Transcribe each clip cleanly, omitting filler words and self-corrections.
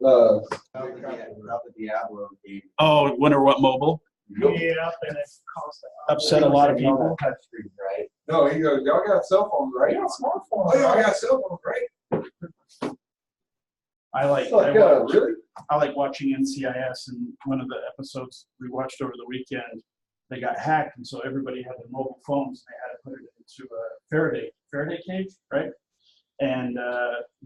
the Diablo game. Oh, Wonder What Mobile? Yeah, and it cost Upset a lot of people. Touchscreen, right? No, he goes, y'all got cell phones, right? Yeah, smartphone. Oh, y'all got cell phones, right? I like Really? I like watching NCIS, and one of the episodes we watched over the weekend, they got hacked, and so everybody had their mobile phones, and they had to put it into a Faraday cage, right? And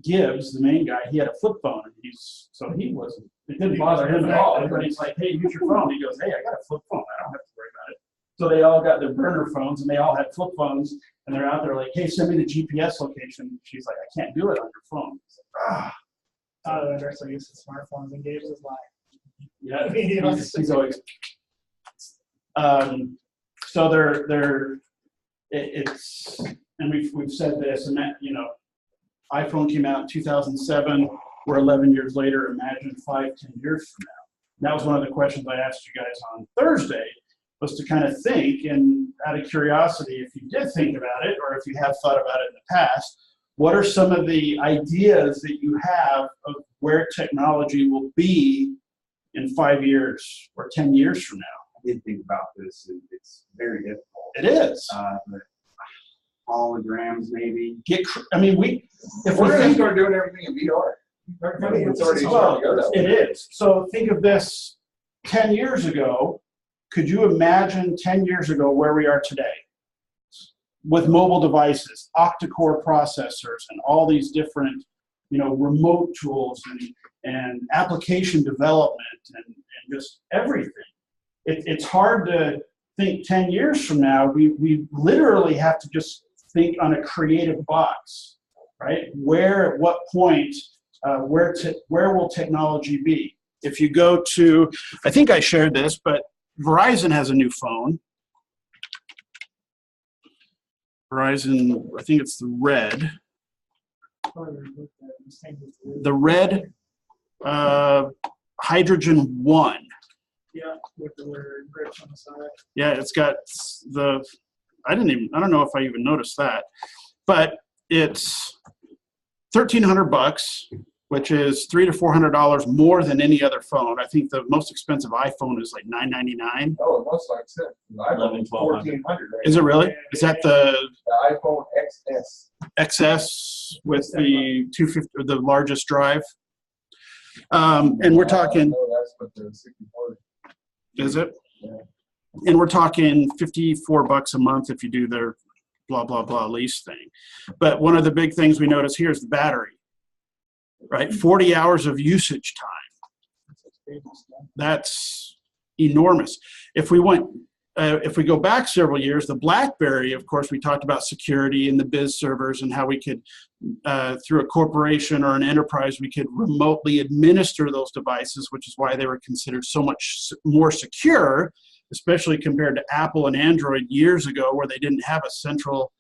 Gibbs, the main guy, he had a flip phone, and it didn't bother him at all. Everybody's like, hey, use your phone. He goes, hey, I got a flip phone. I don't have to worry about it. So they all got their burner phones, and they all had flip phones, and they're out there like, hey, send me the GPS location. She's like, I can't do it on your phone. Like, They're so used to smartphones, and Gabe's is like, yeah, you know, he's always. So it's, and we've said this, and that, you know, iPhone came out in 2007. We're 11 years later. Imagine 5, 10 years from now. That was one of the questions I asked you guys on Thursday, was to kind of think, and out of curiosity, if you did think about it, or if you have thought about it in the past, what are some of the ideas that you have of where technology will be in 5 years or 10 years from now? I did think about this, and it's very difficult. It is. But holograms, maybe. We're going to start doing everything in VR. It's already starting to go that way. It is. So think of this 10 years ago. Could you imagine 10 years ago where we are today? With mobile devices, octa-core processors, and all these different, you know, remote tools and application development and just everything. It's hard to think 10 years from now. We literally have to just think on a creative box, right? Where, at what point, where will technology be? If you go to, I think I shared this, but Verizon has a new phone. Verizon, I think it's the red. The red Hydrogen 1. yeah, with the word grips on the side. Yeah, it's got I don't know if I even noticed that, but it's $1,300, which is $300 to $400 more than any other phone. I think the most expensive iPhone is like $999. Oh, it must like sense. The iPhone is $1,400. Right? Is it really? Is that the iPhone XS? XS with the 250, the largest drive? And we're talking. No, that's what the 64. Is it? Yeah. And we're talking $54 a month if you do their blah, blah, blah lease thing. But one of the big things we notice here is the battery, right? 40 hours of usage time. That's enormous. If we go back several years, the BlackBerry, of course, we talked about security and the biz servers and how we could, through a corporation or an enterprise, we could remotely administer those devices, which is why they were considered so much more secure, especially compared to Apple and Android years ago, where they didn't have a central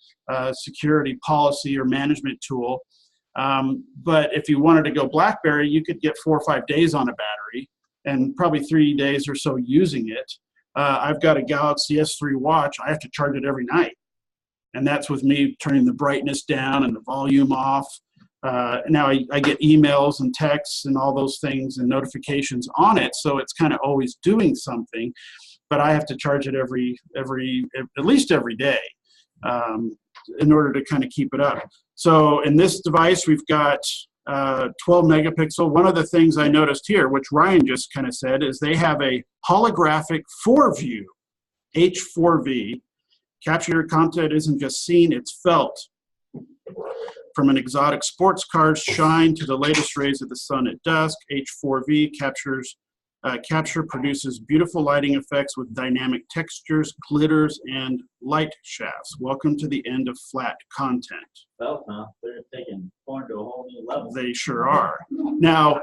security policy or management tool. But if you wanted to go BlackBerry, you could get 4 or 5 days on a battery and probably 3 days or so using it. I've got a Galaxy S3 watch. I have to charge it every night. And that's with me turning the brightness down and the volume off. Now I get emails and texts and all those things and notifications on it. So it's kind of always doing something, but I have to charge it at least every day in order to kind of keep it up. So in this device, we've got 12 megapixel. One of the things I noticed here, which Ryan just kind of said, is they have a holographic 4-view, H4V. Capture content isn't just seen, it's felt. From an exotic sports car's shine to the latest rays of the sun at dusk, H4V capture produces beautiful lighting effects with dynamic textures, glitters, and light shafts. Welcome to the end of flat content. Well, they're taking porn to a whole new level. They sure are. Now,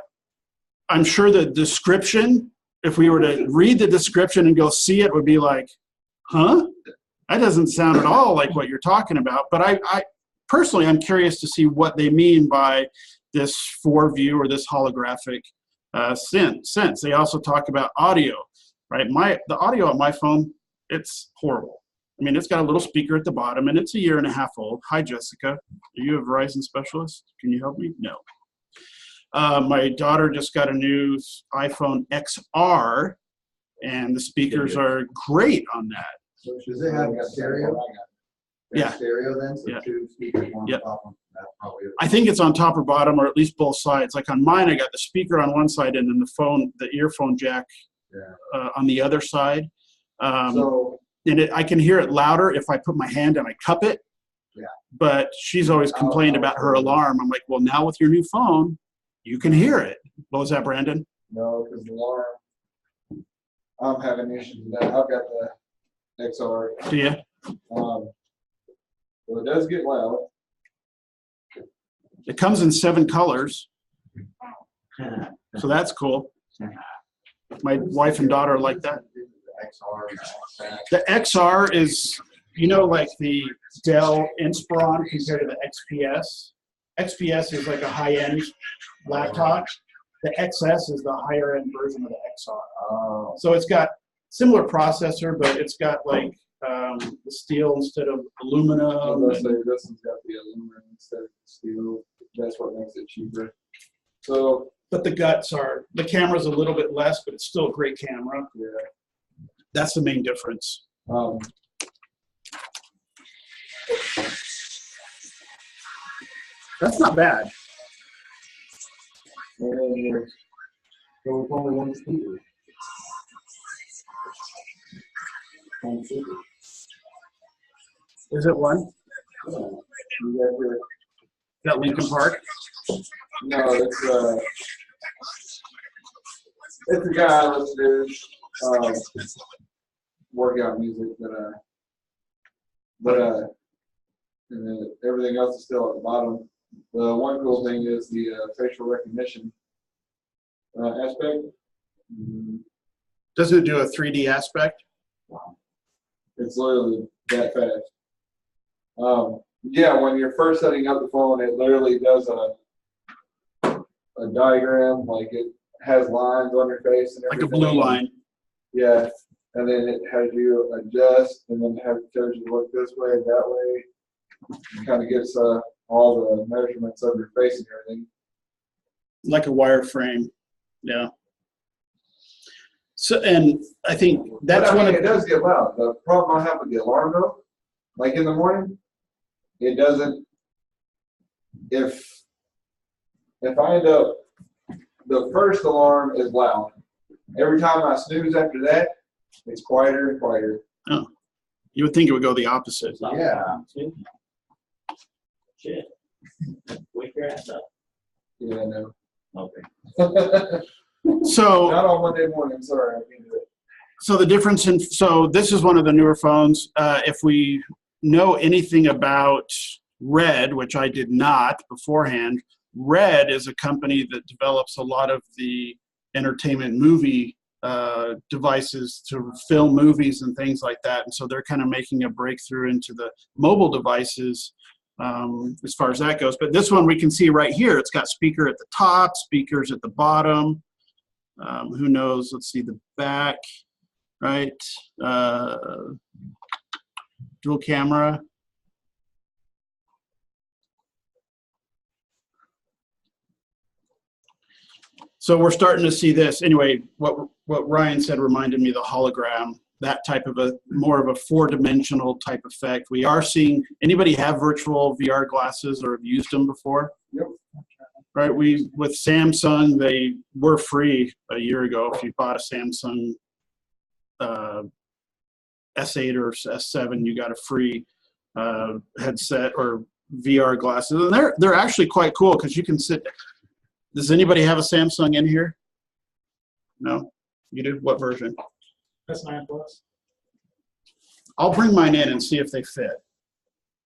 I'm sure the description, if we were to read the description and go see it, would be like, huh? That doesn't sound at all like what you're talking about. But I personally, I'm curious to see what they mean by this 4-view or this holographic sense. They also talk about audio, right? The audio on my phone, it's horrible. I mean, it's got a little speaker at the bottom, and it's 1.5 years old. Hi, Jessica. Are you a Verizon specialist? Can you help me? No. My daughter just got a new iPhone XR, and the speakers are great on that. So does it have stereo? Yeah. Stereo then, so Yeah. 2 speakers, one Yep. top one. That's probably it. I think it's on top or bottom, or at least both sides. Like on mine, I got the speaker on one side and then the earphone jack Yeah. on the other side. So, And I can hear it louder if I put my hand and I cup it. Yeah. But she's always complained about her alarm. I'm like, well, now with your new phone, you can hear it. What was that, Brandon? No, because the alarm, I'm having issues with that. I've got the XR. Do you? Well, it does get loud. It comes in 7 colors, so that's cool. My wife and daughter like that. XR. The XR is, like the Dell Inspiron compared to the XPS. XPS is like a high-end laptop. The XS is the higher-end version of the XR. So it's got similar processor, but it's got like the steel instead of aluminum. Let's say this one's got the aluminum instead of the steel. That's what makes it cheaper. So, But the camera's a little bit less, but it's still a great camera. yeah. That's the main difference. That's not bad. And so it's only one speaker. One speaker. Is it one? Yeah. You got your, That Lincoln Park? no, it's a guy I listen to, workout music, but and then everything else is still at the bottom. The one cool thing is the facial recognition aspect. Doesn't it do a 3D aspect? It's literally that fast. Yeah, when you're first setting up the phone, it literally does a diagram, like it has lines on your face and Like a everything. blue line. Yeah, and then it has you adjust, and then tells you to look this way, that way. Kind of gives all the measurements of your face and everything. Like a wireframe. Yeah. So, and I think that's But, I one mean, of it does get loud. The problem I have with the alarm though, like in the morning, it doesn't. If I end up, the first alarm is loud. Every time I snooze after that, it's quieter and quieter. you would think it would go the opposite. Yeah. Shit. Wake your ass up. Yeah, no. Okay. So Not on Monday morning. Sorry, I can't do it. So the difference so this is one of the newer phones. If we know anything about Red, which I did not beforehand, Red is a company that develops a lot of the entertainment movie devices to film movies and things like that. And so they're kind of making a breakthrough into the mobile devices as far as that goes. But this one we can see right here, it's got speaker at the top, speakers at the bottom. Who knows? Let's see the back, right? Dual camera. So we're starting to see this. Anyway, what Ryan said reminded me of the hologram, that type of more of a 4-dimensional type effect. We are seeing, anybody have virtual VR glasses or have used them before? Yep. Right, with Samsung, they were free a year ago. If you bought a Samsung S8 or S7, you got a free headset or VR glasses. And they're actually quite cool because you can sit. Does anybody have a Samsung in here? No? You do? What version? That's 9 Plus. I'll bring mine in and see if they fit.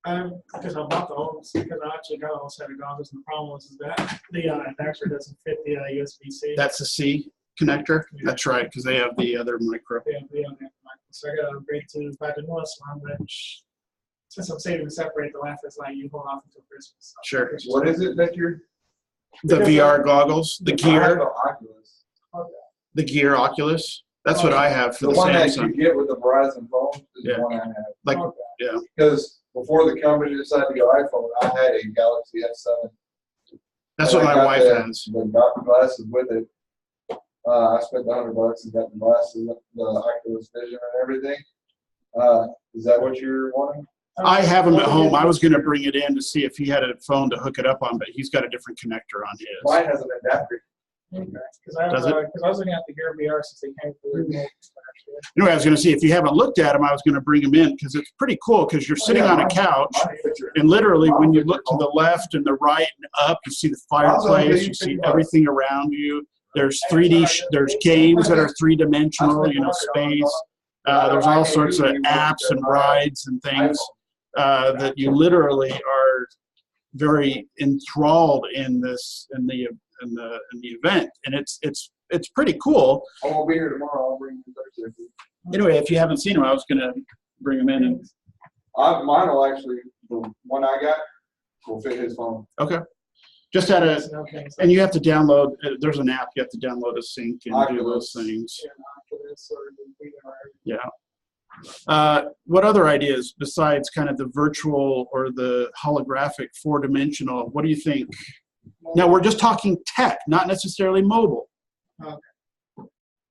Because I bought the old, because I actually got a whole set of goggles, and the problem was that the adapter doesn't fit the USB-C. That's a C connector? That's right, because they have the other micro. So I got to upgrade to back to newest one, which since I'm saving to separate the left, it's like you hold off until Christmas. So Sure. What is it that you're? The VR goggles, the I have Gear, the Oculus. the Gear Oculus. That's what I have for The the one that you Samsung. get with the Verizon phone is Yeah. the one I have. Like, Okay. yeah. Because before the company decided to go iPhone, I had a Galaxy S7. That's And what I my got wife has. The doctor glasses with it. I spent $100 and got the glasses, the Oculus Vision and everything. Is that what you're wanting? I have him at home. I was going to bring it in to see if he had a phone to hook it up on, but he's got a different connector on his. Mine has an adapter. Because I Does it? was looking at the Gear VR since they came through. Anyway, I was going to see if you haven't looked at him, I was going to bring him in because it's pretty cool because you're sitting on a couch and literally when you look to the left and the right and up, you see the fireplace, you see everything around you. There's 3D, there's games that are three-dimensional, you know, space. There's all sorts of apps and rides and things that you literally are very enthralled in this, in the event, and it's pretty cool. I won't be here tomorrow. I'll bring you Thursday. Anyway, if you haven't seen him, I was gonna bring him in. And Mine will actually, the one I got will fit his phone. okay, just had a, and you have to download. There's an app you have to download to sync and do those things. Yeah. What other ideas besides kind of the virtual or the holographic 4-dimensional? What do you think? Now we're just talking tech, not necessarily mobile.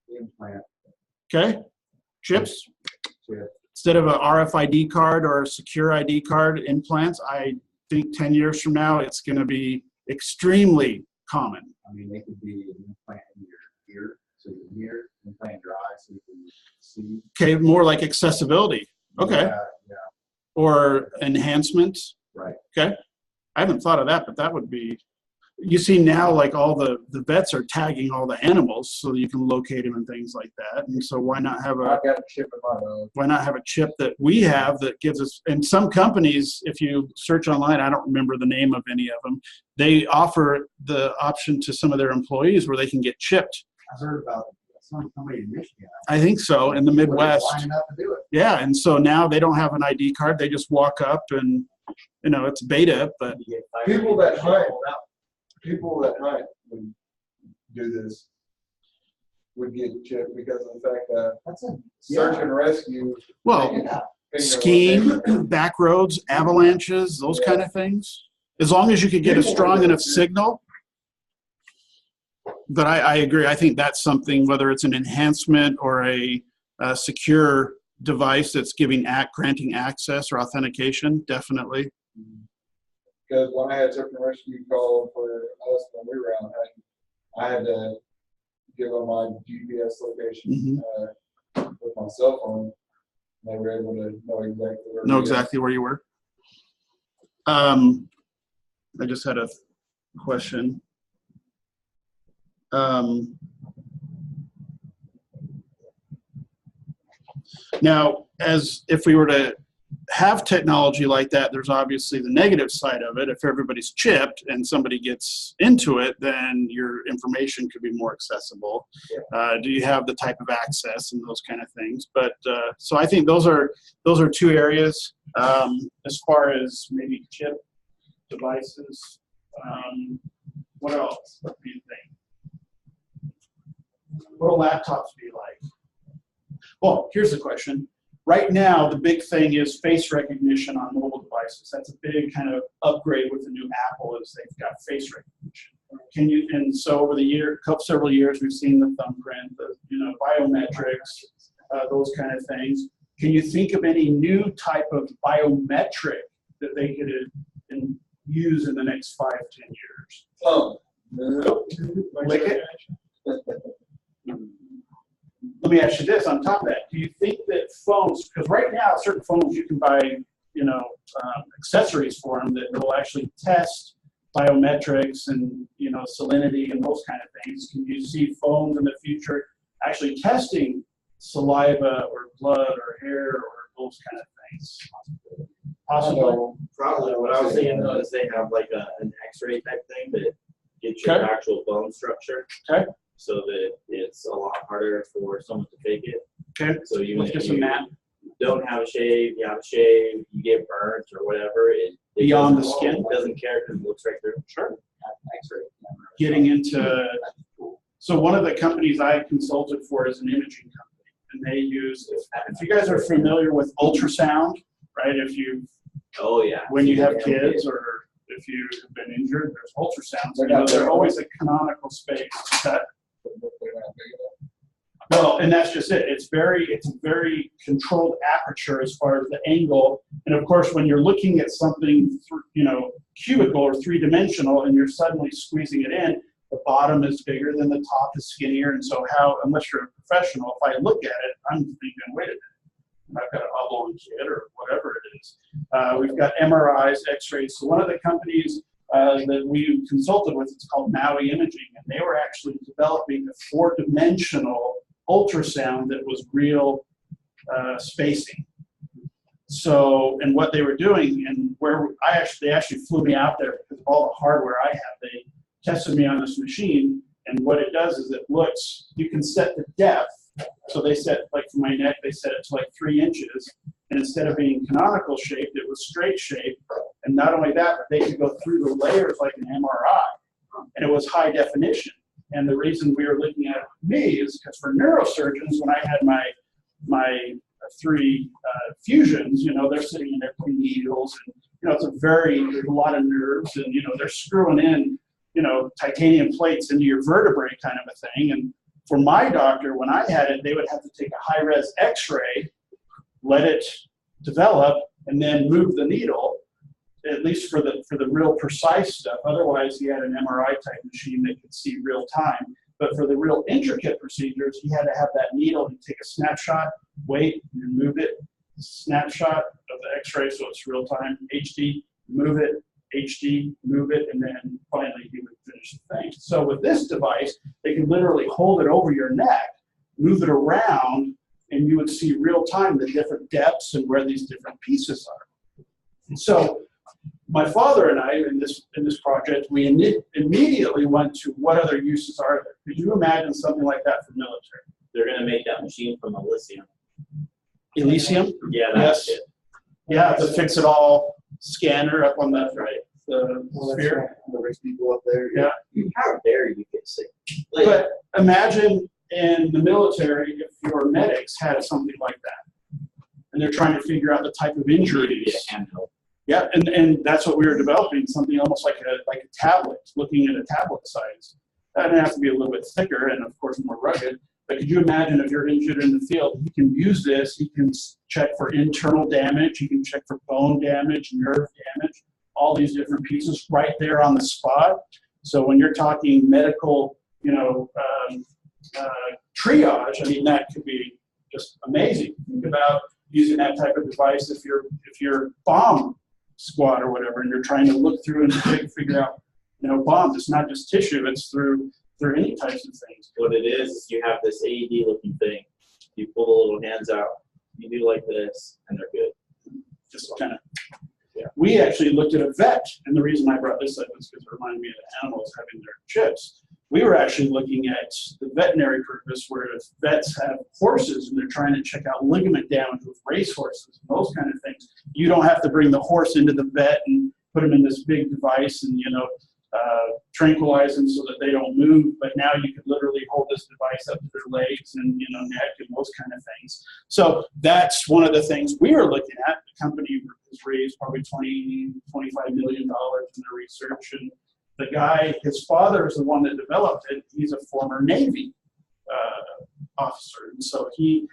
Implant. Okay, chips. Yeah. Instead of a RFID card or a secure ID card, implants. I think 10 years from now, it's going to be extremely common. I mean, they could be an implant in your ear, so your ear, implant your eye, so you can see. Okay, more like accessibility. Okay, Yeah, or enhancement. right. Okay, I haven't thought of that, but that would be. You see now, like all the vets are tagging all the animals so you can locate them and things like that. And so why not have a I've got a chip in my nose. why not have a chip that we have that gives us, and some companies, if you search online, I don't remember the name of any of them, they offer the option to some of their employees where they can get chipped. I heard about somebody in Michigan. I think so, in the Midwest. Lining up to do it. Yeah, and so now they don't have an ID card. They just walk up and, you know, it's beta, but You get People that hunt would do this, would get chipped because of the fact that That's a search and rescue. well, finger skiing, back roads, avalanches, those kind of things. As long as you could get a strong enough signal. But I agree. I think that's something, whether it's an enhancement or a secure device that's granting access or authentication, definitely. Because when I had search and rescue call for us when we were out hunting, I had to give them my GPS location with my cell phone. And they were able to know exactly where you were. I just had a question. Now, as if we were to have technology like that, there's obviously the negative side of it. If everybody's chipped and somebody gets into it, then your information could be more accessible. Do you have the type of access and those kind of things? But so I think those are two areas as far as maybe chip devices. What else? What do you think? What will laptops be like? Well, here's the question. Right now, the big thing is face recognition on mobile devices. That's a big kind of upgrade with the new Apple, is they've got face recognition. And so over the several years, we've seen the thumbprint, the biometrics, those kind of things. Can you think of any new type of biometric that they could use in the next 5-10 years? Oh, Lick it? Let me ask you this on top of that. Do you think that phones, because right now certain phones you can buy, accessories for them that will actually test biometrics and, salinity and those kind of things. Can you see phones in the future actually testing saliva or blood or hair or those kind of things? Possibly. Probably. What I was thinking though is they have like an X-ray type thing that gets your actual bone structure. Okay. So that it's a lot harder for someone to fake it. Okay. So you Let's get some map. don't have a shave, you have a shave, you get burnt or whatever. It Beyond the doesn't- skin? It doesn't care because it looks right through. Sure. X-ray. Getting into, so one of the companies I consulted for is an imaging company, and they use, if you guys are familiar with ultrasound, right? Oh yeah. When you have kids or if you have been injured, there's ultrasounds. You know, they're always a canonical space. That, well, and that's just it. It's a very controlled aperture as far as the angle. And of course, when you're looking at something, you know, cubical or three-dimensional, and you're suddenly squeezing it in, the bottom is bigger than the top is skinnier. And so how, unless you're a professional, if I look at it, I'm thinking, wait a minute, I've got an oblong kid or whatever it is. We've got MRIs, X-rays. So one of the companies that we consulted with, it's called Maui Imaging, and they were actually developing a four-dimensional ultrasound that was real spacing. So, and what they were doing, and where they actually flew me out there because of all the hardware I have. They tested me on this machine, and what it does is it looks, you can set the depth. So they set, like for my neck, they set it to like 3 inches, and instead of being canonical shaped, it was straight shaped. And not only that, but they could go through the layers like an MRI, and it was high definition. And the reason we were looking at it with me is because for neurosurgeons, when I had my 3 fusions, you know, they're sitting in there putting needles, and you know, it's a lot of nerves, and you know, they're screwing in, you know, titanium plates into your vertebrae kind of a thing. And for my doctor, when I had it, they would have to take a high-res X-ray, let it develop, and then move the needle, at least for the real precise stuff. Otherwise, he had an MRI type machine that could see real time. But for the real intricate procedures, he had to have that needle and take a snapshot, wait, and move it, snapshot of the X-ray, so it's real time, HD, move it, HD, move it, and then finally he would finish the thing. So with this device, they can literally hold it over your neck, move it around, and you would see real time the different depths and where these different pieces are. So my father and I, in this project, we immediately went to what other uses are there? Could you imagine something like that for military? They're gonna make that machine from Elysium. Elysium? Yeah, that's Yes. it. Yeah, the fix-it-all scanner up on the sphere. The rich people up there. Yeah. How dare you get sick? Like, But imagine in the military if your medics had something like that, and they're trying to figure out the type of injuries. yeah, handheld. Yeah, and that's what we were developing, something almost like a tablet, looking at a tablet size. That would have to be a little bit thicker and of course more rugged. But could you imagine if you're injured in the field, you can use this, you can check for internal damage, you can check for bone damage, nerve damage, all these different pieces right there on the spot. So when you're talking medical, you know, triage, I mean, that could be just amazing. Think about using that type of device if you're bomb squad or whatever, and you're trying to look through and figure out, you know, bombs. It's not just tissue, it's through any types of things. What it is you have this AED looking thing. You pull the little hands out, you do like this, and they're good. Just kind of, yeah. We actually looked at a vet, and the reason I brought this up is because it reminded me of the animals having their chips. We were actually looking at the veterinary purpose where if vets have horses and they're trying to check out ligament damage with race horses and those kind of things. You don't have to bring the horse into the vet and put them in this big device and, you know, tranquilize them so that they don't move. But now you could literally hold this device up to their legs and, you know, neck and those kind of things. So that's one of the things we were looking at. The company has raised probably $20, $25 million in their research. And the guy, his father is the one that developed it. He's a former Navy officer. And so he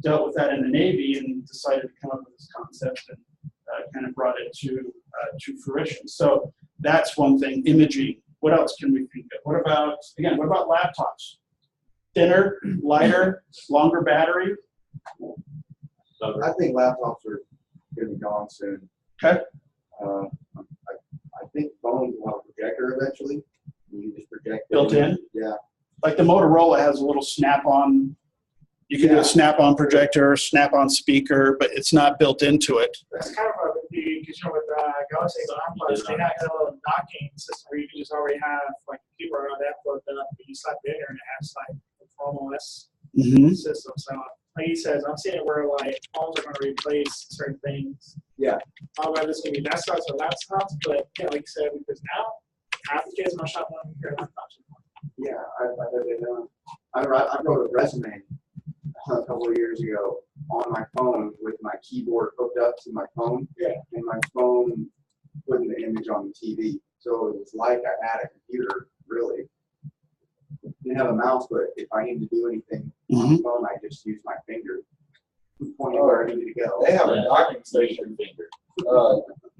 dealt with that in the Navy and decided to come up with this concept and kind of brought it to fruition. So that's one thing, imaging. What else can we think of? What about laptops? Thinner, lighter, longer battery? I think laptops are going to be gone soon. Okay. I think phones will have a projector eventually. You just project it. Built in? Yeah. Like the Motorola has a little snap-on. You can do a snap-on projector, snap-on speaker, but it's not built into it. That's kind of because you know with Galaxy OnePlus, they have a little docking system where you can just already have like a keyboard on that plugged up, but you slap it in there and it has like a Chrome OS system. So like he says, I'm seeing it where like phones are going to replace certain things. Yeah. Although this can be desktops or laptops, but yeah, like you said, because now half the kids don't shop one pair of laptops anymore. Yeah, I wrote a resume a couple of years ago on my phone with my keyboard hooked up to my phone. Yeah. And my phone putting the image on the TV. So it was like I had a computer, really. Didn't have a mouse, but if I need to do anything on the phone, I just use my finger, pointing where I need to go. They have a docking station.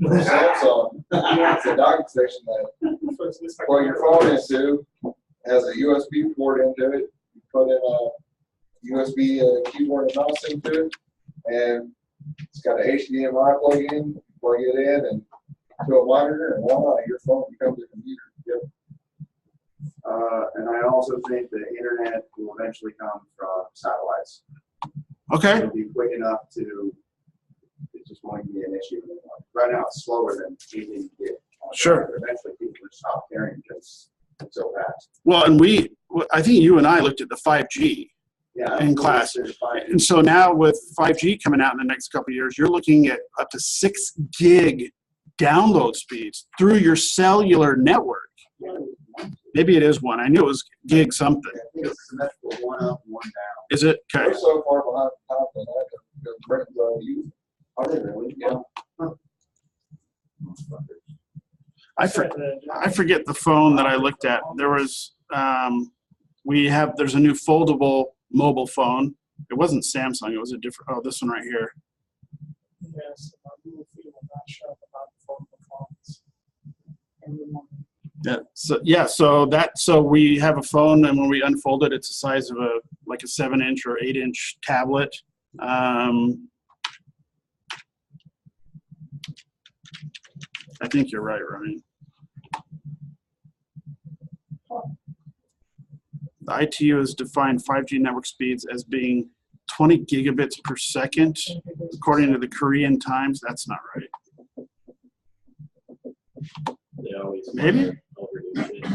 Samsung, it's a docking station that So it's like plug your phone into, has a USB port into it. You put in a USB keyboard and mouse into it, and it's got an HDMI plug in. You plug it in and to a monitor, and voila, your phone becomes a computer. Yep. And I also think the internet will eventually come from satellites. Okay. It'll be quick enough to, it just won't be an issue anymore. Right now, it's slower than anything you get. Sure. Eventually, people will stop caring because it's so fast. Well, and I think you and I looked at the 5G Yeah. in class. There's 5G. And so now with 5G coming out in the next couple of years, you're looking at up to 6 gig download speeds through your cellular network. Maybe it is 1. I knew it was gig something. I think it's symmetrical, 1 up, 1 down. Is it? Okay. We're so far behind the top that I can bring it you. Are they really? Yeah. Huh. I forget the phone that I looked at. There was, there's a new foldable mobile phone. It wasn't Samsung. It was a different, oh, this one right here. Yes, Google Feed will not show up about phone performance. Every morning. So we have a phone, and when we unfold it, it's the size of like a 7-inch or 8-inch tablet. I think you're right, Ryan. The ITU has defined 5G network speeds as being 20 gigabits per second, according to the Korean Times. That's not right. They always Maybe. overdo it.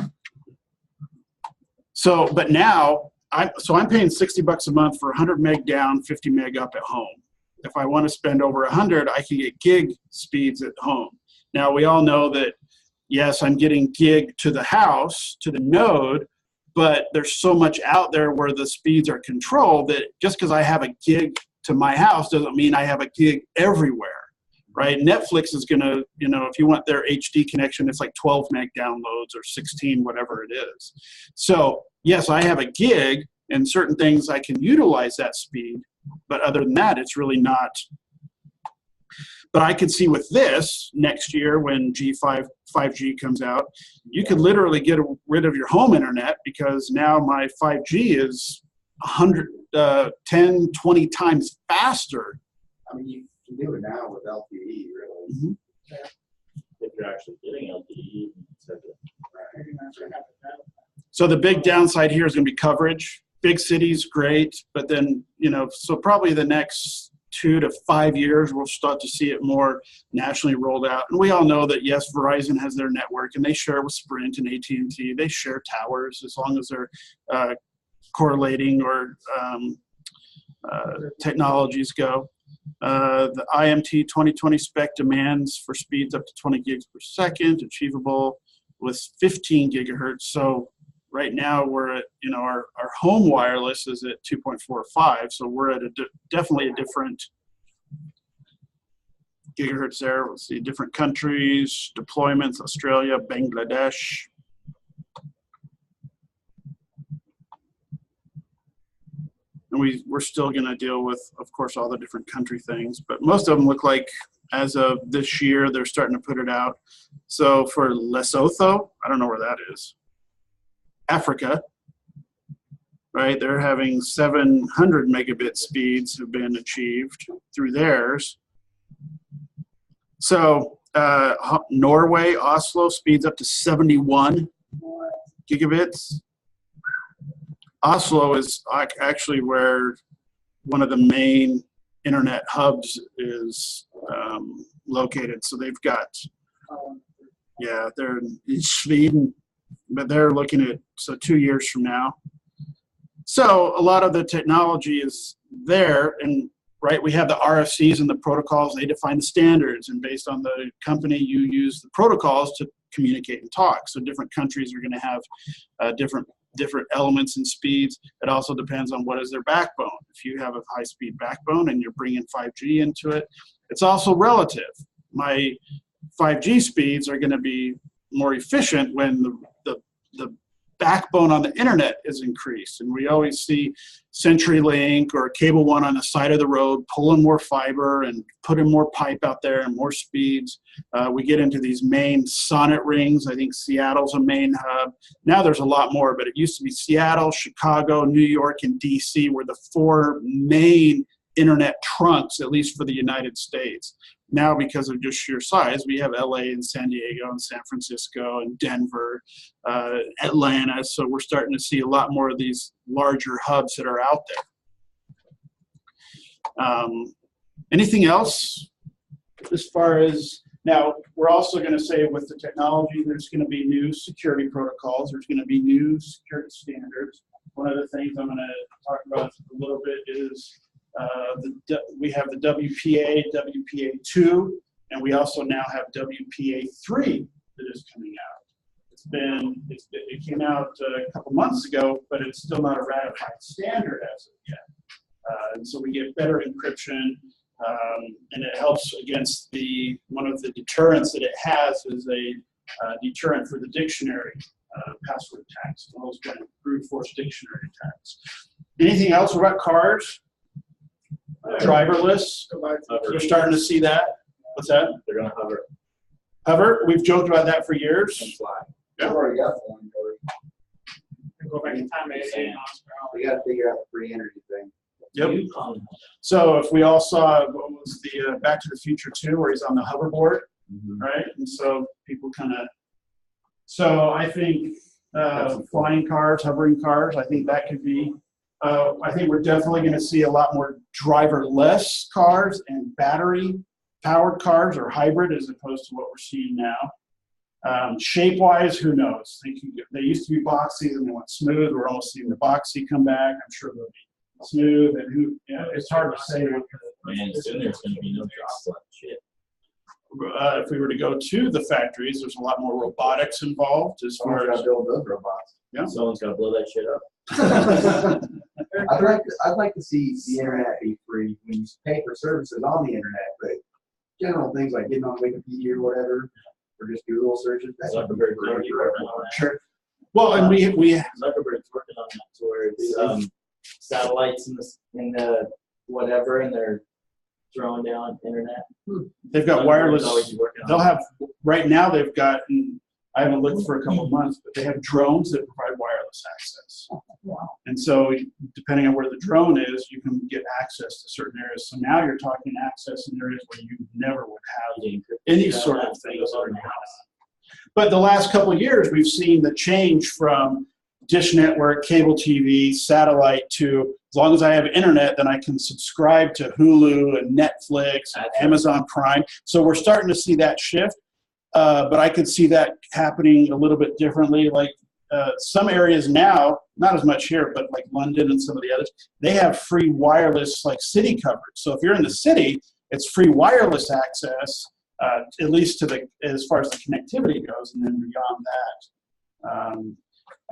So, but now, I'm paying $60 a month for 100 meg down, 50 meg up at home. If I want to spend over 100, I can get gig speeds at home. Now, we all know that, yes, I'm getting gig to the house, to the node, but there's so much out there where the speeds are controlled that just because I have a gig to my house doesn't mean I have a gig everywhere, right? Netflix is going to, if you want their HD connection, it's like 12 meg downloads or 16, whatever it is. So, yes, I have a gig, and certain things I can utilize that speed, but other than that, it's really not. But I could see with this next year when 5G comes out, you could literally get rid of your home internet because now my 5G is 10, 20 times faster. I mean, you can do it now with LTE, really. Mm-hmm. If you're actually getting LTE, Maybe that's what happened. So the big downside here is going to be coverage. Big cities, great, but then, so probably the next 2 to 5 years, we'll start to see it more nationally rolled out. And we all know that, yes, Verizon has their network, and they share with Sprint and AT&T. They share towers as long as they're correlating or technologies go. The IMT 2020 spec demands for speeds up to 20 gigs per second, achievable with 15 gigahertz. So right now we're at, our home wireless is at 2.45, so we're at definitely a different gigahertz there. We'll see different countries, deployments, Australia, Bangladesh. And we're still going to deal with, of course, all the different country things, but most of them look like as of this year, they're starting to put it out. So for Lesotho, I don't know where that is. Africa, right? They're having 700 megabit speeds have been achieved through theirs. So Norway, Oslo, speeds up to 71 gigabits. Oslo is actually where one of the main internet hubs is located. So they've got, they're in Sweden, but they're looking at 2 years from now. So a lot of the technology is there, and right, we have the RFCs and the protocols. They define the standards, and based on the company, you use the protocols to communicate and talk. So different countries are going to have different elements and speeds. It also depends on what is their backbone. If you have a high-speed backbone and you're bringing 5G into it, it's also relative. My 5G speeds are going to be more efficient when the backbone on the internet is increased. And we always see CenturyLink or Cable One on the side of the road pulling more fiber and putting more pipe out there and more speeds. We get into these main sonnet rings. I think Seattle's a main hub. Now there's a lot more, but it used to be Seattle, Chicago, New York, and DC were the 4 main internet trunks, at least for the United States. Now, because of just sheer size, we have LA and San Diego and San Francisco and Denver, Atlanta. So we're starting to see a lot more of these larger hubs that are out there. Anything else as far as, now we're also going to say with the technology, there's going to be new security protocols. There's going to be new security standards. One of the things I'm going to talk about a little bit is we have the WPA, WPA2, and we also now have WPA3 that is coming out. It came out a couple months ago, but it's still not a ratified standard as of yet. And so we get better encryption, and it helps against one of the deterrents that it has is a deterrent for the dictionary password attacks, those kind of brute force dictionary attacks. Anything else about cars? Driverless. We're starting to see that. What's that? They're gonna hover. Hover. We've joked about that for years. And fly. I've already got one covered. Go back in time, maybe. We got to figure out the free energy thing. Yep. So if we all saw what was the Back to the Future 2, where he's on the hoverboard, right? And so people kind of. So I think flying cars, hovering cars. I think that could be. I think we're definitely going to see a lot more driverless cars and battery-powered cars or hybrid as opposed to what we're seeing now. Shape-wise, who knows? They used to be boxy and they went smooth. We're almost seeing the boxy come back. I'm sure they'll be smooth. And it's hard to say. Man, soon there's going to be no drop shit. If we were to go to the factories, there's a lot more robotics involved as far as build those robots. Yeah. Someone's got to blow that shit up. I'd like to see the internet be free. We pay for services on the internet, but general things like getting on Wikipedia or whatever, or just Google searches. That's Zuckerberg's already working on that. sure. Well, and we Zuckerberg's working on that to where it's satellites in the whatever, and they're throwing down internet. they've got Zuckerberg's wireless. always working on They'll that. have right now. They've got. I haven't looked for a couple of months, but they have drones that provide wireless access. Wow. And so depending on where the drone is, you can get access to certain areas. So now you're talking access in areas where you never would have any sort of things. But the last couple of years, we've seen the change from dish network, cable TV, satellite to as long as I have internet, then I can subscribe to Hulu and Netflix and Amazon Prime. So we're starting to see that shift. But I could see that happening a little bit differently. Like some areas now, not as much here, but like London and some of the others, they have free wireless like city coverage. So if you're in the city, it's free wireless access, at least as far as the connectivity goes, and then beyond that.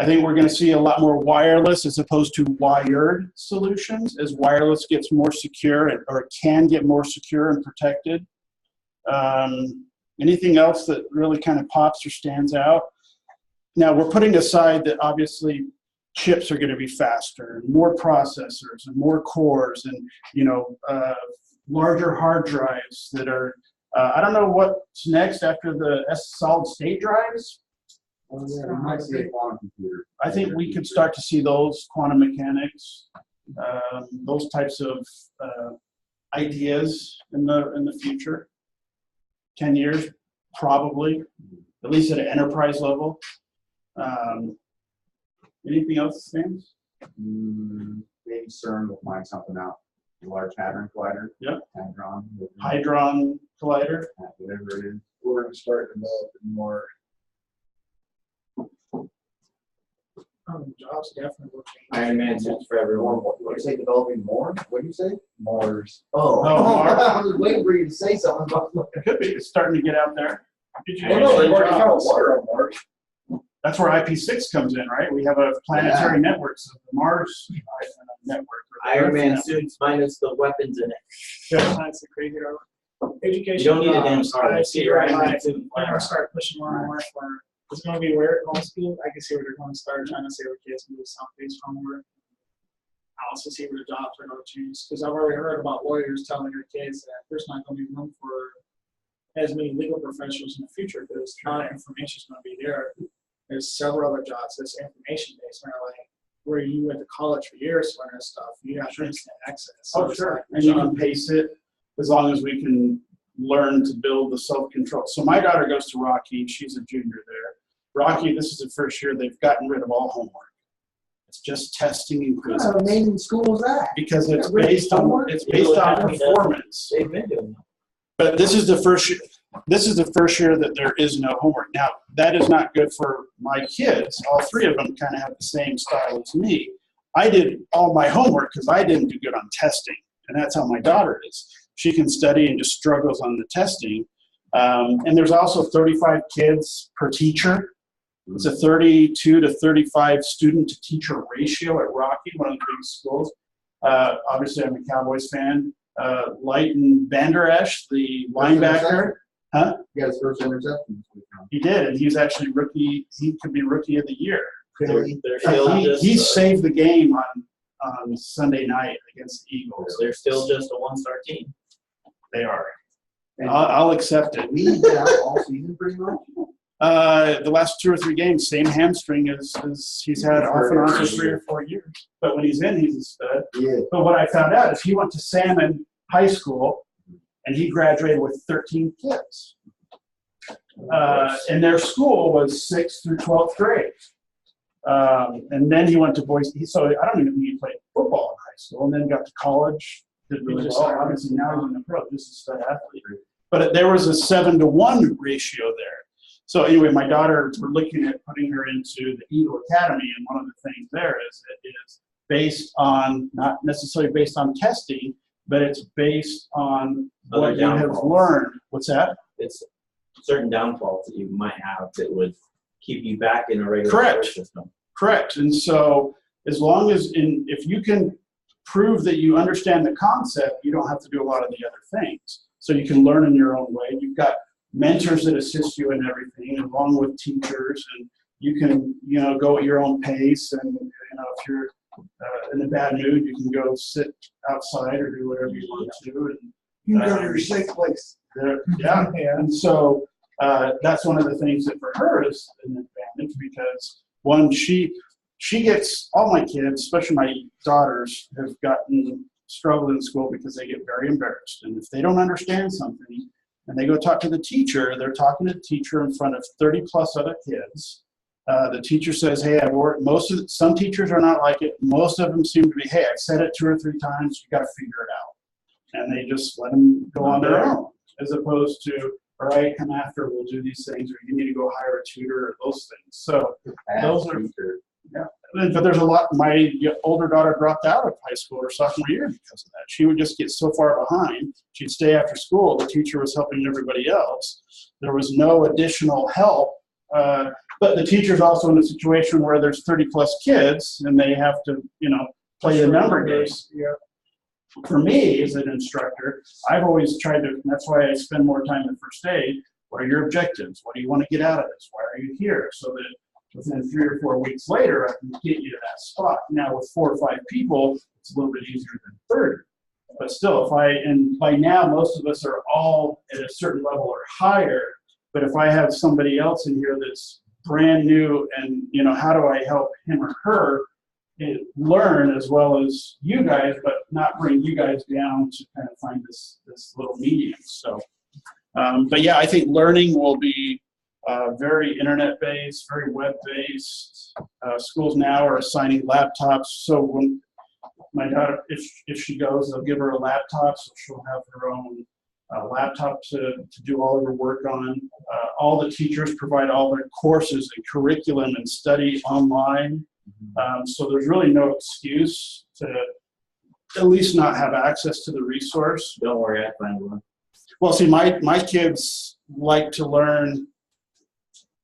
I think we're going to see a lot more wireless as opposed to wired solutions as wireless gets more secure or can get more secure and protected. Anything else that really kind of pops or stands out? Now, we're putting aside that obviously chips are going to be faster, and more processors, and more cores, and larger hard drives that are. I don't know what's next after the solid state drives. Well, yeah, we might see a quantum computer. I think we could start to see those quantum mechanics, those types of ideas in the future. 10 years, probably, at least at an enterprise level. Anything else, Sam? Maybe CERN will find something out. The Large Hadron Collider. Yep. Hadron. Hadron Collider. Whatever it is. We're going to start developing more. Jobs definitely will change. Iron Man suits for everyone. What do you say, developing more? What do you say? Mars. Oh, Mars. I was waiting for you to say something about It could be. It's starting to get out there. Did you Well, know no, they've that already found jobs- water on Mars. That's where IP6 comes in, right? We have a planetary network, so the Mars network. or the Iron Earth Man network. suits minus the weapons in it. That's a crazy. education. You don't need a damn jobs, car. I Like, see get your where iPhone like, too. they're gonna start pushing more and more for, it's gonna be where at homeschool. I can see where they're gonna start trying to say where kids can do something from work. I also see where the jobs are gonna change, because I've already heard about lawyers telling their kids that there's not gonna be room for as many legal professionals in the future, because not information is gonna be there. There's several other jobs that's information based, where like, where you went to college for years learning stuff, you have instant access. So it's like, And you can pace it as long as we can learn to build the self-control. So my daughter goes to Rocky. She's a junior there. Rocky, this is the first year they've gotten rid of all homework. It's just testing and What kind quizzes. of amazing school is that? Because it's Got rid of based on homework? performance. They've been doing that. But this is the first year. This is the first year that there is no homework. Now, that is not good for my kids. All three of them kind of have the same style as me. I did all my homework because I didn't do good on testing, and that's how my daughter is. She can study and just struggles on the testing. And there's also 35 kids per teacher. It's a 32 to 35 student to teacher ratio at Rocky, one of the big schools. Obviously, I'm a Cowboys fan. Leighton Vander Esch, the linebacker. Huh? He got his first interception. He did, and he's actually rookie. He could be rookie of the year. They're still He just, saved the game on Sunday night against the Eagles. they're still just a one-star team. They are. I'll accept it. We've been out all season pretty much. The last 2 or 3 games, same hamstring as he's had off and on for 3 or 4 years. But when he's in, he's a stud. Yeah. But what I found out is he went to Salmon High School, and he graduated with 13 kids. And their school was 6th through 12th grade. And then he went to Boise. So I don't even think he played football in high school, and then got to college, did really well. Obviously now he's in the pro, just a stud athlete. But there was a 7-to-1 ratio there. So anyway, my daughter, we're looking at putting her into the Eagle Academy, and one of the things there is it is based on, not necessarily based on testing, but it's based on Other what you have downfalls. learned. What's that? It's certain downfalls that you might have that would keep you back in a regular Correct. school system. Correct. And so as long as if you can prove that you understand the concept, you don't have to do a lot of the other things. So you can learn in your own way. You've got mentors that assist you in everything, along with teachers, and you can, go at your own pace. And, if you're in a bad mood, you can go sit outside or do whatever you want to. And You can go to your safe place. yeah. And so that's one of the things that for her is an advantage, because one, she gets, all my kids, especially my daughters, have struggled in school because they get very embarrassed. And if they don't understand something and they go talk to the teacher, they're talking to the teacher in front of 30 plus other kids. The teacher says, hey, some teachers are not like it. Most of them seem to be, hey, I've said it 2 or 3 times, you got to figure it out. And they just let them go on their own, as opposed to, all right, come after, we'll do these things, or you need to go hire a tutor, or those things. So those are, yeah. But there's a lot, my older daughter dropped out of high school her sophomore year because of that. She would just get so far behind. She'd stay after school. The teacher was helping everybody else. There was no additional help. But the teacher's also in a situation where there's 30 plus kids and they have to, play the number game. Yeah. For me as an instructor, I've always tried to, and that's why I spend more time in first aid. What are your objectives? What do you want to get out of this? Why are you here? So that within 3 or 4 weeks later, I can get you to that spot. Now with 4 or 5 people, it's a little bit easier than 30. But still, and by now, most of us are all at a certain level or higher. But if I have somebody else in here that's brand new and, how do I help him or her learn as well as you guys, but not bring you guys down to kind of find this little medium. So, but yeah, I think learning will be very internet-based, very web-based. Schools now are assigning laptops. So when my daughter, if she goes, they'll give her a laptop, so she'll have her own laptop to do all of her work on. All the teachers provide all their courses and curriculum and study online. So there's really no excuse to at least not have access to the resource. Don't worry, I find one. Well, see, my kids like to learn.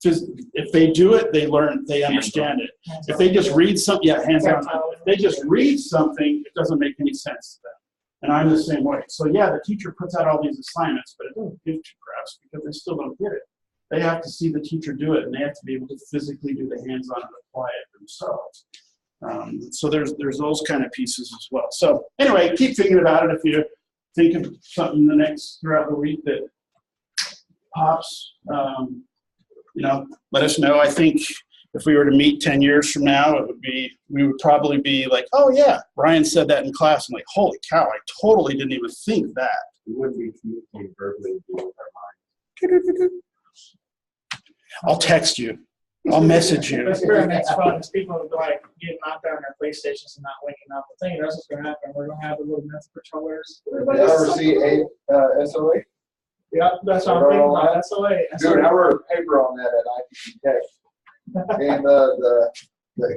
If they do it, they learn, they understand it. If they just read something, hands on. If they just read something, it doesn't make any sense to them. And I'm the same way. So yeah, the teacher puts out all these assignments, but it doesn't give two craps because they still don't get it. They have to see the teacher do it, and they have to be able to physically do the hands-on and apply it themselves. So there's those kind of pieces as well. So anyway, keep thinking about it. If you think of something throughout the week that pops, let us know. I think if we were to meet 10 years from now, we would probably be like, oh yeah, Brian said that in class. I'm like, holy cow, I totally didn't even think that. We wouldn't be communicating verbally with our mind. I'll text you. I'll message you. That's where it's fun. Is people like getting knocked out on their PlayStations and not waking up. The thing that's what's going to happen. We're going to have the little meth patrollers. Did you ever see SOA? Yeah, that's what I'm thinking about. That's the way. Dude, I wrote a paper on that at IPC Tech. And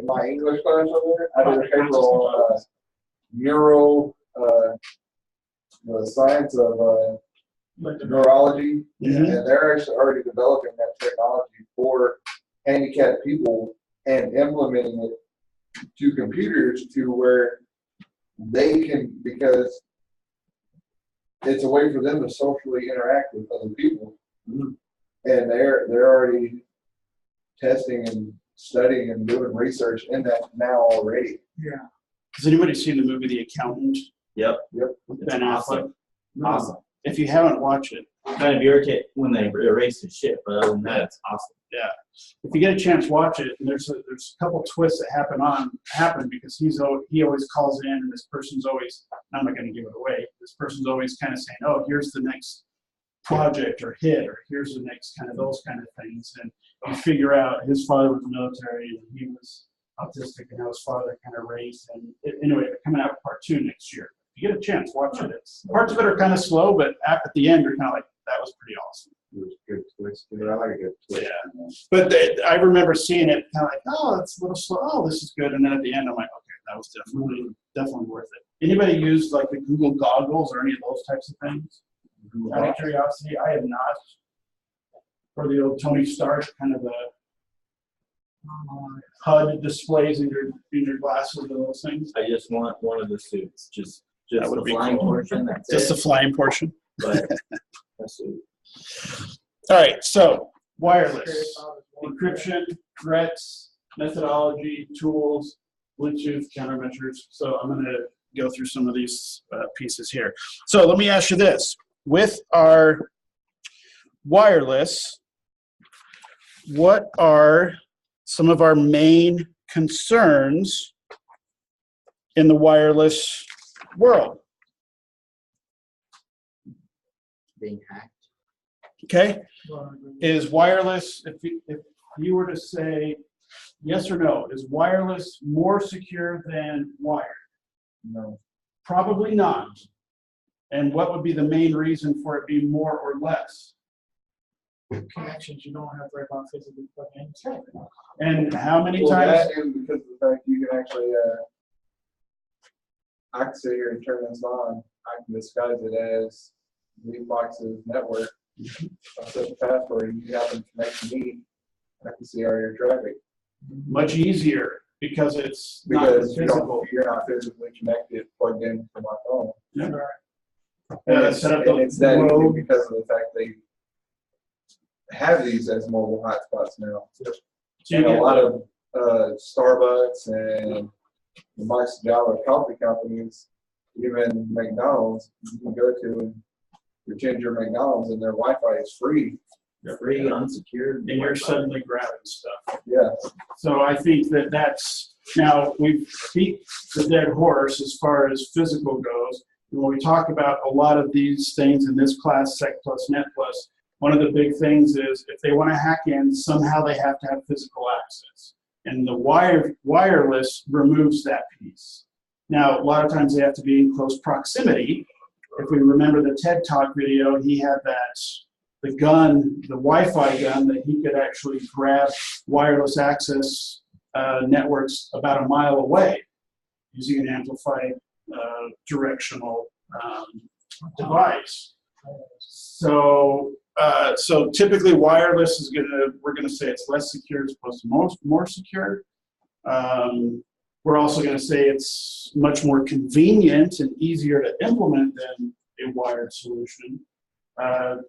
my English class over there, I did a paper on the science of neurology, and they're actually already developing that technology for handicapped people and implementing it to computers to where they can, because it's a way for them to socially interact with other people. And they're already testing and studying and doing research in that now already. Yeah. Has anybody seen the movie The Accountant? Yep. With Ben Affleck? Awesome. If you haven't watched it, Kind of irritate when they erase his shit, but other than that, it's awesome. yeah. If you get a chance, watch it. And there's a couple twists that happen because he always calls in, and this person's always, I'm not going to give it away. This person's always kind of saying, oh, here's the next project or hit, or here's the next kind of those kind of things. And you figure out his father was military and he was autistic, and how his father kind of raised him. Anyway, they're coming out with part 2 next year. If you get a chance, watch it. Parts of it are kind of slow, but at the end, you're kind of like, that was pretty awesome. It was a good twist. I like a good twist. Yeah. But I remember seeing it kind of like, oh, it's a little slow. Oh, this is good. And then at the end, I'm like, okay, that was definitely worth it. Anybody used like the Google goggles or any of those types of things? Out of curiosity, I have not. Or the old Tony Stark kind of the HUD displays in your glasses and those things. I just want one of the suits, just That would the be flying cool. portion. That's Just the it. flying portion. But a suit. All right, so wireless, encryption, threats, methodology, tools, Bluetooth, countermeasures. So I'm going to go through some of these pieces here. So let me ask you this. With our wireless, what are some of our main concerns in the wireless world? Being hacked. Okay, is wireless, if you were to say yes or no, is wireless more secure than wired? No. Probably not. And what would be the main reason for it being more or less? Connections you don't have to worry about physically plugging in. And how many Well, times? that and because of the fact you can actually, I can sit here and turn this on. I can disguise it as Leafbox's network. I set the password, and you happen to connect to me. I can see all your traffic Much easier because it's because not physical. you're not physically connected, plugged in to my phone. Yeah. And Yeah, it's, set up and the it's that easy road. because of the fact they have these as mobile hotspots now. So And you a get lot of Starbucks and the $5 coffee companies, even McDonald's, you can go to and you change your McDonald's and their Wi-Fi is free. Free, unsecured. and you're Wi-Fi. suddenly grabbing stuff. Yeah. So I think that's, now we've beat the dead horse as far as physical goes. And when we talk about a lot of these things in this class, Sec Plus, Net Plus, one of the big things is if they want to hack in, somehow they have to have physical access. And the wireless removes that piece. Now, a lot of times they have to be in close proximity. If we remember the TED Talk video, he had the gun, the Wi-Fi gun, that he could actually grab wireless access networks about a mile away using an amplified directional device. So typically wireless is we're gonna say it's less secure as opposed to more secure. We're also going to say it's much more convenient and easier to implement than a wired solution.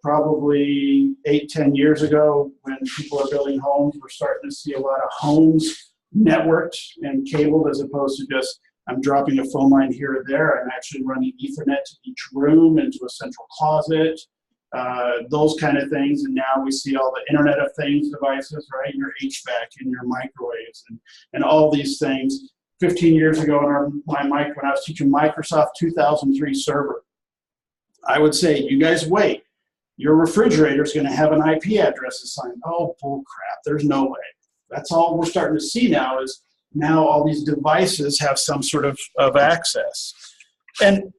Probably 8-10 years ago, when people are building homes, we're starting to see a lot of homes networked and cabled, as opposed to just I'm dropping a phone line here or there. I'm actually running Ethernet to each room into a central closet, those kind of things. And now we see all the Internet of Things devices, right? Your HVAC and your microwaves and all these things. 15 years ago, when I was teaching Microsoft 2003 server, I would say, you guys wait. Your refrigerator is going to have an IP address assigned. Oh, bull crap. There's no way. That's all we're starting to see now is now all these devices have some sort of access. And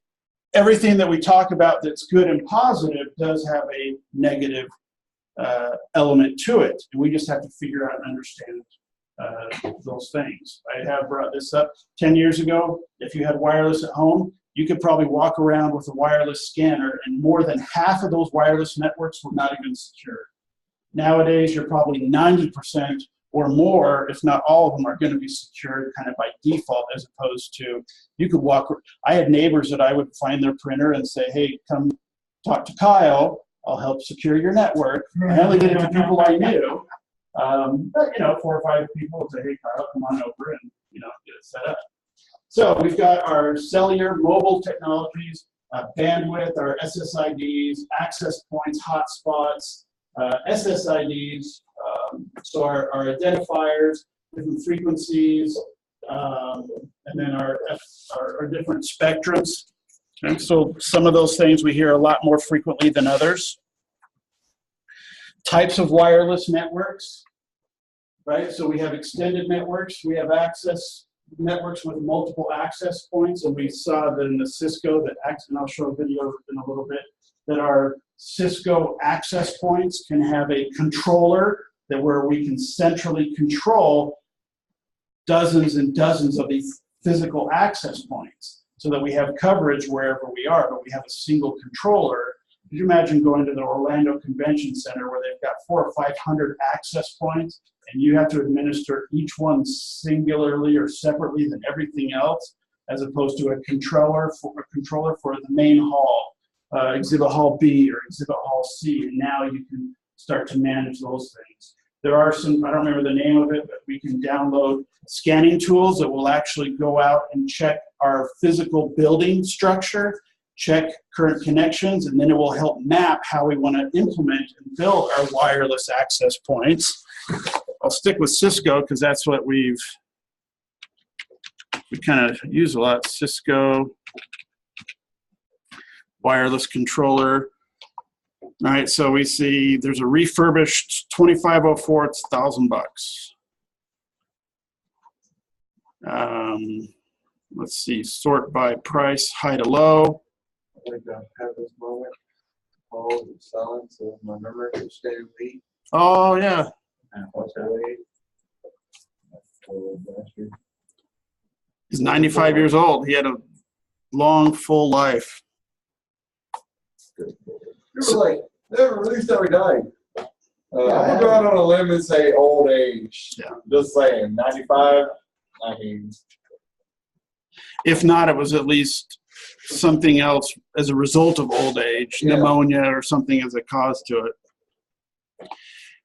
everything that we talk about that's good and positive does have a negative element to it. And we just have to figure out and understand those things. I have brought this up 10 years ago. If you had wireless at home, you could probably walk around with a wireless scanner, and more than half of those wireless networks were not even secure. Nowadays, you're probably 90% or more, if not all of them, are going to be secured kind of by default, as opposed to you could walk. I had neighbors that I would find their printer and say, hey, come talk to Kyle. I'll help secure your network. I only did it to people I knew. But, 4 or 5 people would say, hey, Kyle, come on over and, get it set up. So we've got our cellular mobile technologies, bandwidth, our SSIDs, access points, hotspots, SSIDs, so our identifiers, different frequencies, and then our different spectrums. Okay, so some of those things we hear a lot more frequently than others. Types of wireless networks, right? So we have extended networks, we have access networks with multiple access points, and we saw that in the Cisco, and I'll show a video in a little bit, that our Cisco access points can have a controller where we can centrally control dozens and dozens of these physical access points so that we have coverage wherever we are, but we have a single controller. Could you imagine going to the Orlando Convention Center where they've got 400 or 500 access points and you have to administer each one singularly or separately than everything else, as opposed to a controller for the main hall, Exhibit Hall B or Exhibit Hall C, and now you can start to manage those things. There are some, I don't remember the name of it, but we can download scanning tools that will actually go out and check our physical building structure, check current connections, and then it will help map how we want to implement and build our wireless access points. I'll stick with Cisco because that's what we kind of use a lot. Cisco wireless controller. All right, so we see there's a refurbished 2504. It's $1,000. Let's see, sort by price, high to low. I think I've had this moment. Oh, the silence of my memory of staying late. Oh yeah. He's 95 years old. He had a long, full life. They haven't released how he died. I'm gonna go out on a limb and say old age. Yeah. Just saying, 95. I mean, if not, it was at least something else as a result of old age, pneumonia or something as a cause to it.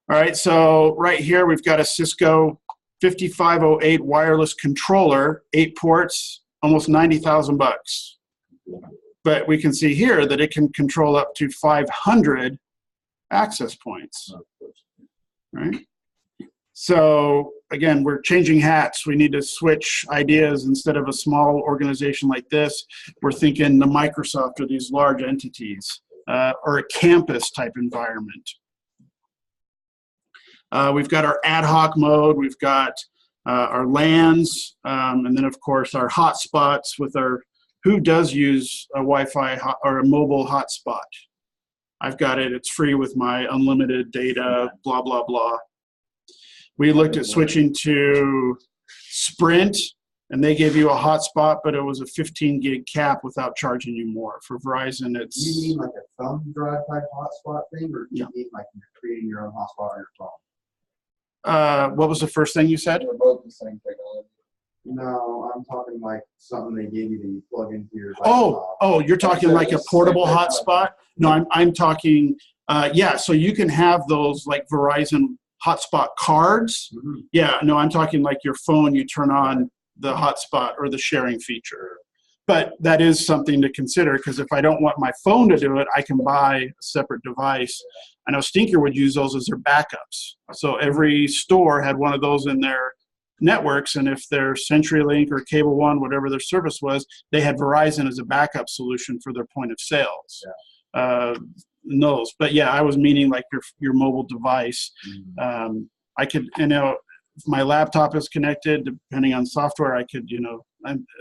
All right, so right here we've got a Cisco 5508 wireless controller, 8 ports, almost $90,000. But we can see here that it can control up to 500 access points, right? So again, we're changing hats. We need to switch ideas. Instead of a small organization like this, we're thinking the Microsoft or these large entities or a campus type environment. We've got our ad hoc mode. We've got our LANs, and then of course our hotspots with our, who does use a Wi-Fi or a mobile hotspot? I've got it. It's free with my unlimited data, blah, blah, blah. We looked at switching to Sprint, and they gave you a hotspot, but it was a 15 gig cap without charging you more. For Verizon, it's... You mean like a thumb drive type hotspot thing, or do you mean like you're creating your own hotspot on your phone? What was the first thing you said? they're both the same technology. No, I'm talking like something they give you that you plug into your Oh, laptop. oh, you're talking like a portable hotspot? No, I'm talking, yeah, so you can have those like Verizon hotspot cards. Mhm. Yeah, no, I'm talking like your phone, you turn on the hotspot or the sharing feature. But that is something to consider, because if I don't want my phone to do it, I can buy a separate device. I know Stinker would use those as their backups. So every store had one of those in their networks, and if their CenturyLink or Cable One, whatever their service was, they had Verizon as a backup solution for their point of sales. Those, but yeah, I was meaning like your mobile device. I could, if my laptop is connected, depending on software, I could,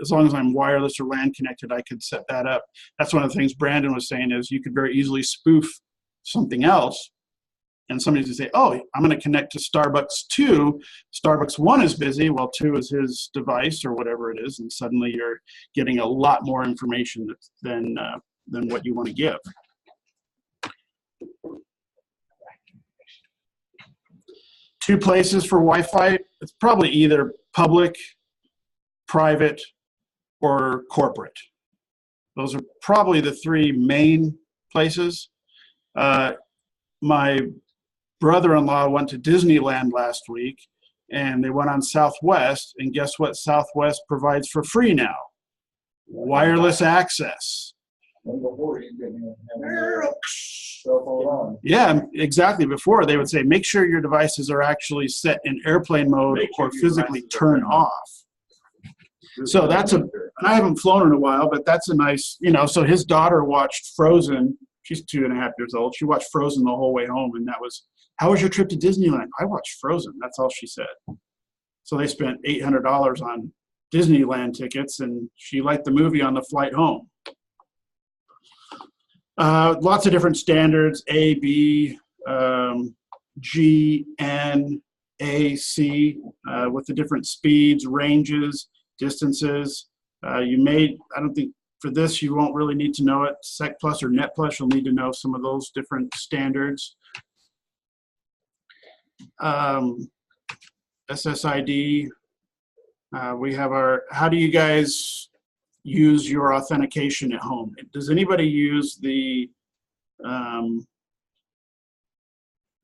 as long as I'm wireless or LAN connected, I could set that up. That's one of the things Brandon was saying, is you could very easily spoof something else. And somebody's going to say, oh, I'm going to connect to Starbucks 2. Starbucks 1 is busy. Well, 2 is his device or whatever it is. And suddenly you're getting a lot more information than what you want to give. Two places for Wi-Fi. It's probably either public, private, or corporate. Those are probably the three main places. My brother-in-law went to Disneyland last week, and they went on Southwest, and guess what Southwest provides for free now? Wireless access. Before you didn't have your cell phone on. Yeah, exactly. Before, they would say, make sure your devices are actually set in airplane mode or physically turned off. So that's and I haven't flown in a while, but that's a nice, so his daughter watched Frozen. She's 2.5 years old. She watched Frozen the whole way home, and that was, how was your trip to Disneyland? I watched Frozen. That's all she said. So they spent $800 on Disneyland tickets, and she liked the movie on the flight home. Lots of different standards, A, B, G, N, A, C, with the different speeds, ranges, distances. I don't think for this you won't really need to know it. Sec Plus or Net Plus, you'll need to know some of those different standards. SSID, we have how do you guys use your authentication at home? Does anybody use the, it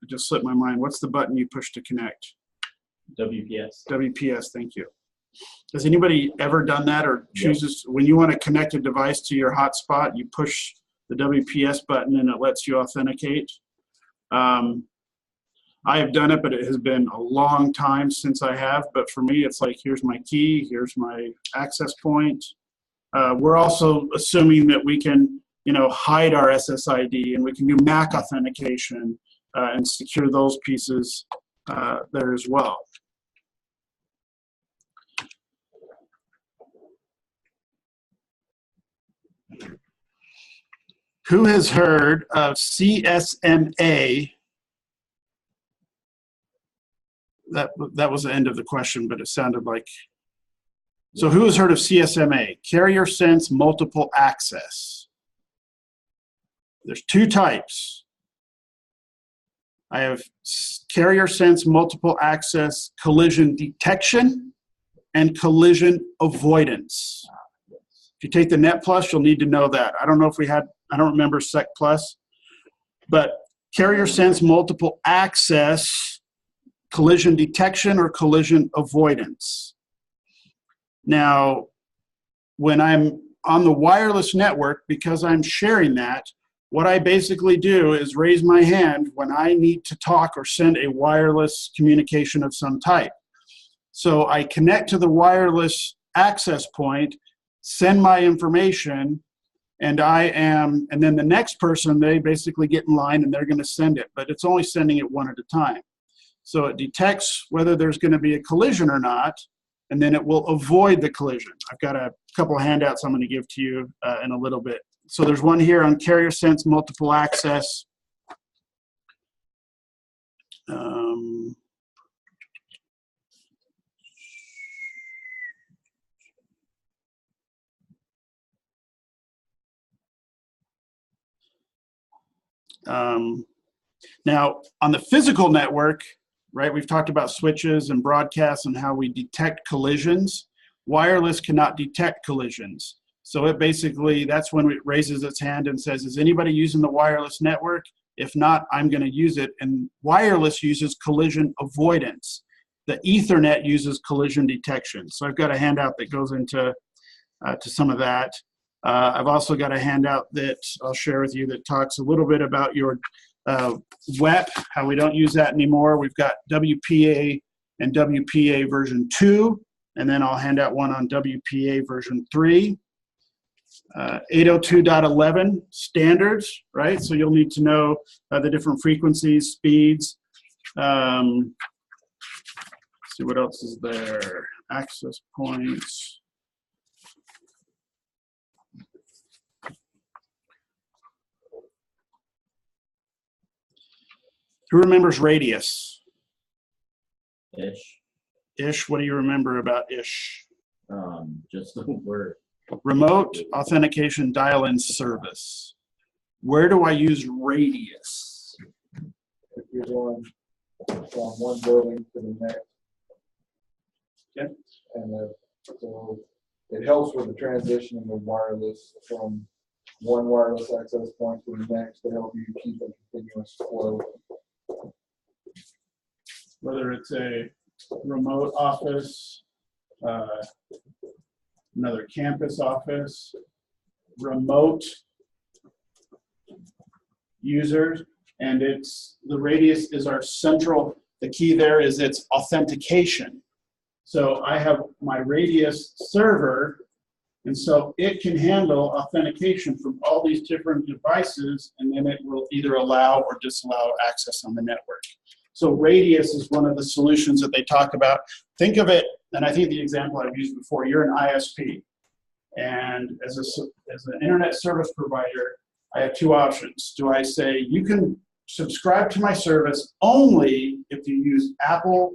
just slipped my mind, what's the button you push to connect? WPS. WPS, thank you. Has anybody ever done that, or chooses, when you want to connect a device to your hotspot, you push the WPS button and it lets you authenticate? I have done it, but it has been a long time since I have. But for me, it's like, here's my key, here's my access point. We're also assuming that we can, hide our SSID, and we can do MAC authentication and secure those pieces there as well. Who has heard of CSMA? That was the end of the question, but it sounded like. So who has heard of CSMA? Carrier Sense Multiple Access. There's two types. I have Carrier Sense Multiple Access collision detection and collision avoidance. If you take the Net Plus, you'll need to know that. I don't know if we had, I don't remember Sec Plus, but Carrier Sense Multiple Access, collision detection or collision avoidance. Now, when I'm on the wireless network, because I'm sharing that, what I basically do is raise my hand when I need to talk or send a wireless communication of some type. So I connect to the wireless access point, send my information, and then the next person, they basically get in line and they're going to send it, but it's only sending it one at a time. So it detects whether there's going to be a collision or not, and then it will avoid the collision. I've got a couple of handouts I'm going to give to you in a little bit. So there's one here on Carrier Sense Multiple Access. Now, on the physical network, right, we've talked about switches and broadcasts and how we detect collisions. wireless cannot detect collisions. So it basically, that's when it raises its hand and says, is anybody using the wireless network? If not, I'm going to use it. And wireless uses collision avoidance. The Ethernet uses collision detection. So I've got a handout that goes into to some of that. I've also got a handout that I'll share with you that talks a little bit about your WEP, how we don't use that anymore. We've got WPA and WPA version 2, and then I'll hand out one on WPA version 3. 802.11 standards, right? So you'll need to know the different frequencies, speeds. Let's see what else is there. Access points. Who remembers radius? Ish. Ish, what do you remember about ish? Just the word. Remote authentication dial-in service. Where do I use radius? If you're going from one building to the next. Okay. And so it helps with the transitioning of wireless from one wireless access point to the next to help you keep a continuous flow. Whether it's a remote office, another campus office, remote users, and it's the radius is our central, the key there is its authentication. So I have my radius server, and so it can handle authentication from all these different devices, and then it will either allow or disallow access on the network. So radius is one of the solutions that they talk about. Think of it, and I think the example I've used before, you're an ISP. And as an internet service provider, I have two options. Do I say, you can subscribe to my service only if you use Apple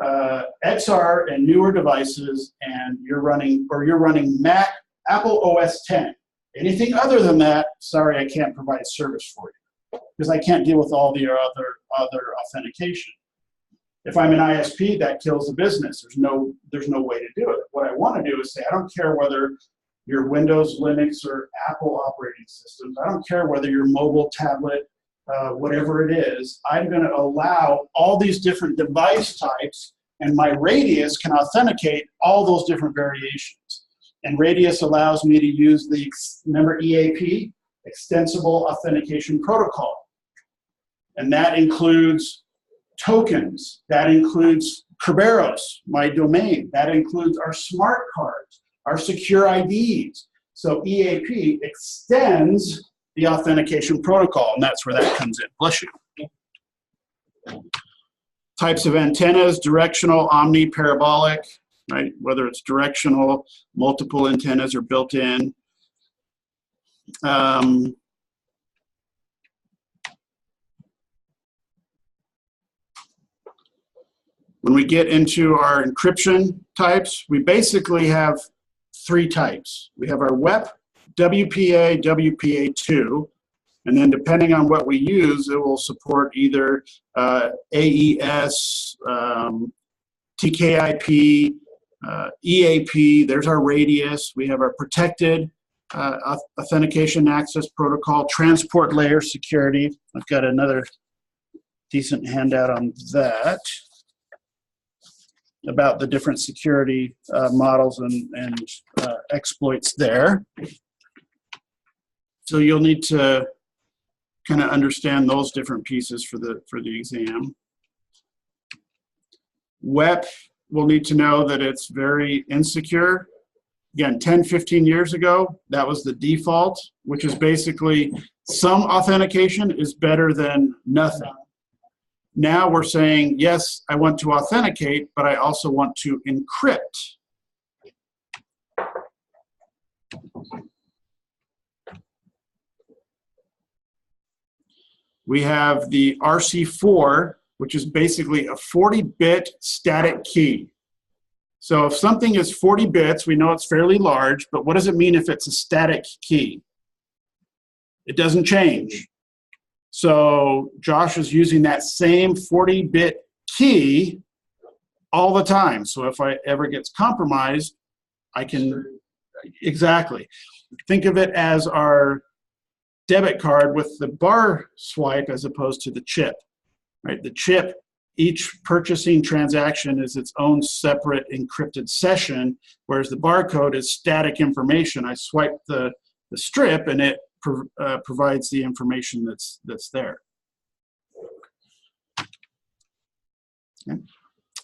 XR and newer devices, and you're running Mac, Apple OS 10. Anything other than that, sorry, I can't provide service for you, because I can't deal with all the other authentication. If I'm an ISP, that kills the business. There's no way to do it. What I want to do is say, I don't care whether you're Windows, Linux, or Apple operating systems. I don't care whether you're mobile, tablet, whatever it is. I'm going to allow all these different device types, and my radius can authenticate all those different variations. And radius allows me to use the, remember EAP, Extensible Authentication Protocol. And that includes tokens, that includes Kerberos, my domain, that includes our smart cards, our secure IDs. So EAP extends the authentication protocol, and that's where that comes in. Bless you. Types of antennas, directional, omni, parabolic, right? Whether it's directional, multiple antennas are built in. When we get into our encryption types, we basically have three types. We have our WEP, WPA, WPA2, and then depending on what we use, it will support either AES, TKIP, EAP, there's our radius. We have our protected authentication access protocol, transport layer security. I've got another decent handout on that, about the different security models and exploits there. So you'll need to kind of understand those different pieces for the exam. WEP, we'll need to know that it's very insecure. Again, 10, 15 years ago, that was the default, which is basically some authentication is better than nothing. Now we're saying, yes, I want to authenticate, but I also want to encrypt. We have the RC4, which is basically a 40-bit static key. So if something is 40 bits, we know it's fairly large, but what does it mean if it's a static key? It doesn't change. So Josh is using that same 40-bit key all the time. So if I ever gets compromised, I can, exactly. Think of it as our debit card with the bar swipe as opposed to the chip, right? The chip, each purchasing transaction is its own separate encrypted session, whereas the barcode is static information. I swipe the strip and it provides the information that's there. Okay.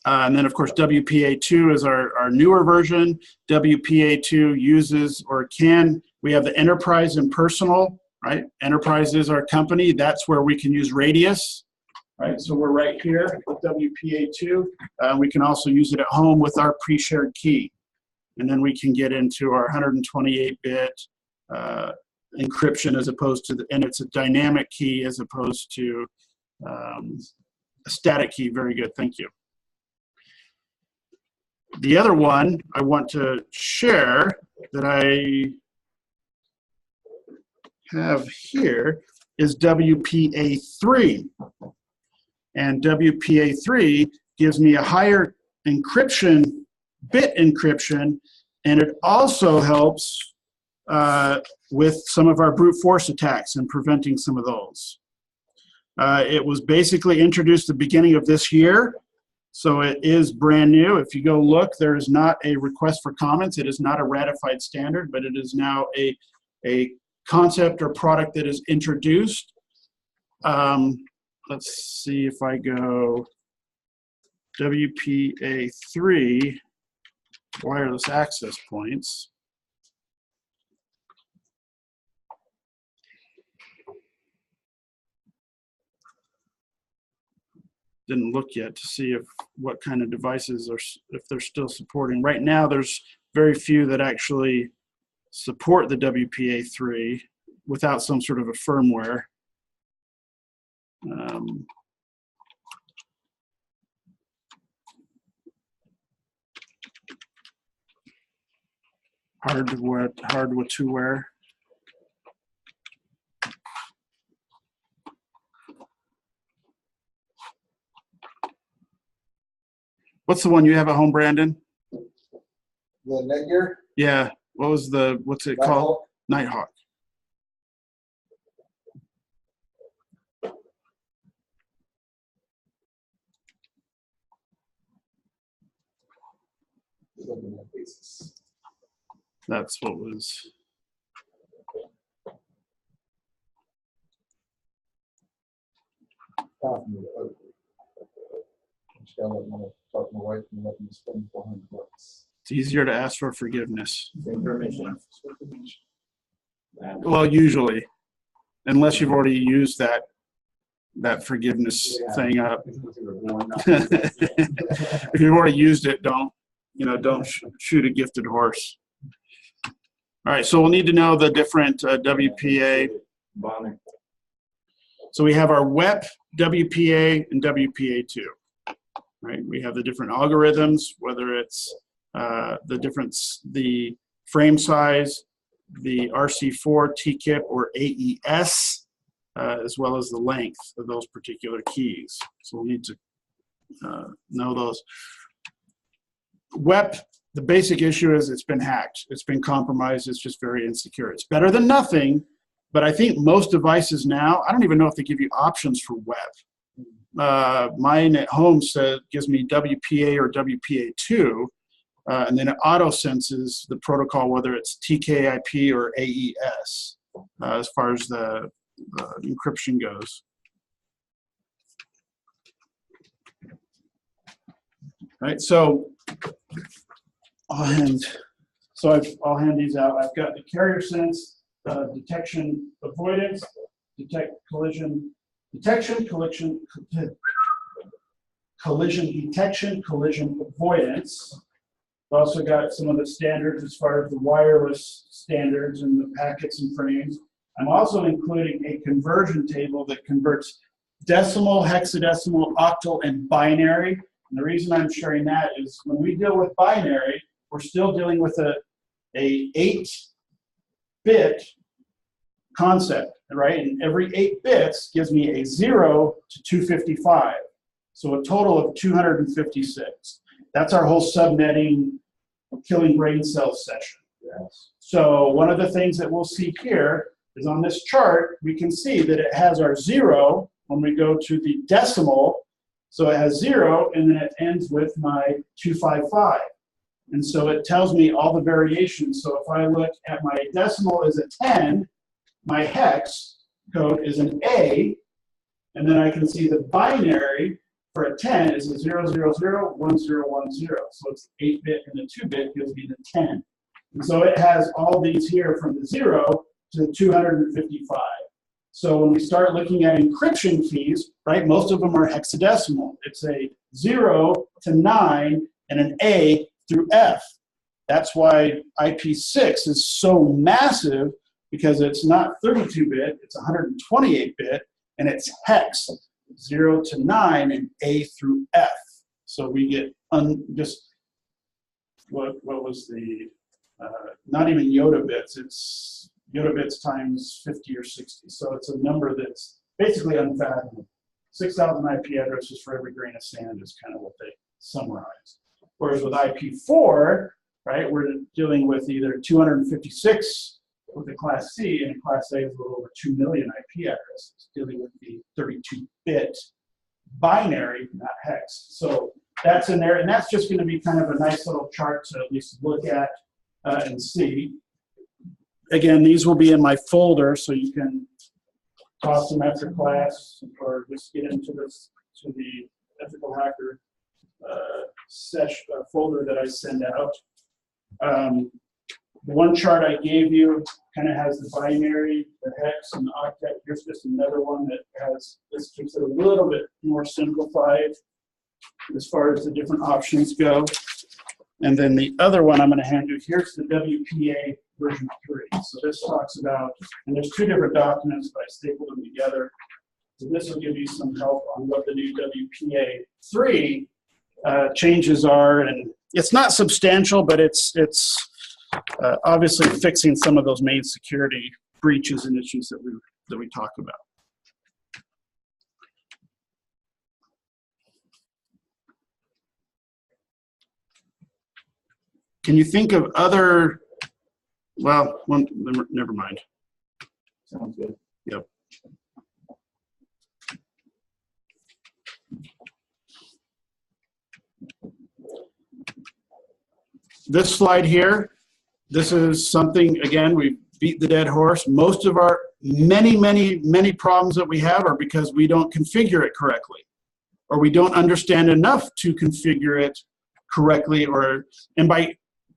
And then, of course, WPA2 is our newer version. WPA2 uses or can, we have the enterprise and personal, right? Enterprise is our company. That's where we can use Radius, right? So we're right here with WPA2. We can also use it at home with our pre-shared key. And then we can get into our 128-bit encryption as opposed to, and it's a dynamic key as opposed to a static key. Very good, thank you. The other one I want to share that I have here is WPA3. And WPA3 gives me a higher encryption, bit encryption, and it also helps with some of our brute force attacks and preventing some of those. It was basically introduced at the beginning of this year. So it is brand new. If you go look, there is not a request for comments. It is not a ratified standard, but it is now a concept or product that is introduced. Let's see if I go WPA3 wireless access points. Didn't look yet to see if what kind of devices are, if they're still supporting. Right now, there's very few that actually support the WPA3 without some sort of a firmware. Hardware to wear. What's the one you have at home, Brandon? The Netgear? Yeah. What's it called? Nighthawk. That's what was. It's easier to ask for forgiveness. Permission. Well, usually, unless you've already used that forgiveness thing up. If you've already used it, don't shoot a gifted horse. All right, so we'll need to know the different WPA. So we have our WEP, WPA, and WPA2. Right, we have the different algorithms, whether it's the frame size, the RC4, TKIP, or AES, as well as the length of those particular keys. So we'll need to know those. WEP, the basic issue is it's been hacked. It's been compromised. It's just very insecure. It's better than nothing, but I think most devices now, I don't even know if they give you options for WEP. Mine at home gives me WPA or WPA2, and then it auto senses the protocol, whether it's TKIP or AES, as far as the encryption goes. Right, so I'll hand these out. I've got the carrier sense, detection avoidance, collision detection, collision detection, collision avoidance. I've also got some of the standards as far as the wireless standards and the packets and frames. I'm also including a conversion table that converts decimal, hexadecimal, octal, and binary. And the reason I'm sharing that is when we deal with binary, we're still dealing with a 8-bit concept, right? And every 8 bits gives me a 0 to 255. So a total of 256. That's our whole subnetting killing brain cells session. Yes. So one of the things that we'll see here is on this chart, we can see that it has our 0 when we go to the decimal. So it has 0, and then it ends with my 255. And so it tells me all the variations. So if I look at my decimal is a 10, my hex code is an A, and then I can see the binary for a 10 is a 0001010. So it's 8-bit, and the 2-bit gives me the 10. And so it has all these here from the 0 to the 255. So when we start looking at encryption keys, right, most of them are hexadecimal. It's a 0 to 9 and an A through F. That's why IP6 is so massive, because it's not 32-bit, it's 128-bit, and it's hex, 0 to 9 and A through F. So we get just, what was the, not even Yoda bits, it's Yoda bits times 50 or 60. So it's a number that's basically unfathomable. 6,000 IP addresses for every grain of sand is kind of what they summarize. Whereas with IP4, right, we're dealing with either 256 with the Class C, and Class A is a little over 2 million IP addresses, dealing with the 32-bit binary, not hex. So that's in there, and that's just going to be kind of a nice little chart to at least look at and see. Again, these will be in my folder, so you can toss them after class, or just get into this to the Ethical Hacker folder that I send out. The one chart I gave you kind of has the binary, the hex, and the octet. Here's just another one that has, this keeps it a little bit more simplified as far as the different options go. And then the other one I'm going to hand you, here's the WPA version 3. So this talks about, and there's 2 different documents, but I stapled them together. So this will give you some help on what the new WPA 3 changes are. And it's not substantial, but it's obviously fixing some of those main security breaches and issues that we talk about. Can you think of other, well, never mind. Sounds good. Yep. This slide here, this is something, again, we beat the dead horse. Most of our many problems that we have are because we don't configure it correctly, or we don't understand enough to configure it correctly, and by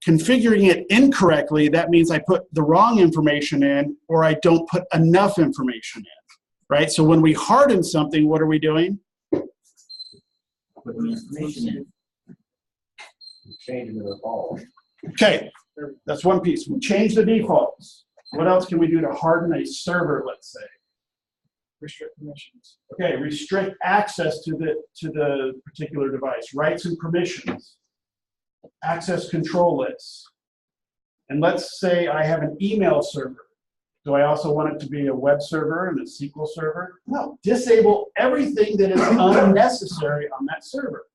configuring it incorrectly, that means I put the wrong information in, or I don't put enough information in, right? So when we harden something, what are we doing? Putting information in. Changing the default. Okay, that's one piece. We change the defaults. What else can we do to harden a server, let's say? Restrict permissions. Okay, restrict access to the particular device, rights and permissions, access control lists. And let's say I have an email server. Do I also want it to be a web server and a SQL server? No, disable everything that is unnecessary on that server.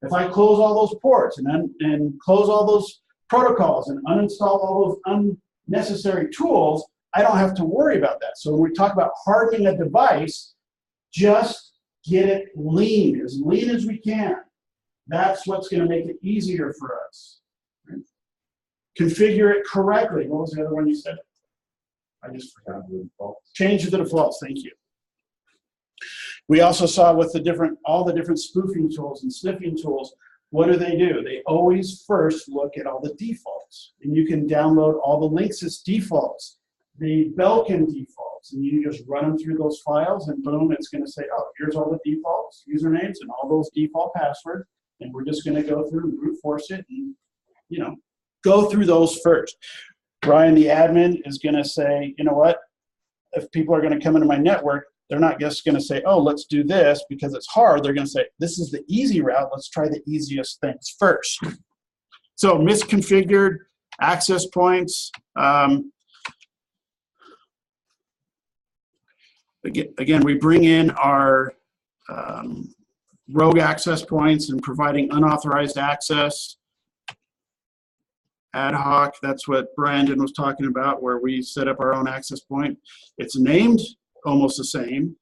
If I close all those ports and close all those protocols and uninstall all those unnecessary tools, I don't have to worry about that. So when we talk about hardening a device, just get it lean as we can. That's what's going to make it easier for us. Right? Configure it correctly. What was the other one you said? I just forgot. Change the defaults. Thank you. We also saw with all the different spoofing tools and sniffing tools, what do? They always first look at all the defaults. And you can download all the links as defaults, the Belkin defaults, and you just run them through those files, and boom, it's going to say, oh, here's all the defaults, usernames, and all those default passwords, and we're just going to go through and brute force it and, go through those first. Brian, the admin, is going to say, you know what? If people are going to come into my network, they're not just going to say, oh, let's do this because it's hard. They're going to say, this is the easy route. Let's try the easiest things first. So misconfigured access points. Again, we bring in our rogue access points and providing unauthorized access. ad hoc, that's what Brandon was talking about, where we set up our own access point. It's named almost the same.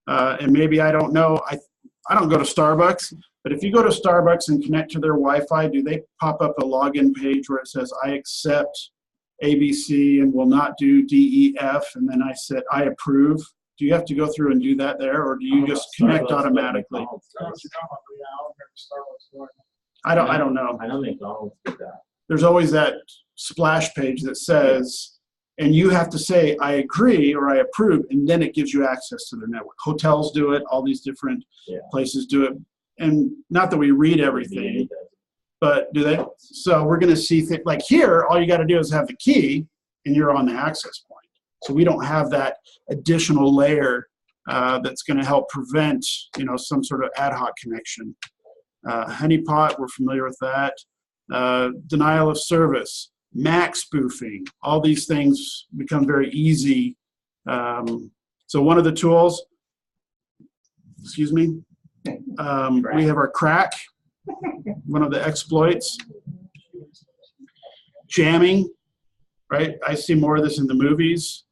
And maybe, I don't know, I don't go to Starbucks, but if you go to Starbucks and connect to their Wi-Fi, do they pop up a login page where it says, I accept ABC and will not do DEF, and then I approve? Do you have to go through and do that there, or do you just connect automatically? I don't know. I know McDonald's did that. There's always that splash page that says, and you have to say, I agree or I approve, and then it gives you access to their network. Hotels do it, all these different places do it. And not that we read everything, but do they? So we're going to see things like here, all you got to do is have the key and you're on the access point. So we don't have that additional layer that's going to help prevent, some sort of ad hoc connection. Honeypot, we're familiar with that. Denial of service, MAC spoofing, all these things become very easy. So one of the tools, we have our crack, one of the exploits. Jamming, right? I see more of this in the movies.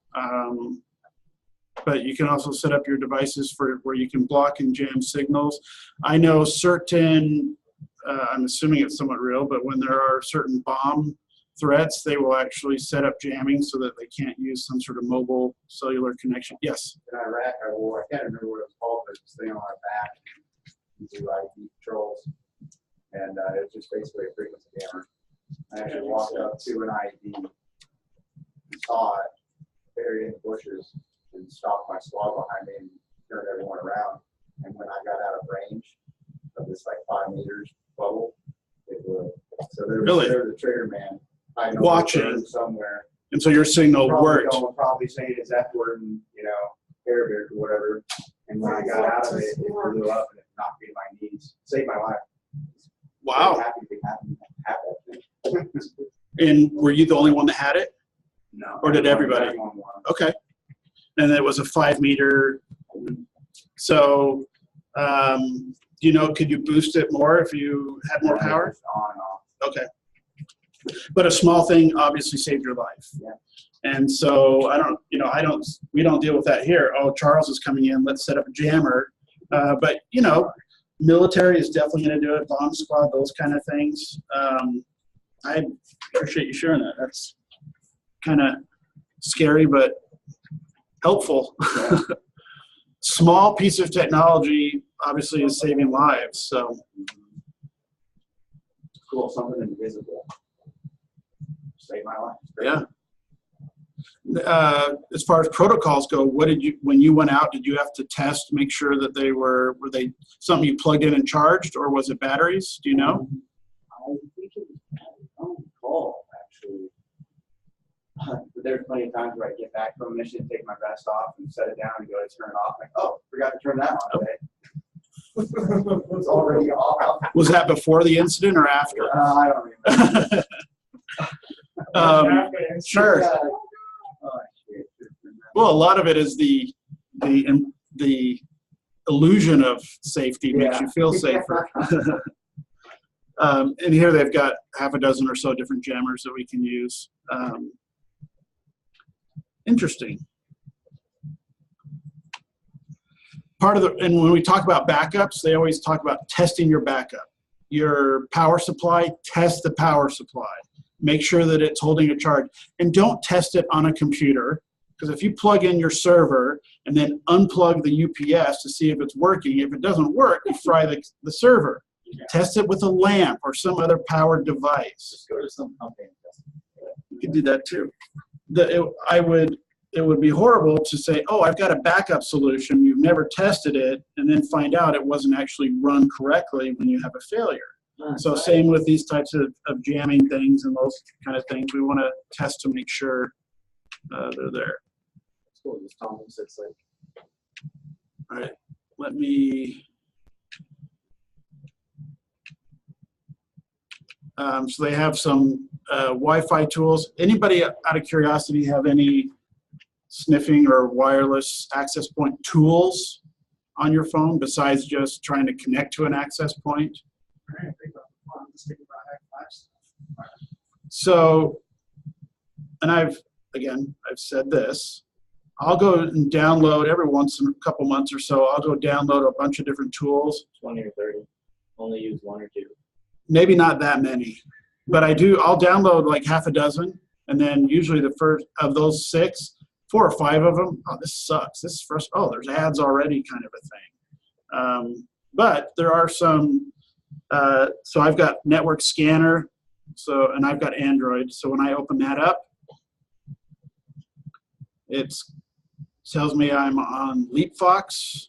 But you can also set up your devices for where you can block and jam signals. I know certain, I'm assuming it's somewhat real, but when there are certain bomb threats, they will actually set up jamming so that they can't use some sort of mobile cellular connection. Yes? In Iraq, I can't remember what it was called, but it's this thing on our back. You do ID patrols, and it was just basically a frequency jammer. I actually walked up to an ID, saw it, buried in the bushes, and stopped my squad behind me and turned everyone around. And when I got out of range of this 5 meters bubble, it would. So there was a trigger man watching somewhere. And so your signal worked. Probably saying his F word and Arabic or whatever. And when I got out of it, it blew up and it knocked me to my knees. Saved my life. Wow. I'm happy to have that thing. And were you the only one that had it? No. Or did everybody? Okay. And it was a 5 meter. So, could you boost it more if you had more power? On and off. Okay. But a small thing obviously saved your life. Yeah. And so we don't deal with that here. Oh, Charles is coming in, let's set up a jammer. But military is definitely going to do it, bomb squad, those kind of things. I appreciate you sharing that. That's kind of scary, but helpful. Yeah. Small piece of technology obviously is saving lives. So cool, something invisible. Saved my life. Yeah. As far as protocols go, when you went out, did you have to test, make sure that were they something you plugged in and charged, or was it batteries? Do you know? I think it was on call, actually. But there's plenty of times where I get back from a mission, take my vest off and set it down and go to turn it off. Like, oh, forgot to turn that on today. It's already off. Was that before the incident or after? I don't remember. Sure. Well, a lot of it is the illusion of safety makes you feel safer. And here they've got half a dozen or so different jammers that we can use. Interesting. And when we talk about backups, they always talk about testing your backup. Your power supply, test the power supply. Make sure that it's holding a charge. And don't test it on a computer, because if you plug in your server and then unplug the UPS to see if it's working, if it doesn't work, you fry the server. Yeah. Test it with a lamp or some other powered device. Just go to some company. You can do that too. It would be horrible to say, oh, I've got a backup solution, you've never tested it, and then find out it wasn't actually run correctly when you have a failure. So same with these types of jamming things and those kind of things. We want to test to make sure they're there. Cool. Just tell them it's like. All right, let me. So they have some Wi-Fi tools. Anybody out of curiosity have any sniffing or wireless access point tools on your phone besides just trying to connect to an access point? So, and I've said this, I'll go and download every once in a couple months or so, I'll go download a bunch of different tools. 20 or 30. Only use 1 or 2. Maybe not that many, but I'll download like half a dozen. And then usually the first of those 6, 4 or 5 of them, oh, this sucks. This is first, oh, there's ads already kind of a thing. But there are some, so I've got Network Scanner, and I've got Android. So when I open that up, it tells me I'm on LeapFox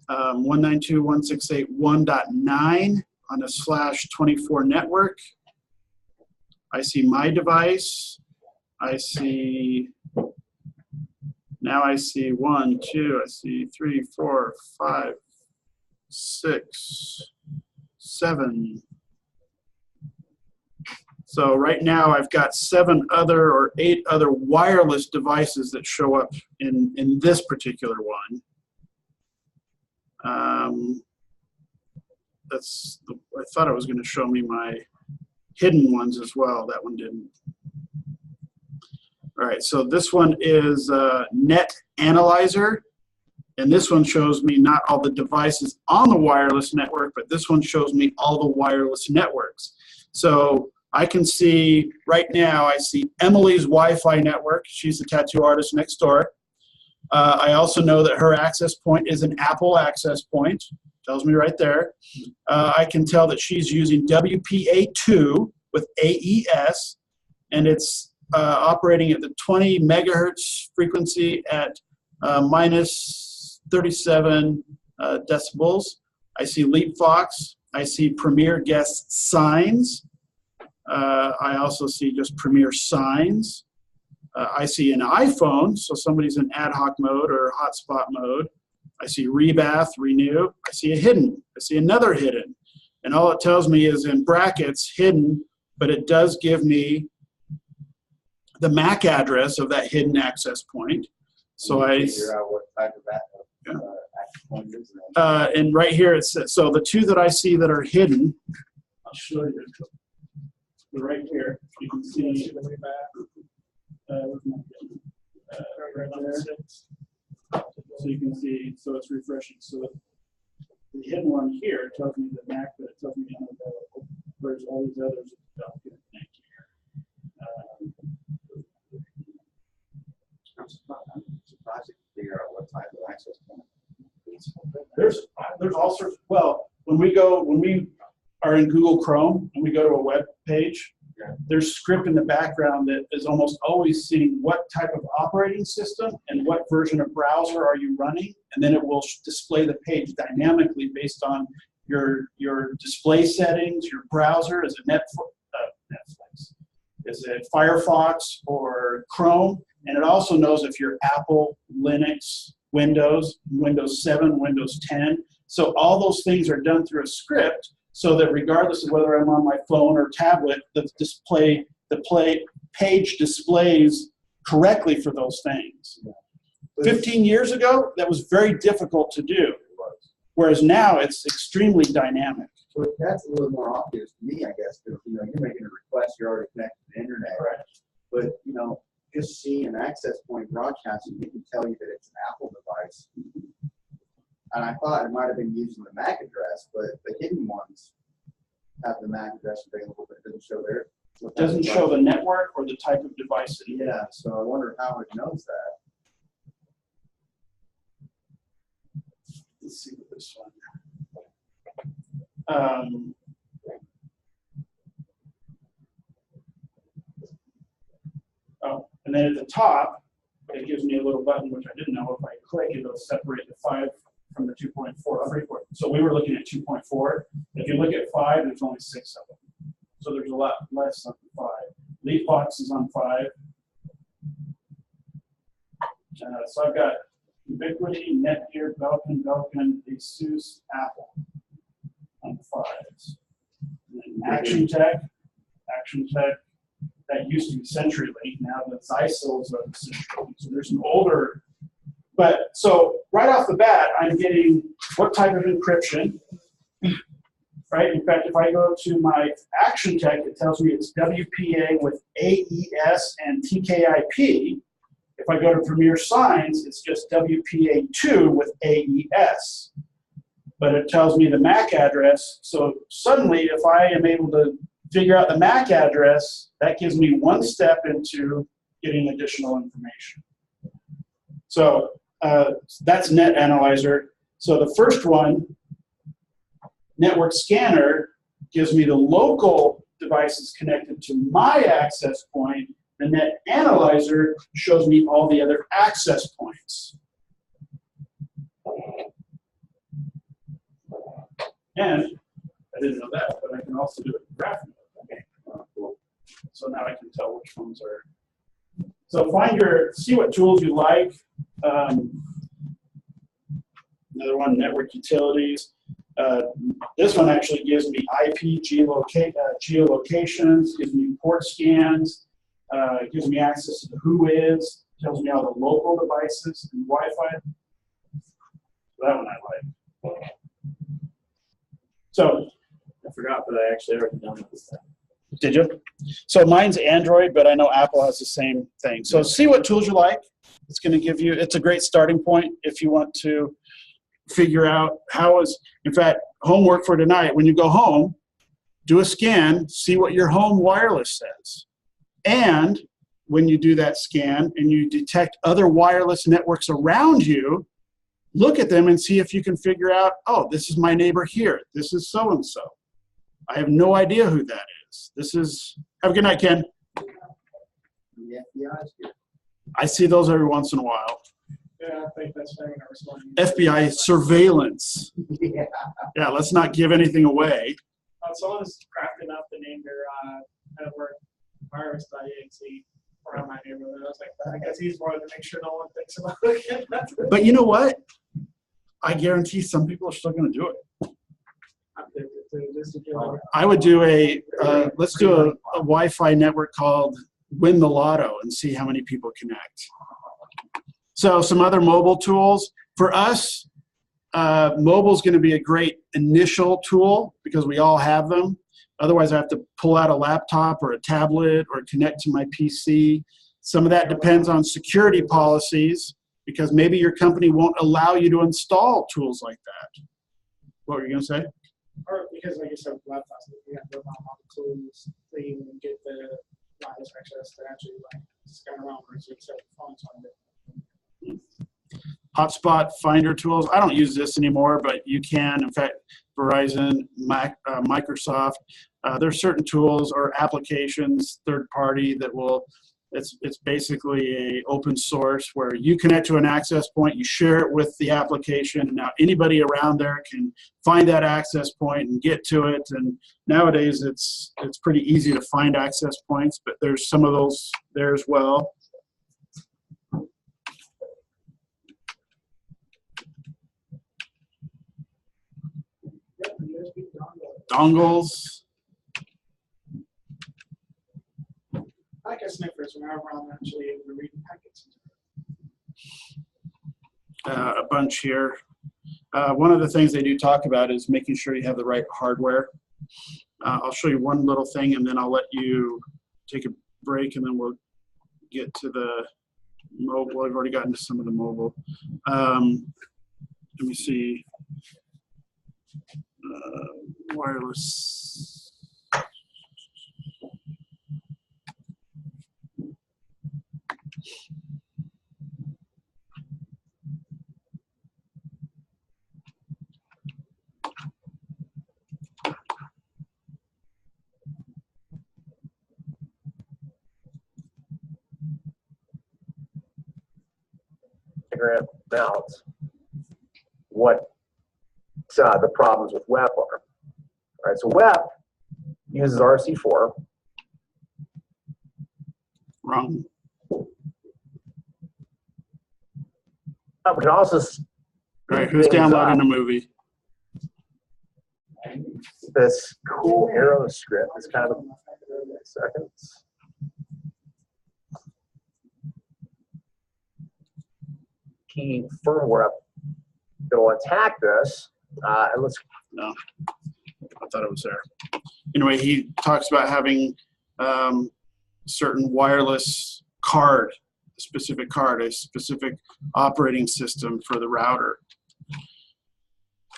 192.168.1.9 on a /24 network. I see my device. I see 1, 2, I see 3, 4, 5, 6, 7. So right now I've got 7 other or 8 other wireless devices that show up in this particular one. I thought it was going to show me my hidden ones as well. That one didn't. All right, so this one is Net Analyzer, and this one shows me not all the devices on the wireless network, but this one shows me all the wireless networks. So I can see right now, I see Emily's Wi-Fi network. She's the tattoo artist next door. I also know that her access point is an Apple access point. Tells me right there. I can tell that she's using WPA2 with AES, and it's operating at the 20 megahertz frequency at minus 37 decibels. I see LeapFox. I see Premier Guest Signs. I also see just Premier Signs. I see an iPhone, so somebody's in ad hoc mode or hotspot mode. I see Rebath, Renew. I see a hidden. I see another hidden. And all it tells me is in brackets, hidden, but it does give me the MAC address of that hidden access point. So I figure out what type of access point is that. and right here it says, so the 2 that I see that are hidden, I'll show you. They're right here. You can see right there. So you can see, so it's refreshing. So the hidden one here tells me the MAC, but it tells me unavailable. Whereas all these others don't get connected here. I'm surprised you can figure out what type of access point. There's all sorts. Well, when we are in Google Chrome and we go to a web page, there's script in the background that is almost always seeing what type of operating system and what version of browser are you running, and then it will display the page dynamically based on your display settings, your browser. Is it Netflix? Is it Firefox or Chrome? And it also knows if you're Apple, Linux, Windows 7, Windows 10. So all those things are done through a script, so that regardless of whether I'm on my phone or tablet, the page displays correctly for those things. 15 years ago, that was very difficult to do, whereas now it's extremely dynamic. So that's a little more obvious to me, I guess, because you're making a request, you're already connected to the internet. Right. But just seeing an access point broadcasting, it can tell you that it's an Apple device. And I thought it might have been using the MAC address, but the hidden ones have the MAC address available, but it doesn't show there. It doesn't show the network or the type of device. Yeah, so I wonder how it knows that. Let's see what this one. And then at the top, it gives me a little button, which I didn't know. If I click, it'll separate the 5 from the 2.4 frequency. So we were looking at 2.4. If you look at 5, there's only 6 of them. So there's a lot less on 5. LeapFox is on 5. So I've got Ubiquiti, Netgear, Belkin, ASUS, Apple on 5s. And then Action Tech, that used to be CenturyLink. Now the Zyxels are the CenturyLink. So there's an older. But so right off the bat, I'm getting what type of encryption. right? In fact, if I go to my Action Tech, it tells me it's WPA with AES and TKIP. If I go to Premier Signs, it's just WPA2 with AES. But it tells me the MAC address. So suddenly, if I am able to figure out the MAC address, that gives me one step into getting additional information. So that's Net Analyzer. So the first one, Network Scanner, gives me the local devices connected to my access point. The Net Analyzer shows me all the other access points. And I didn't know that, but I can also do it graphically. So now I can tell which ones are. So see what tools you like. Another one, network utilities. This one actually gives me IP geolocations, gives me port scans, gives me access to the who-is, tells me all the local devices and Wi-Fi. That one I like. So, I forgot, but I actually already done this. did you? So mine's Android, but I know Apple has the same thing. So see what tools you like. It's going to give you, it's a great starting point if you want to figure out in fact, homework for tonight, when you go home, do a scan, see what your home wireless says. And when you do that scan and you detect other wireless networks around you, look at them and see if you can figure out, oh, this is my neighbor here. This is so-and-so. I have no idea who that is. Have a good night, Ken. The FBI's here. I see those every once in a while. Yeah, I think that's fair. FBI surveillance. Yeah. Yeah, let's not give anything away. Someone's crafting up the name their network virus.exe around my neighborhood. I was like, I guess he's more to make sure no one thinks about it. But you know what? I guarantee some people are still going to do it. I would do let's do a Wi-Fi network called Win the Lotto and see how many people connect. So some other mobile tools. For us, mobile is going to be a great initial tool because we all have them. Otherwise, I have to pull out a laptop or a tablet or connect to my PC. Some of that depends on security policies because maybe your company won't allow you to install tools like that. What were you going to say? Or because, like you said, laptops, you have to go on all the tools so you can get the wireless access to actually like scan around or so you set the phones on it. Hotspot finder tools. I don't use this anymore, but you can. In fact, Verizon, Microsoft, there's certain tools or applications, third party, that will, it's basically a open source where you connect to an access point, you share it with the application, and now anybody around there can find that access point and get to it. And nowadays it's pretty easy to find access points, but there's some of those there as well. Dongles. I like sniffers whenever I'm actually able to read packets. A bunch here. One of the things they do talk about is making sure you have the right hardware. I'll show you one little thing and then I'll let you take a break and then we'll get to the mobile. I've already gotten to some of the mobile. Let me see. Wireless. Figure out what the problems with WEP are. All right, so WEP uses RC4. Wrong. We can also All right, who's downloading a movie? this cool arrow script. It's kind of seconds. Key firmware that will attack this. And let's thought it was there. Anyway, he talks about having certain wireless card, a specific operating system for the router.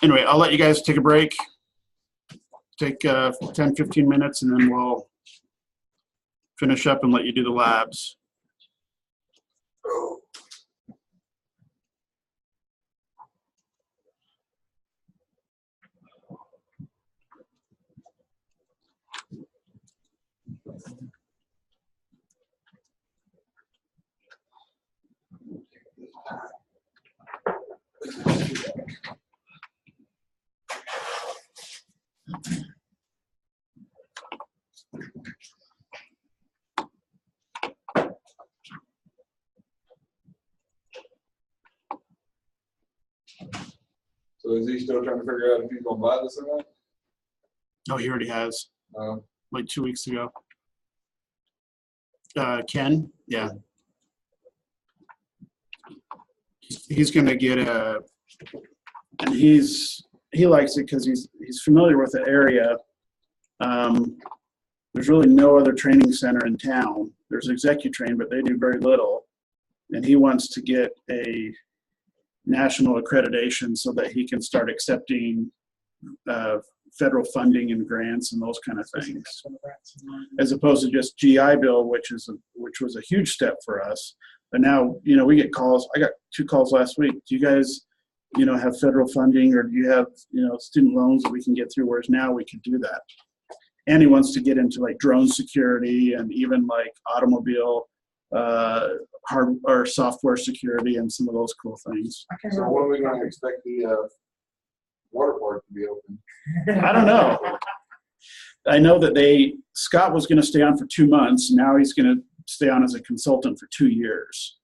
Anyway, I'll let you guys take a break. Take 10, 15 minutes, and then we'll finish up and let you do the labs. So is he still trying to figure out if he's gonna buy this or not? Oh, he already has, Um, like 2 weeks ago. Ken, yeah. He's gonna get and he likes it because he's familiar with the area. There's really no other training center in town. There's ExecuTrain, but they do very little. And he wants to get a national accreditation so that he can start accepting federal funding and grants and those kind of things, as opposed to just GI Bill, which was a huge step for us. But now, we get calls. I got 2 calls last week. Do you guys, have federal funding, or do you have, student loans that we can get through? Whereas now we can do that. And he wants to get into like drone security and even like automobile hard or software security and some of those cool things. so when are we gonna expect the water park to be open? I don't know. I know that Scott was going to stay on for 2 months. Now he's going to stay on as a consultant for 2 years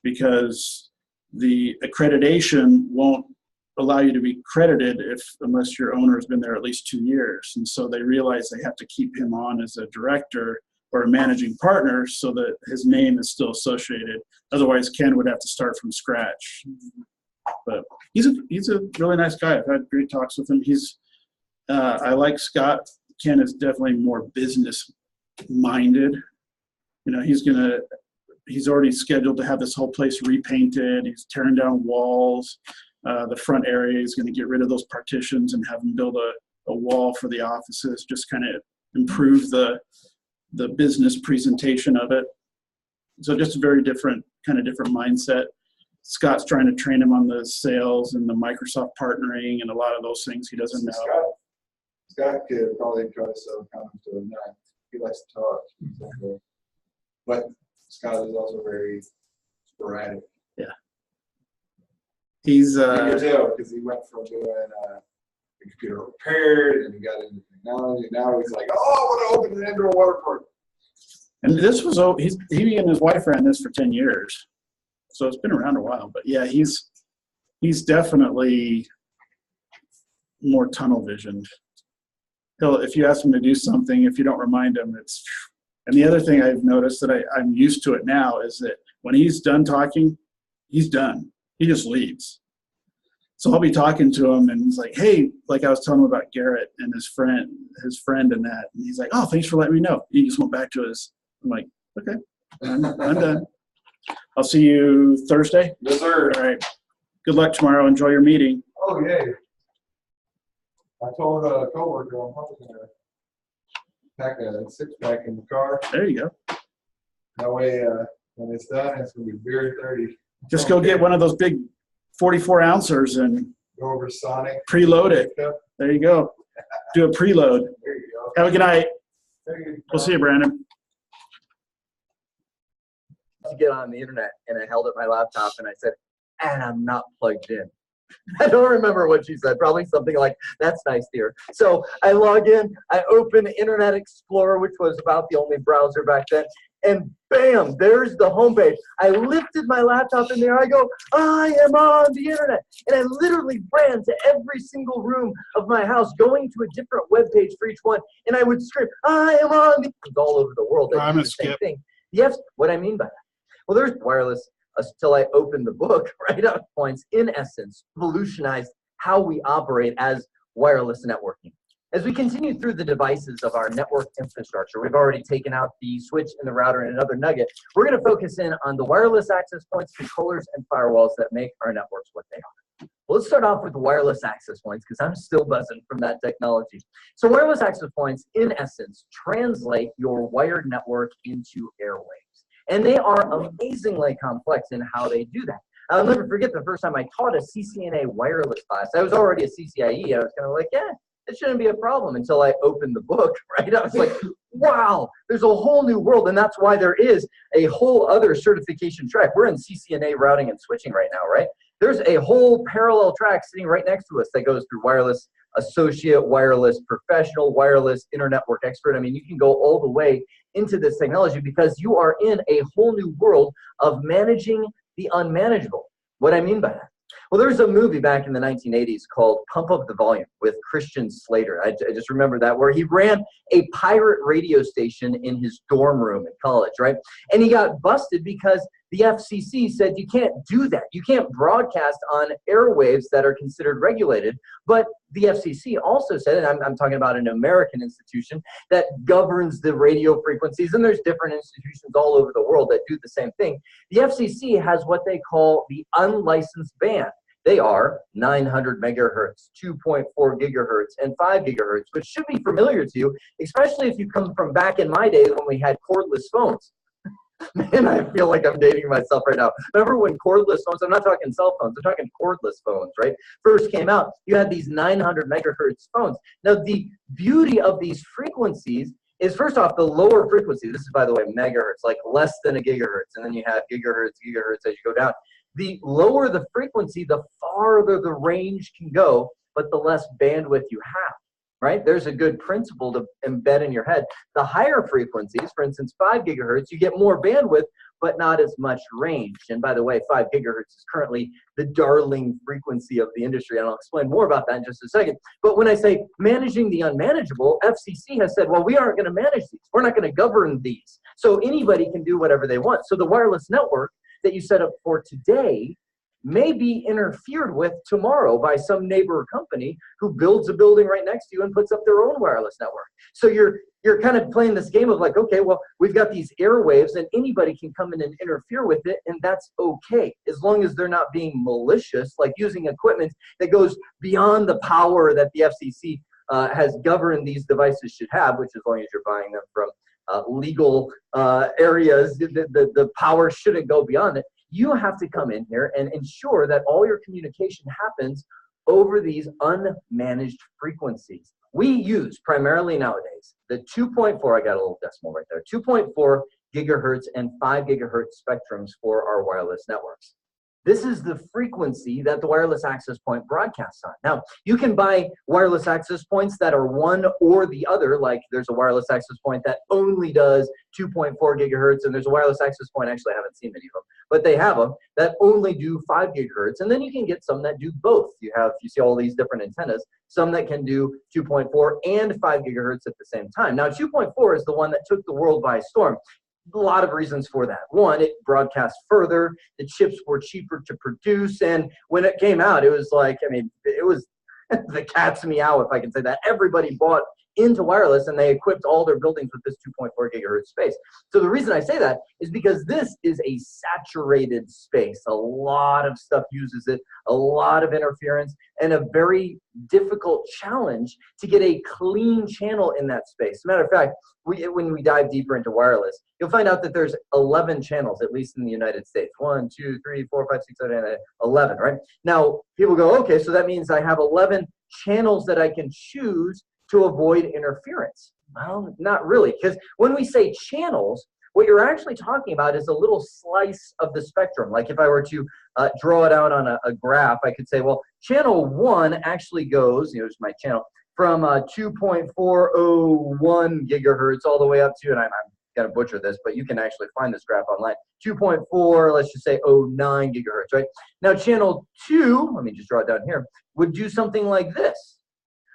because the accreditation won't allow you to be credited unless your owner has been there at least 2 years. And so they realize they have to keep him on as a director or a managing partner so that his name is still associated. Otherwise, Ken would have to start from scratch. But he's a really nice guy. I've had great talks with him. I like Scott. Ken is definitely more business minded. He's already scheduled to have this whole place repainted. He's tearing down walls. The front area is going to get rid of those partitions and have them build a wall for the offices, just kind of improve the business presentation of it. So just a very different mindset. Scott's trying to train him on the sales and the Microsoft partnering and a lot of those things he doesn't know. Scott could probably try to sell condoms to a nut. He likes to talk. But Scott is also very sporadic. Yeah. He's you can tell because he went from doing computer repair and he got into technology. Now he's like, oh, I want to open an indoor water park. And this was he and his wife ran this for 10 years. So it's been around a while, but yeah, he's definitely more tunnel visioned. If you ask him to do something, if you don't remind him, and the other thing I've noticed that I'm used to it now is that when he's done talking, he's done. He just leaves. So I'll be talking to him and he's like, hey, like I was telling him about Garrett and his friend and that. And he's like, oh, thanks for letting me know. He just went back to I'm like, okay, I'm done. I'll see you Thursday. Yes, sir. All right. Good luck tomorrow. Enjoy your meeting. Oh, yay. I told a coworker I'm probably going to pack a 6-pack in the car. There you go. That way, when it's done, it's going to be beer 30. Just go get one of those big 44 ouncers and Go over Sonic. preload it. There you go. Do a preload. There you go. Have a good night. There you go. We'll see you, Brandon. To get on the internet, and I held up my laptop and I said, and I'm not plugged in. I don't remember what she said, probably something like, that's nice, dear. So I log in, I open Internet Explorer, which was about the only browser back then, and bam, there's the homepage. I lifted my laptop in there, I go, I am on the internet. And I literally ran to every single room of my house, going to a different web page for each one, and I would scream, I am on the, all over the world. I do the same thing. Yes, what I mean by that. Well, there's wireless until I opened the book, right? Points, in essence, revolutionized how we operate as wireless networking. As we continue through the devices of our network infrastructure, we've already taken out the switch and the router and another nugget. We're going to focus in on the wireless access points, controllers, and firewalls that make our networks what they are. Well, let's start off with the wireless access points because I'm still buzzing from that technology. So wireless access points, in essence, translate your wired network into airwaves. And they are amazingly complex in how they do that. I'll never forget the first time I taught a CCNA wireless class. I was already a CCIE. I was kind of like, yeah, it shouldn't be a problem until I opened the book, right? I was like, wow, there's a whole new world. And that's why there is a whole other certification track. We're in CCNA routing and switching right now, right? There's a whole parallel track sitting right next to us that goes through wireless associate, wireless professional, wireless internetwork expert. I mean, you can go all the way into this technology because you are in a whole new world of managing the unmanageable. What I mean by that? Well, there's a movie back in the 1980s called Pump Up the Volume with Christian Slater. I just remember that, where he ran a pirate radio station in his dorm room in college, right? And he got busted because the FCC said you can't do that. You can't broadcast on airwaves that are considered regulated. But the FCC also said, and I'm talking about an American institution that governs the radio frequencies, and there's different institutions all over the world that do the same thing. The FCC has what they call the unlicensed band. They are 900 megahertz, 2.4 gigahertz, and 5 gigahertz, which should be familiar to you, especially if you come from back in my day when we had cordless phones. Man, I feel like I'm dating myself right now. Remember when cordless phones, I'm not talking cell phones, I'm talking cordless phones, right? First came out, you had these 900 megahertz phones. Now, the beauty of these frequencies is, first off, the lower frequency. This is, by the way, megahertz, like less than a gigahertz. And then you have gigahertz as you go down. The lower the frequency, the farther the range can go, but the less bandwidth you have, right? There's a good principle to embed in your head. The higher frequencies, for instance, 5 gigahertz, you get more bandwidth, but not as much range. And by the way, 5 gigahertz is currently the darling frequency of the industry. And I'll explain more about that in just a second. But when I say managing the unmanageable, FCC has said, well, we aren't going to manage these. We're not going to govern these. So anybody can do whatever they want. So the wireless network that you set up for today may be interfered with tomorrow by some neighbor company who builds a building right next to you and puts up their own wireless network. So you're kind of playing this game of like, okay, well, we've got these airwaves and anybody can come in and interfere with it, and that's okay, as long as they're not being malicious, like using equipment that goes beyond the power that the FCC has governed these devices should have, which as long as you're buying them from legal areas, the power shouldn't go beyond it. You have to come in here and ensure that all your communication happens over these unmanaged frequencies. We use primarily nowadays the 2.4, I got a little decimal right there, 2.4 gigahertz and 5 gigahertz spectrums for our wireless networks. This is the frequency that the wireless access point broadcasts on. Now, you can buy wireless access points that are one or the other, like there's a wireless access point that only does 2.4 gigahertz, and there's a wireless access point, actually I haven't seen many of them, but they have them, that only do 5 gigahertz, and then you can get some that do both. You see all these different antennas, some that can do 2.4 and 5 gigahertz at the same time. Now, 2.4 is the one that took the world by storm. A lot of reasons for that. One, it broadcast further, the chips were cheaper to produce, and when it came out, it was like, I mean, it was the cat's meow, if I can say that. Everybody bought into wireless, and they equipped all their buildings with this 2.4 gigahertz space. So the reason I say that is because this is a saturated space. A lot of stuff uses it, a lot of interference, and a very difficult challenge to get a clean channel in that space. As a matter of fact, when we dive deeper into wireless, you'll find out that there's 11 channels, at least in the United States. 1, 2, 3, 4, 5, 6, 7, 8, 11, right? Now, people go, okay, so that means I have 11 channels that I can choose to avoid interference. Well, not really, because when we say channels, what you're actually talking about is a little slice of the spectrum. Like if I were to draw it out on a graph, I could say, well, channel 1 actually goes, here's my channel, from 2.401 gigahertz all the way up to, and I'm going to butcher this, but you can actually find this graph online, 2.4, let's just say 09 gigahertz, right? Now channel 2, let me just draw it down here, would do something like this,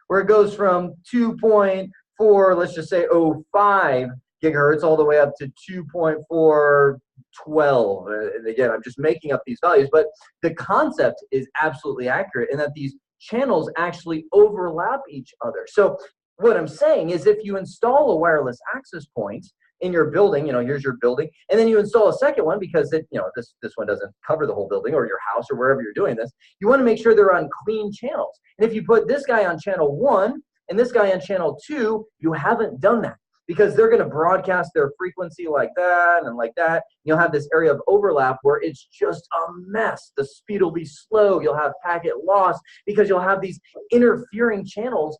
where it goes from 2.4, let's just say 05 gigahertz all the way up to 2.412. And again, I'm just making up these values, but the concept is absolutely accurate in that these channels actually overlap each other. So what I'm saying is if you install a wireless access point in your building, here's your building, and then you install a second one because this one doesn't cover the whole building or your house or wherever you're doing this, you want to make sure they're on clean channels. And if you put this guy on channel 1 and this guy on channel 2, you haven't done that because they're going to broadcast their frequency like that and like that. You'll have this area of overlap where it's just a mess. The speed will be slow. You'll have packet loss because you'll have these interfering channels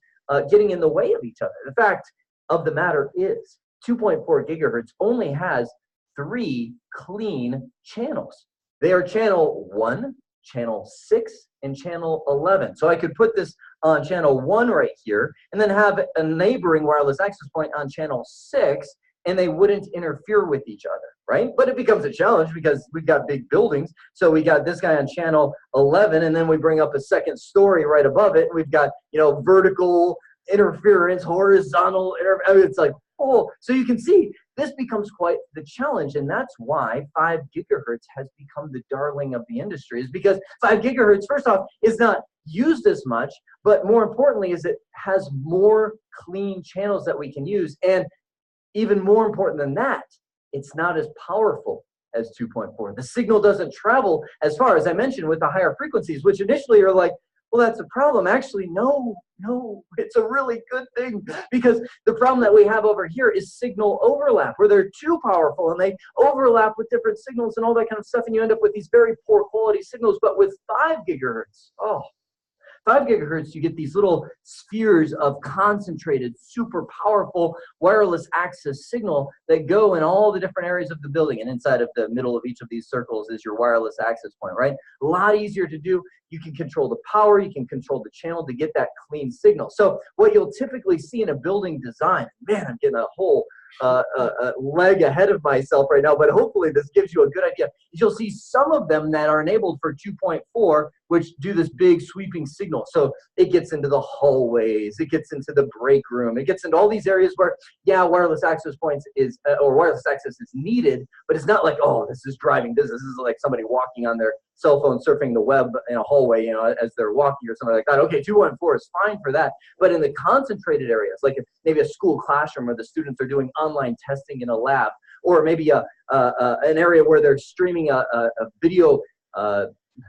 getting in the way of each other. The fact of the matter is 2.4 gigahertz only has 3 clean channels. They are channel 1, channel 6, and channel 11. So I could put this on channel 1 right here and then have a neighboring wireless access point on channel 6, and they wouldn't interfere with each other, right? But it becomes a challenge because we've got big buildings. So we got this guy on channel 11, and then we bring up a second story right above it. We've got, vertical interference, horizontal interference. It's like, oh, so you can see this becomes quite the challenge, and that's why 5 gigahertz has become the darling of the industry, is because 5 gigahertz, first off, is not used as much, but more importantly is it has more clean channels that we can use, and even more important than that, it's not as powerful as 2.4. The signal doesn't travel as far as I mentioned with the higher frequencies, which initially are like, well, that's a problem. Actually, no, it's a really good thing, because the problem that we have over here is signal overlap, where they're too powerful and they overlap with different signals and all that kind of stuff, and you end up with these very poor quality signals. But with 5 gigahertz, 5 gigahertz, you get these little spheres of concentrated, super powerful wireless access signal that go in all the different areas of the building. And inside of the middle of each of these circles is your wireless access point, right? A lot easier to do. You can control the power, you can control the channel to get that clean signal. So what you'll typically see in a building design, man, I'm getting a whole leg ahead of myself right now, but hopefully this gives you a good idea. You'll see some of them that are enabled for 2.4, which do this big sweeping signal. So it gets into the hallways, it gets into the break room, it gets into all these areas where, yeah, wireless access points is, or wireless access is needed, but it's not like, oh, this is driving business. This is like somebody walking on their cell phone surfing the web in a hallway, as they're walking or something like that. Okay, 2.4 is fine for that. But in the concentrated areas, like if maybe a school classroom where the students are doing online testing in a lab, or maybe an area where they're streaming a video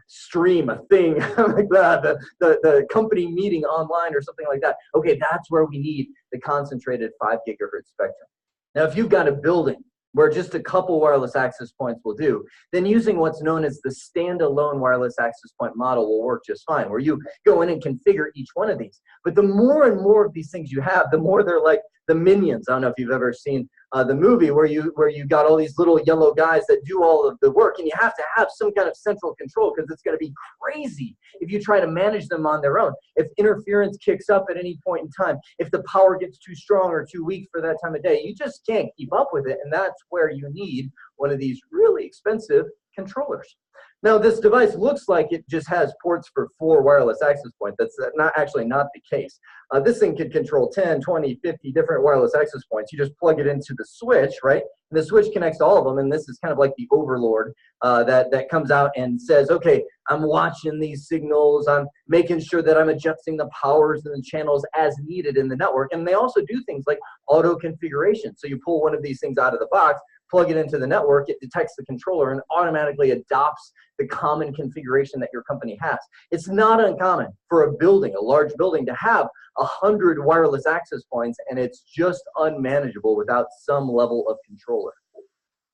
stream, a thing like that, the company meeting online or something like that. Okay, that's where we need the concentrated 5 gigahertz spectrum. Now, if you've got a building where just a couple wireless access points will do, then using what's known as the standalone wireless access point model will work just fine, where you go in and configure each one of these. But the more and more of these things you have, the more they're like the Minions. I don't know if you've ever seen the movie where you got all these little yellow guys that do all of the work, and you have to have some kind of central control, because it's going to be crazy if you try to manage them on their own. If interference kicks up at any point in time, if the power gets too strong or too weak for that time of day, you just can't keep up with it, and that's where you need one of these really expensive controllers. Now, this device looks like it just has ports for 4 wireless access points. That's not the case. This thing can control 10, 20, 50 different wireless access points. You just plug it into the switch, right? And the switch connects to all of them, and this is kind of like the overlord that comes out and says, okay, I'm watching these signals. I'm making sure that I'm adjusting the powers and the channels as needed in the network. And they also do things like auto configuration. So you pull one of these things out of the box, plug it into the network, it detects the controller and automatically adopts the common configuration that your company has. It's not uncommon for a building, a large building, to have 100 wireless access points, and it's just unmanageable without some level of controller.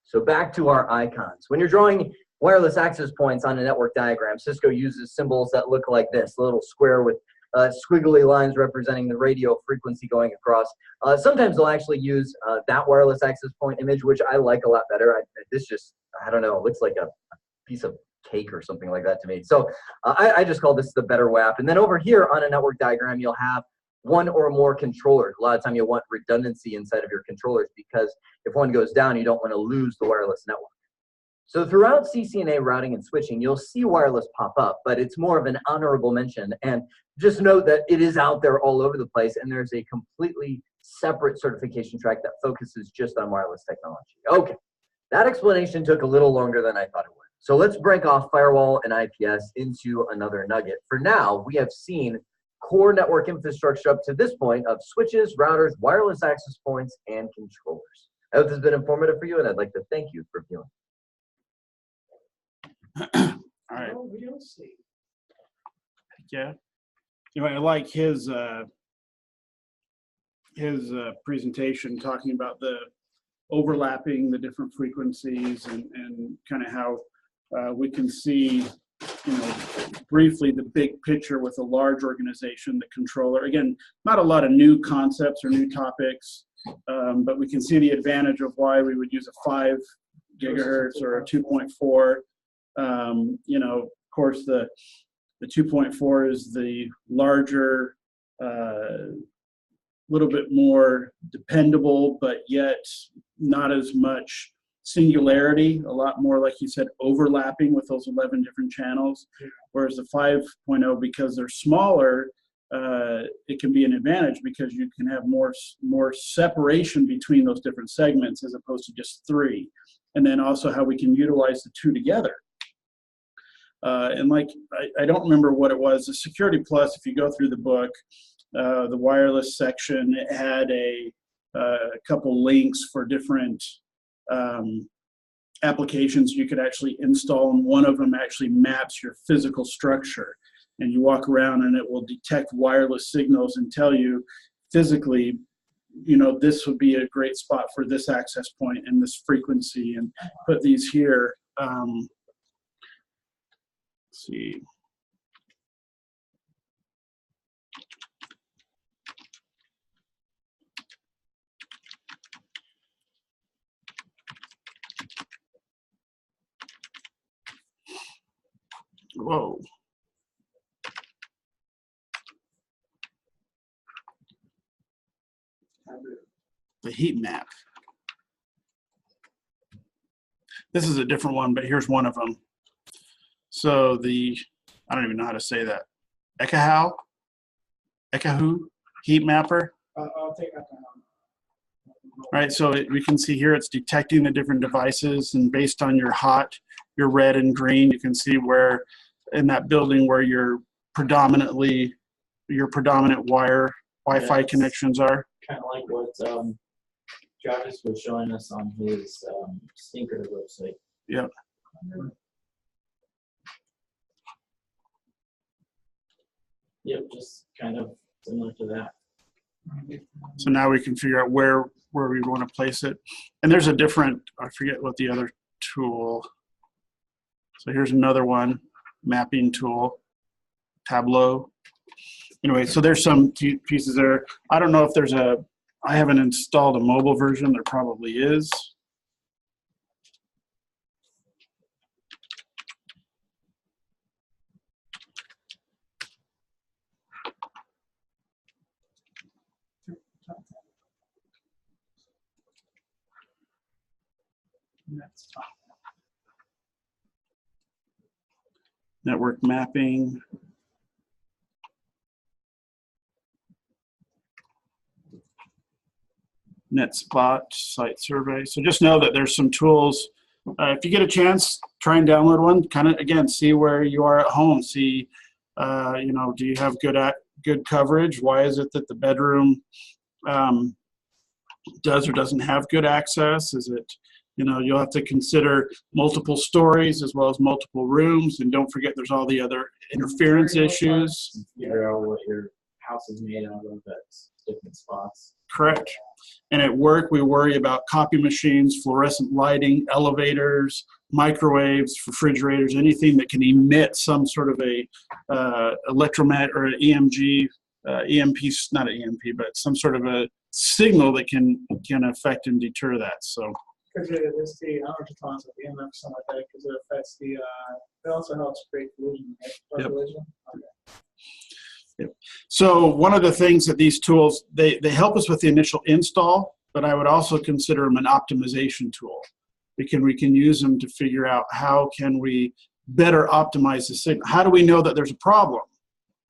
So back to our icons. When you're drawing wireless access points on a network diagram, Cisco uses symbols that look like this, a little square with squiggly lines representing the radio frequency going across. Sometimes they'll actually use that wireless access point image, which I like a lot better. I don't know, it looks like a piece of cake or something like that to me. So I just call this the better WAP. And then over here on a network diagram, you'll have one or more controllers. A lot of time you'll want redundancy inside of your controllers, because if one goes down, you don't want to lose the wireless network. So throughout CCNA routing and switching, you'll see wireless pop up, but it's more of an honorable mention. And just note that it is out there all over the place, and there's a completely separate certification track that focuses just on wireless technology. Okay, that explanation took a little longer than I thought it would. So let's break off firewall and IPS into another nugget. For now, we have seen core network infrastructure up to this point of switches, routers, wireless access points, and controllers. I hope this has been informative for you, and I'd like to thank you for viewing. All right. Oh, we don't see. Yeah. Anyway, I like his presentation talking about the overlapping the different frequencies and kind of how we can see, briefly the big picture with a large organization, the controller. Again, not a lot of new concepts or new topics, but we can see the advantage of why we would use a 5 gigahertz or a 2.4. Of course, the 2.4 is the larger, little bit more dependable, but yet not as much singularity, a lot more, like you said, overlapping with those 11 different channels. Whereas the 5.0, because they're smaller, it can be an advantage because you can have more separation between those different segments as opposed to just 3. And then also how we can utilize the 2 together. And like, I don't remember what it was, the Security Plus, if you go through the book, the wireless section, it had a couple links for different applications you could actually install, and one of them actually maps your physical structure. And you walk around and it will detect wireless signals and tell you physically, this would be a great spot for this access point and this frequency, and put these here. Let's see. Whoa. The heat map. This is a different one, but here's one of them. So I don't even know how to say that. Ekahu heat mapper. I'll take that down. Right, so we can see here it's detecting the different devices, and based on your your red and green, you can see where in that building where your predominant Wi-Fi connections are. Kind of like what Travis was showing us on his Stinker website. Yep. Yep, just kind of similar to that. So now we can figure out where we want to place it. And there's a different, I forget what the other tool. So here's another one, mapping tool, Tableau. Anyway, so there's some pieces there. I don't know if there's I haven't installed a mobile version. There probably is. Network mapping. NetSpot site survey. So just know that there's some tools. If you get a chance, try and download one. Kind of, again, see where you are at home. See, do you have good coverage? Why is it that the bedroom does or doesn't have good access? Is it, you'll have to consider multiple stories as well as multiple rooms, and don't forget there's all the other interference issues. Figure out what your house is made out of at different spots. Correct. And at work, we worry about copy machines, fluorescent lighting, elevators, microwaves, refrigerators, anything that can emit some sort of a electromagnetic or an EMG, EMP, not an EMP, but some sort of a signal that can affect and deter that. So. Because it's I don't know what you're talking about, the EMF, something like that, because it affects it also helps create collision, right? Yep. Collision? Okay. Yep. So one of the things that these tools, they help us with the initial install, but I would also consider them an optimization tool. We can use them to figure out how can we better optimize the signal. How do we know that there's a problem?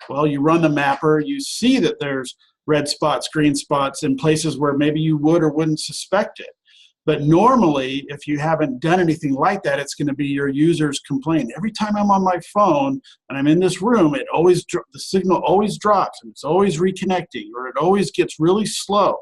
Well, you run the mapper, you see that there's red spots, green spots in places where maybe you would or wouldn't suspect it. But normally, if you haven't done anything like that, it's going to be your users complain. Every time I'm on my phone and I'm in this room, the signal always drops and it's always reconnecting, or it always gets really slow.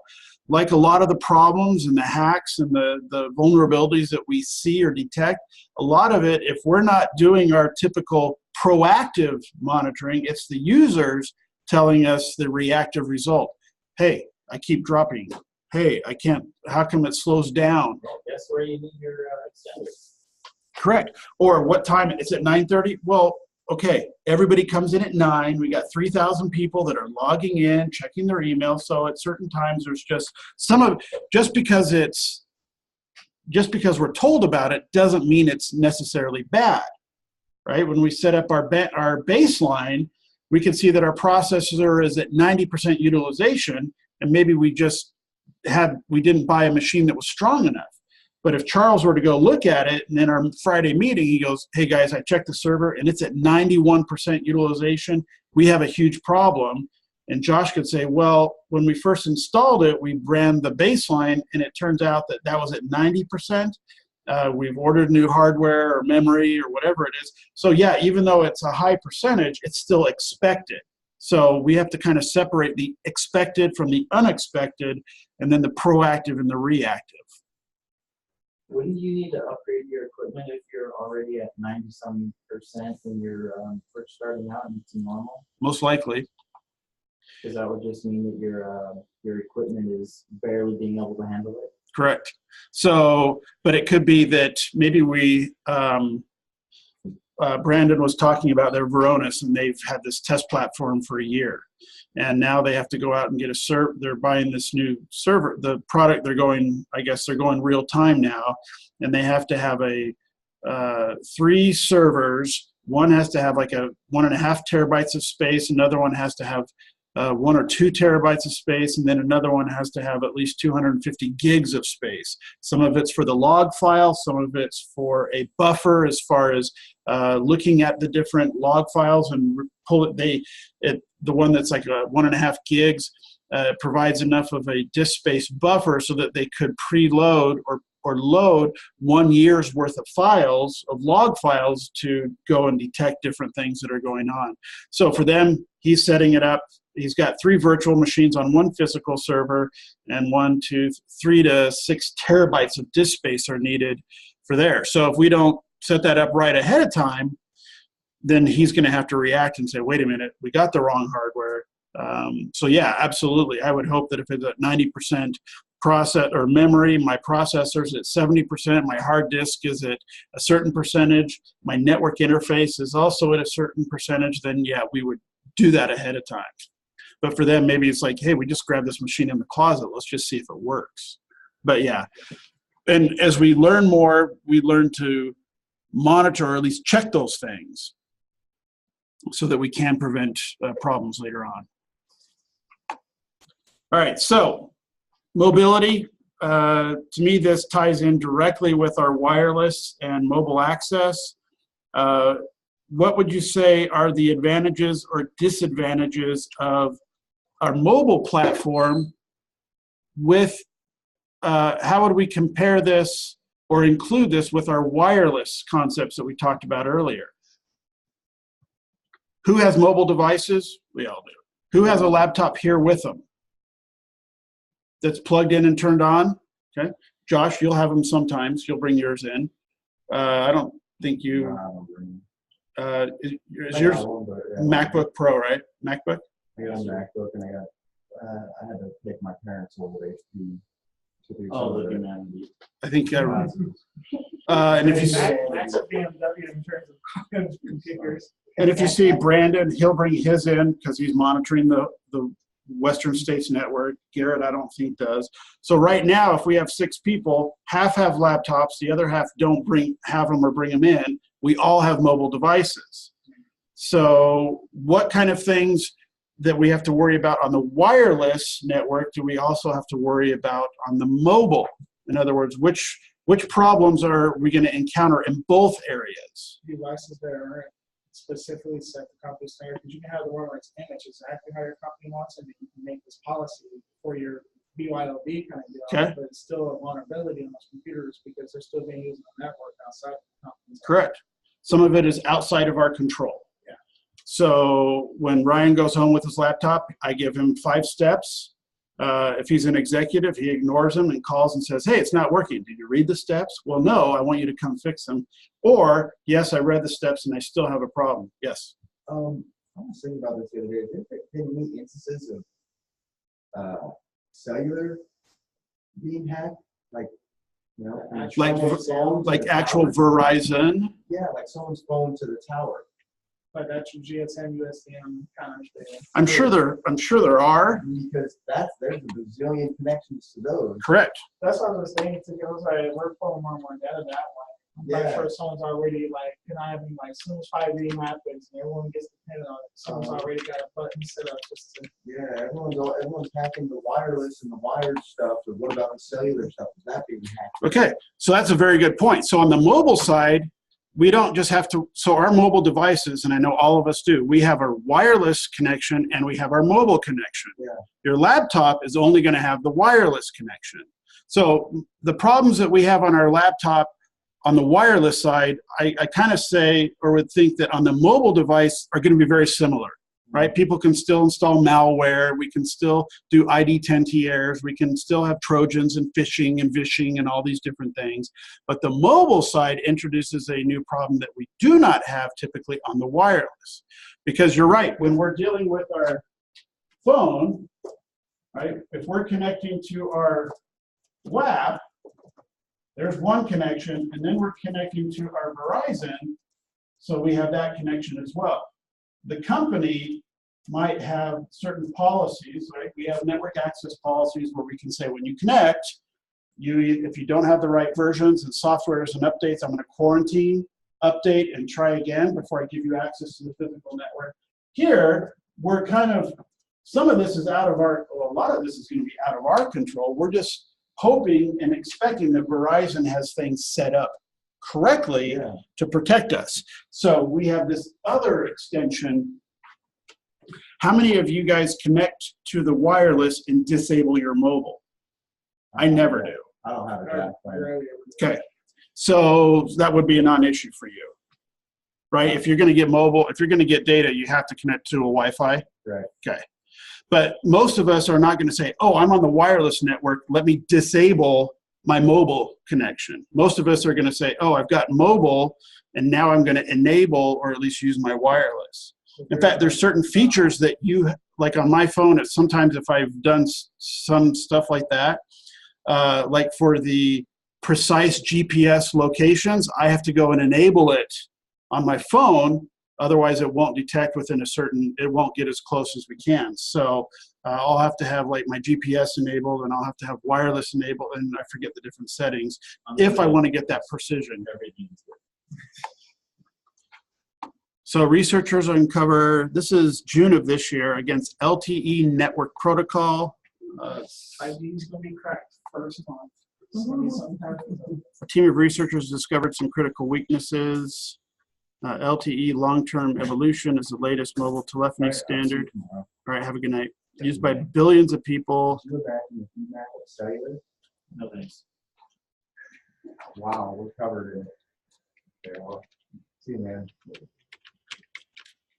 Like a lot of the problems and the hacks and the vulnerabilities that we see or detect, a lot of it, if we're not doing our typical proactive monitoring, it's the users telling us the reactive result. Hey, I keep dropping. Hey, I can't, how come it slows down? Well, guess where you need your extender. Correct. Or what time, it's at 9:30? Well, okay, everybody comes in at 9. We got 3,000 people that are logging in, checking their email. So at certain times, there's just just because we're told about it doesn't mean it's necessarily bad, right? When we set up our baseline, we can see that our processor is at 90% utilization, and maybe we didn't buy a machine that was strong enough. But if Charles were to go look at it, and in our Friday meeting, he goes, hey guys, I checked the server and it's at 91% utilization, we have a huge problem. And Josh could say, well, when we first installed it, we ran the baseline and it turns out that was at 90%. We've ordered new hardware or memory or whatever it is. So yeah, even though it's a high percentage, it's still expected. So we have to kind of separate the expected from the unexpected, and then the proactive and the reactive. Wouldn't you need to upgrade your equipment if you're already at 90-some% when you're first starting out and it's normal? Most likely. Because that would just mean that your equipment is barely being able to handle it. Correct. So, but it could be that maybe Brandon was talking about their Varonis, and they've had this test platform for a year. And now they have to go out and get a server. They're buying this new server. The product they're going real time now, and they have to have 3 servers. One has to have like 1.5 terabytes of space. Another one has to have 1 or 2 terabytes of space, and then another one has to have at least 250 gigs of space. Some of it's for the log file, some of it's for a buffer as far as looking at the different log files and pull it. The one that's like 1.5 gigs provides enough of a disk space buffer so that they could preload or load 1 year's worth of files, of log files, to go and detect different things that are going on. So for them, he's setting it up. He's got 3 virtual machines on 1 physical server, and 3 to 6 terabytes of disk space are needed for there. So if we don't set that up right ahead of time, then he's going to have to react and say, wait a minute, we got the wrong hardware. So yeah, absolutely. I would hope that if it's at 90% process or memory, my processor's at 70%, my hard disk is at a certain percentage, my network interface is also at a certain percentage, then yeah, we would do that ahead of time. But for them, maybe it's like, hey, we just grabbed this machine in the closet, let's just see if it works. But yeah, and as we learn more, we learn to monitor or at least check those things so that we can prevent problems later on. All right, so mobility, to me, this ties in directly with our wireless and mobile access. What would you say are the advantages or disadvantages of our mobile platform with, how would we compare this or include this with our wireless concepts that we talked about earlier? Who has mobile devices? We all do. Who has a laptop here with them that's plugged in and turned on? Okay, Josh, you'll have them sometimes. You'll bring yours in. I don't think you. Is yours MacBook Pro, right? MacBook. I got a MacBook, and I had to take my parents over to HP. I think. And if you see, That's a BMW in terms of computers. and if you see Brandon, he'll bring his in because he's monitoring the Western States network. Garrett, I don't think does. So right now, if we have 6 people, half have laptops, the other half don't have them or bring them in. We all have mobile devices. So what kind of things that we have to worry about on the wireless network do we also have to worry about on the mobile? In other words, which problems are we going to encounter in both areas? Devices that are specifically set to company standard, because you can have the one where it's image exactly how your company wants it, and you can make this policy for your BYOD kind of deal. Okay. But it's still a vulnerability on those computers because they're still being used on the network outside the companies. Correct. Some of it is outside of our control. Yeah. So when Ryan goes home with his laptop, I give him 5 steps. If he's an executive, he ignores them and calls and says, hey, it's not working. Did you read the steps? Well, no, I want you to come fix them. Or, yes, I read the steps and I still have a problem. Yes. I was thinking about this the other day. Has there been any instances of cellular being hacked? Like, you know, Like actual Verizon. yeah, like someone's phone to the tower. But that's your GSM, USDM kind of thing. I'm sure there are. Because there's a bazillion connections to those. Correct. That's what I was saying to go. We're pulling more and more data that way. I'm pretty sure someone's already like, can I have like as soon as 5G happens and everyone gets dependent on it, someone's already got a button set up just to. Yeah, everyone's hacking the wireless and the wired stuff. But what about the cellular stuff? Is that being hacked? Okay, so that's a very good point. So on the mobile side, we don't just have to, so our mobile devices, and I know all of us do, we have our wireless connection and we have our mobile connection. Yeah. Your laptop is only going to have the wireless connection. So the problems that we have on our laptop on the wireless side, I kind of say or would think that on the mobile device are going to be very similar, right? People can still install malware. We can still do ID10T errors. We can still have Trojans and phishing and vishing and all these different things. But the mobile side introduces a new problem that we do not have typically on the wireless. Because you're right, when we're dealing with our phone, right, if we're connecting to our WAP, there's one connection, and then we're connecting to our Verizon, so we have that connection as well. The company might have certain policies, right? We have network access policies where we can say when you connect, if you don't have the right versions and softwares and updates, I'm going to quarantine, update, and try again before I give you access to the physical network. Here, we're kind of, some of this is out of our, well, a lot of this is going to be out of our control. We're just hoping and expecting that Verizon has things set up correctly to protect us. So we have this other extension. How many of you guys connect to the wireless and disable your mobile? I never do. I don't have a jack plan. Okay, so that would be a non-issue for you, right? If you're going to get mobile, if you're going to get data, you have to connect to a Wi-Fi. Right. Okay. But most of us are not going to say, oh, I'm on the wireless network, let me disable my mobile connection. Most of us are going to say, oh, I've got mobile, and now I'm going to enable or at least use my wireless. In fact, there's certain features that you, like on my phone, sometimes if I've done some stuff like that, like for the precise GPS locations, I have to go and enable it on my phone. Otherwise, it won't detect within a certain, it won't get as close as we can. So I'll have to have like my GPS enabled, and I'll have to have wireless enabled, and I forget the different settings if I want to get that precision. So researchers uncover, this is June of this year, against LTE network protocol. 5G is going to be cracked first month. A team of researchers discovered some critical weaknesses. LTE long-term evolution is the latest mobile telephony standard. All right, have a good night. Used by billions of people. No thanks. Wow, we're covered in it. Okay, well, see you, man.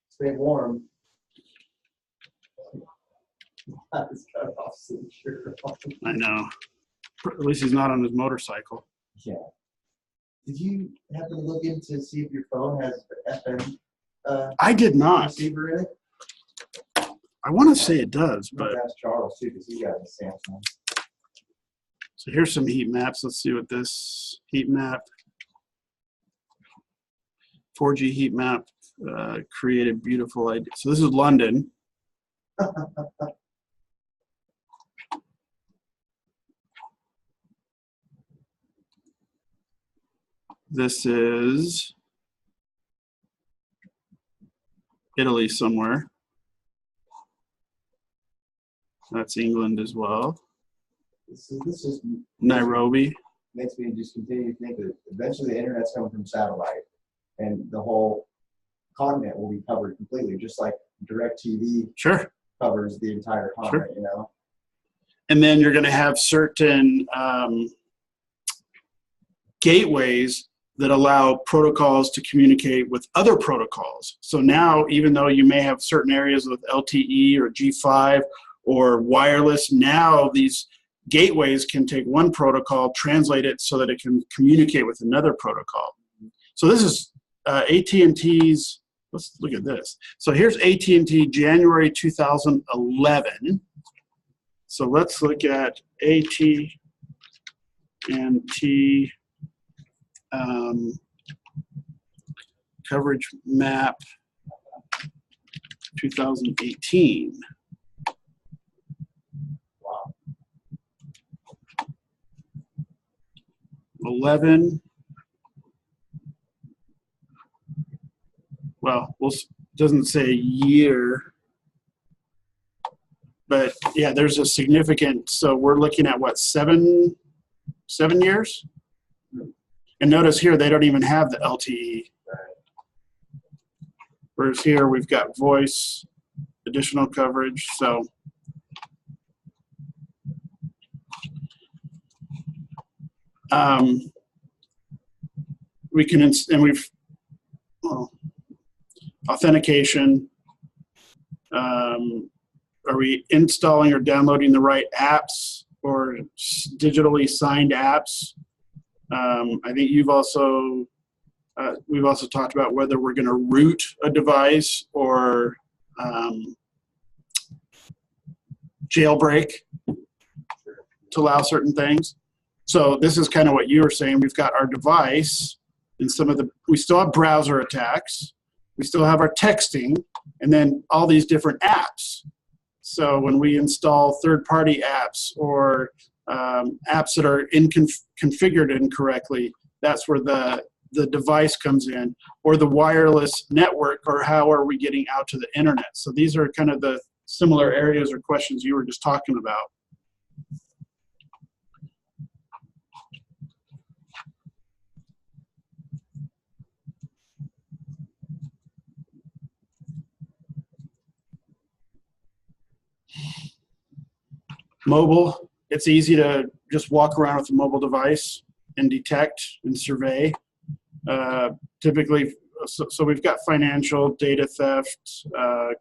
Stay warm. I just got off some sugar. I know. At least he's not on his motorcycle. Yeah. Did you happen to look in to see if your phone has the FM I did not. receiver in it? I want to say it does, But but that's Charles too, because he got a Samsung. so here's some heat maps. Let's see what this heat map, 4G heat map, created beautiful idea. So this is London. This is Italy somewhere. That's England as well. This is Nairobi. makes me just continue to think that eventually the internet's coming from satellite, and the whole continent will be covered completely, just like DirecTV Sure. covers the entire continent. You know. And then you're going to have certain gateways that allow protocols to communicate with other protocols. So now, even though you may have certain areas with LTE or G5 or wireless, now these gateways can take one protocol, translate it so that it can communicate with another protocol. So this is AT&T's, let's look at this. So here's AT&T January 2011. So let's look at AT&T coverage map 2018. Wow. 11. Well, doesn't say year, but yeah, there's a significant. So we're looking at what, 7 years? And notice here they don't even have the LTE. Whereas here we've got voice, additional coverage. So we can, and we've, well, authentication. Are we installing or downloading the right apps or digitally signed apps? I think you've also, we've also talked about whether we're going to root a device or jailbreak to allow certain things. So this is kind of what you were saying. We've got our device and some of the, we still have browser attacks. We still have our texting and then all these different apps. So when we install third-party apps or apps that are configured incorrectly, that's where the device comes in, or the wireless network, or how are we getting out to the internet. So these are kind of the similar areas or questions you were just talking about. Mobile, it's easy to just walk around with a mobile device and detect and survey. Typically, so we've got financial, data theft,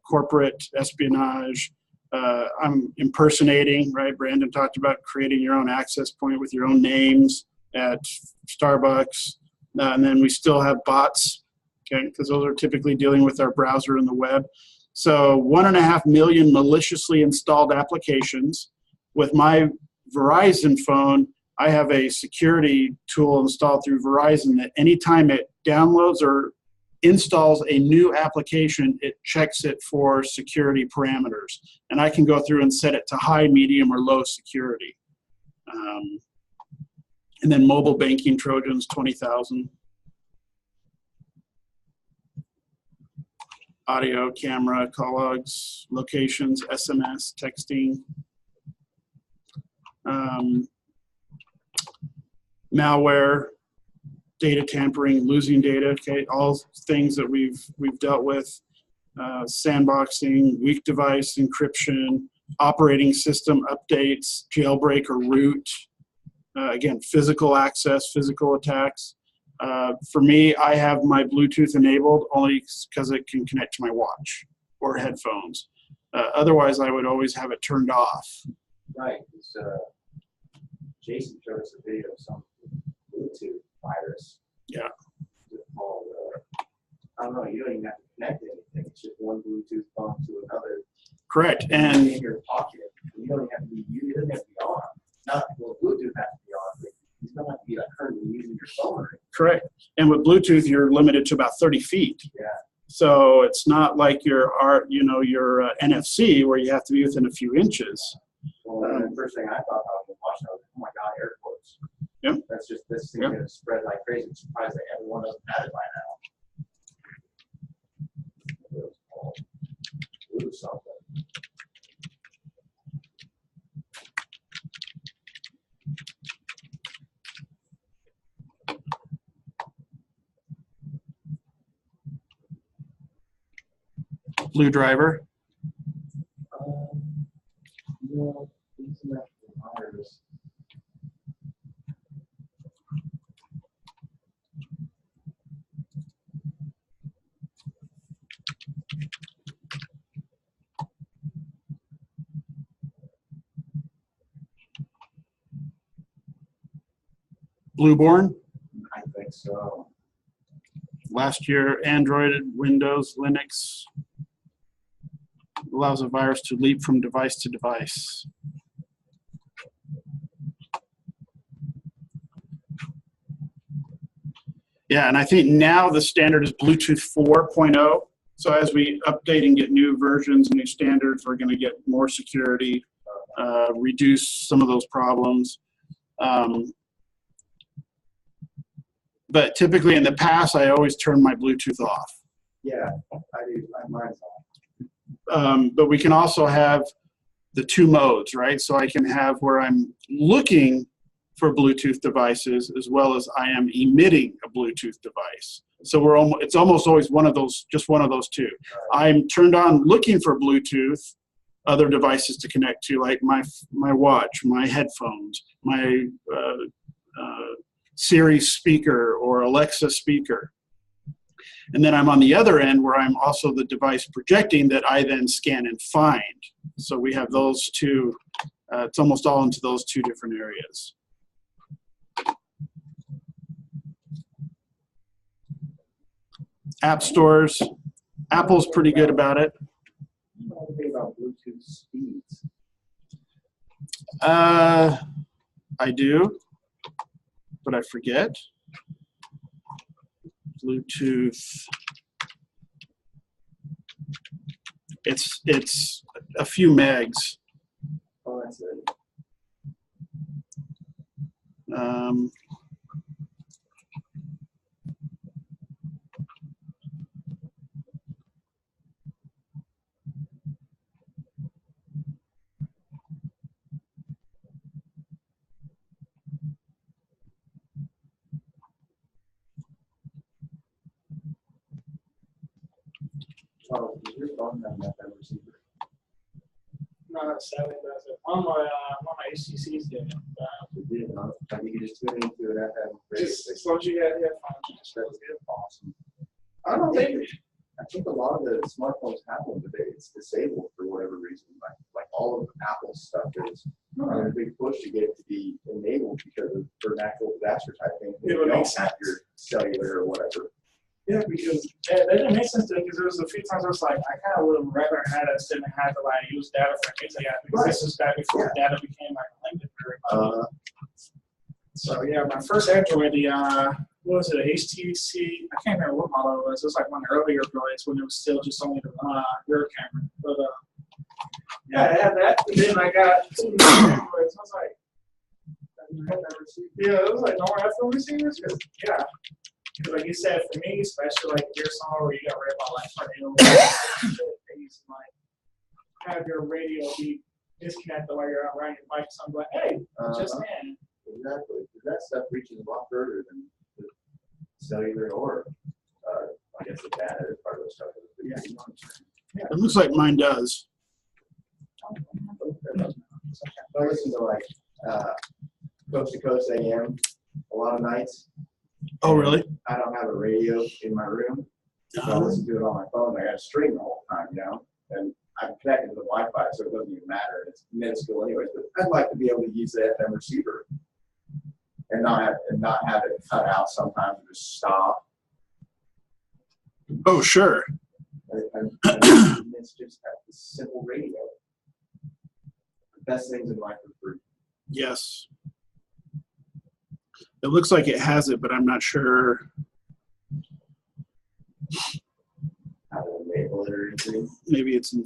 corporate espionage. I'm impersonating, right? Brandon talked about creating your own access point with your own names at Starbucks. And then we still have bots, okay? Because those are typically dealing with our browser and the web. So 1.5 million maliciously installed applications. With my Verizon phone, I have a security tool installed through Verizon that anytime it downloads or installs a new application, it checks it for security parameters. And I can go through and set it to high, medium, or low security. And then mobile banking Trojans, 20,000. Audio, camera, call logs, locations, SMS, texting. Malware, data tampering, losing data, okay, all things that we've dealt with. Sandboxing, weak device encryption, operating system updates, jailbreak or root. Again, physical access, physical attacks. For me, I have my Bluetooth enabled only because it can connect to my watch or headphones. Otherwise, I would always have it turned off. Right. Jason showed us a video of some Bluetooth virus. Yeah. Called, I don't know, you don't even have to connect to anything. It's just one Bluetooth phone to another. Correct. And in your pocket. You don't even have to be, you doesn't have to be on. Not, well, Bluetooth has to be on, but you don't have to be like currently using your phone or anything. correct. And with Bluetooth, you're limited to about 30 feet. Yeah. So it's not like your NFC where you have to be within a few inches. Well, the first thing I thought about when watching, I was like, oh my God, air quotes. Yep. That's just, this thing's Yep. going to spread like crazy. I'm surprised that everyone doesn't have it by now. It was called Blue something. Blue driver. No, isn't that Blueborn. I think so. Last year, Android, Windows, Linux. Allows a virus to leap from device to device. Yeah, and I think now the standard is Bluetooth 4.0. So as we update and get new versions, new standards, we're going to get more security, reduce some of those problems. But typically in the past, I always turn my Bluetooth off. Yeah, I do. Mine's on. But we can also have the two modes, right? So I can have where I'm looking for Bluetooth devices as well as I am emitting a Bluetooth device. So it's almost always one of those, just one of those two. I'm turned on looking for Bluetooth, other devices to connect to, like my watch, my headphones, my Siri speaker or Alexa speaker. And then I'm on the other end where I'm also the device projecting that I then scan and find. So we have those two, it's almost all into those two different areas. App stores, Apple's pretty good about it. What do you think about Bluetooth speeds? I do, but I forget. Bluetooth. It's a few megs. Oh, that's it. Charles, does your phone have an FM receiver? No, sadly, does it. One of my HTCs did. It did, huh? Like you could just tune into an FM radio Just station. as long as you got headphones, you just That's awesome. I don't think. I think a lot of the smartphones have one, but it's disabled for whatever reason. Like all of Apple stuff is a big push to get it to be enabled because of for natural disaster type things. It would You make don't have your cellular or whatever. Yeah, because that didn't make sense to me because there was a few times I was like, I kind of would have rather had us didn't have to like use data for anything because this was back before data became like linked very much. So yeah, my first Android, what was it, a HTC? I can't remember what model it was. It was like one of the earlier Androids when it was still just only the rear camera. But yeah, I had that. And then I got two Androids. I was like, yeah, it was like no more FM receivers. Yeah. Because like you said, for me, especially like if you're somewhere where you got rid of like radio, like have your radio be disconnected while you're out riding your bike. So I'm like, hey, just man. Exactly. Because that stuff reaches a lot further than the cellular or I guess the data is part of the stuff. Yeah. It looks like mine does. I listen to like Coast to Coast AM a lot of nights. Oh, really? I don't have a radio in my room, so I listen to it on my phone. I got to stream the whole time, you know, and I'm connected to the Wi-Fi, so it doesn't even matter. It's minuscule anyways. But I'd like to be able to use the FM receiver and not have it cut out sometimes and just stop. Oh, sure. And it's just a simple radio. The best things in life are free. Yes. It looks like it has it, but I'm not sure. How to label it or anything. Maybe it's in.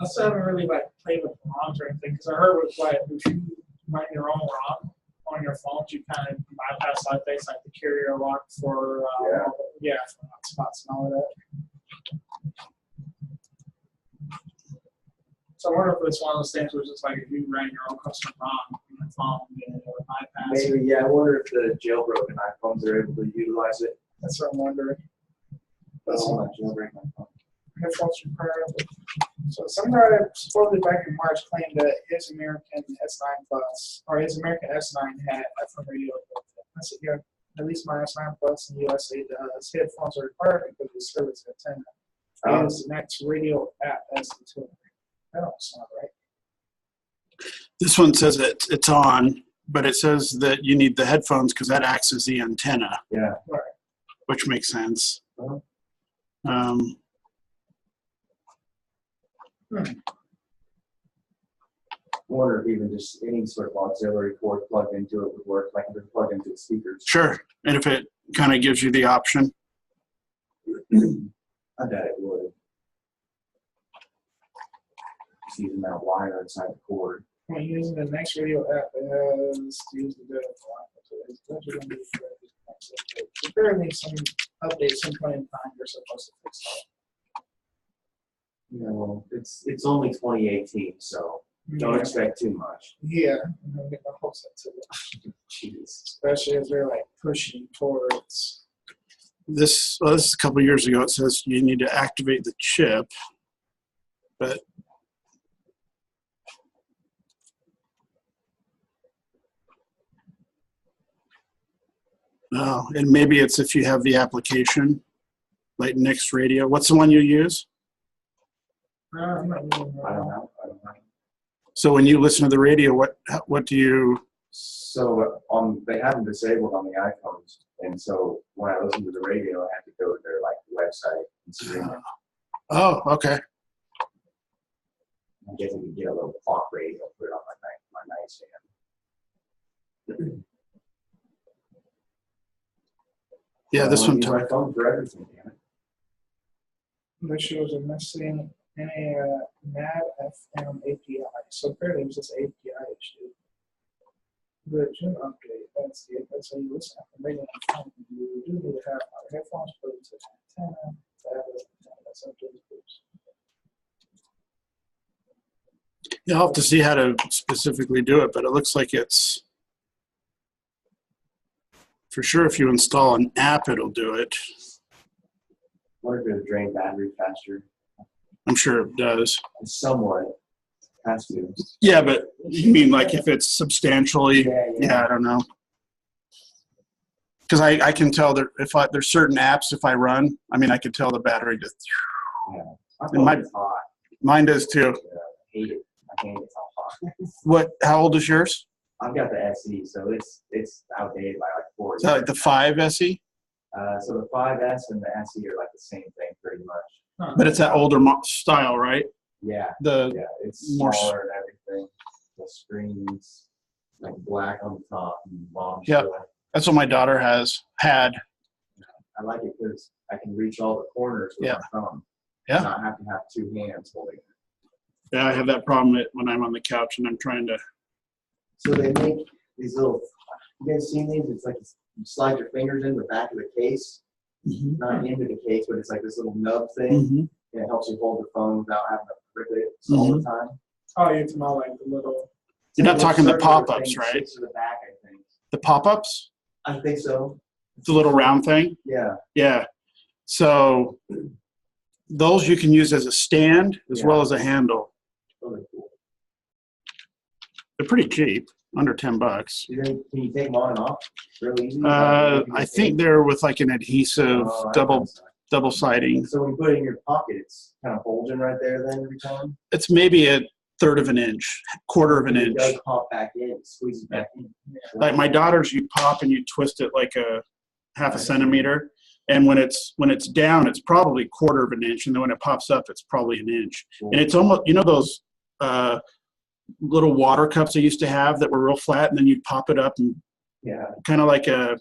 I still haven't really like played with ROMs or anything because I heard with like if you write your own ROM on your phone, you kind of bypass like things like the carrier lock for for hotspots and all of that. So I wonder if it's one of those things where it's just like if you ran your own custom ROM on your phone, then it would bypass. Maybe, yeah. I wonder if the jailbroken iPhones are able to utilize it. That's what I'm wondering. That's not jailbreak my phone. Headphones required. So somebody supposedly back in March claimed that his American S9 Plus or his American S9 had FM radio. I said, yeah, at least my S9 Plus in the USA does. Headphones are required because of the service antenna. His next radio app has the tool. That don't sound right. This one says it's on. but it says that you need the headphones because that acts as the antenna, Yeah. which makes sense. Uh-huh. Or even just any sort of auxiliary cord plugged into it would work, like if it's plugged into the speakers. Sure. And if it kind of gives you the option. I bet it would. Just use the amount of wire inside the cord. When using the next radio app, it has to use the data file. So it's budget and apparently some updates, some point in time, you're supposed to fix that. Yeah, well, it's only 2018, so don't expect too much. Yeah, I'm gonna get my hopes up to it. Jeez. Especially as they're like pushing towards. This is a couple years ago. It says you need to activate the chip, but oh, and maybe it's if you have the application, like Next Radio. What's the one you use? I'm not really I don't know. So when you listen to the radio, what do you? So they have them disabled on the iPhones, and so when I listen to the radio, I have to go to their like website and stream it. Oh, okay. I guess I could get a little clock radio, put it on my nightstand. Yeah, this one. My phone for everything, damn it. The shows are missing any NAV FM API. So apparently it was just API issue. The June update, that's how you listen to radio on the phone. You do need to have our headphones put into the antenna to have it. That's up to the groups. You'll have to see how to specifically do it, but it looks like it's for sure. If you install an app, it'll do it. Wonder if it'll drain battery faster. I'm sure it does. Somewhat. Has to. Yeah, but you mean like if it's substantially? Yeah, I don't know. Because I can tell that if there's certain apps if I run, I mean I can tell the battery just. Yeah. And Hot. mine does too. Yeah, I hate it. I hate it how hot. What? How old is yours? I've got the SE, so it's outdated by like 4 years. Is that like the 5 SE? So the 5S and the SE are like the same thing pretty much. But it's that older style, right? Yeah. The Yeah, it's more smaller and everything. The screen's like black on the top and long. Yeah. That's what my daughter had. I like it because I can reach all the corners with Yeah. my thumb. Yeah. Not have to have 2 hands holding it. Yeah, I have that problem when I'm on the couch and I'm trying to. So they make these little. You guys seen these? It's like you slide your fingers in the back of the case, not into the case, but it's like this little nub thing. Mm-hmm. And it helps you hold the phone without having to grip it all the time. Oh, you're talking about like the little. You're not talking the Circular pop-ups, thing right? sticks to the back, I think. The pop-ups? I think so. The little round thing? Yeah. Yeah. So those you can use as a stand as well as a handle. Really cool. They're pretty cheap, under $10. Can you take them on and off? Really easy? I think they're with like an adhesive double siding. So when you put it in your pocket, it's kind of bulging right there then every time? It's maybe a third of an inch, quarter of an It inch. does pop back in, squeeze it back in. Like my daughter's, you pop and you twist it like a half a centimeter. And when it's down, it's probably quarter of an inch. And then when it pops up, it's probably an inch. Cool. And it's almost, you know, those little water cups I used to have that were real flat, and then you'd pop it up and kind of like a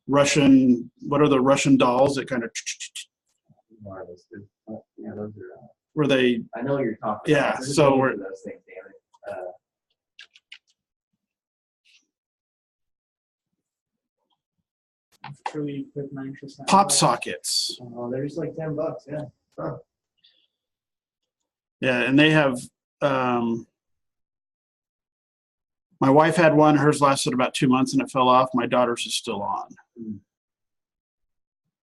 Russian, what are the Russian dolls that kind of, Yeah, those are. were they, I know what you're talking Yeah, about. There's so a name we're- for those things, damn it. Truly with 9%. pop sockets. Oh, they're just like $10, yeah. Huh. Yeah, and they have, my wife had one, hers lasted about 2 months and it fell off. My daughter's is still on.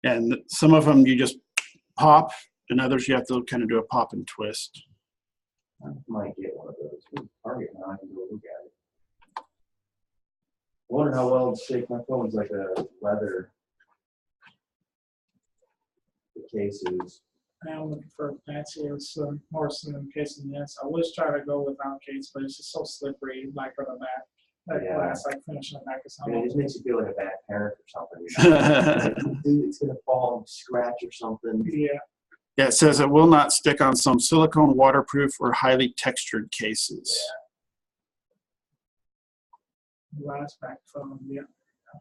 And some of them you just pop, and others you have to kind of do a pop and twist. I might get one of those. Ooh, Target now, I can go look at it. I wonder how well it's shaped. My phone's like a leather. The case is. I'm looking for a fancier, some more slim case than this. I was trying to go without case, but it's just so slippery, like on the back. That Yeah. class, like finishing the back of And something. it just makes you feel like a bad parent or something. You know? Dude, it's gonna fall and scratch or something. Yeah. Yeah, it says it will not stick on some silicone, waterproof, or highly textured cases. Last back phone. Yeah. I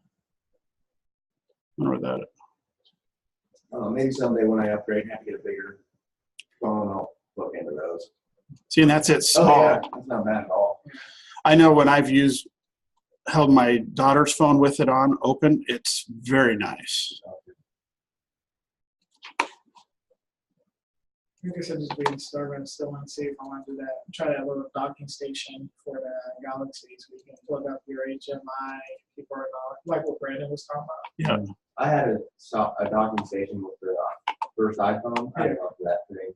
wonder what that. Maybe someday when I upgrade and have to get a bigger phone, I'll look into those. See, and that's it, small. Oh, yeah, that's not bad at all. I know when I've held my daughter's phone with it on open, it's very nice. I guess I just waiting started and still want to see if I want to do that. Try that little docking station for the Galaxy so we can plug up your HMI, keyboard, like what Brandon was talking about. Yeah. I had a docking station with the first iPhone. I loved that thing.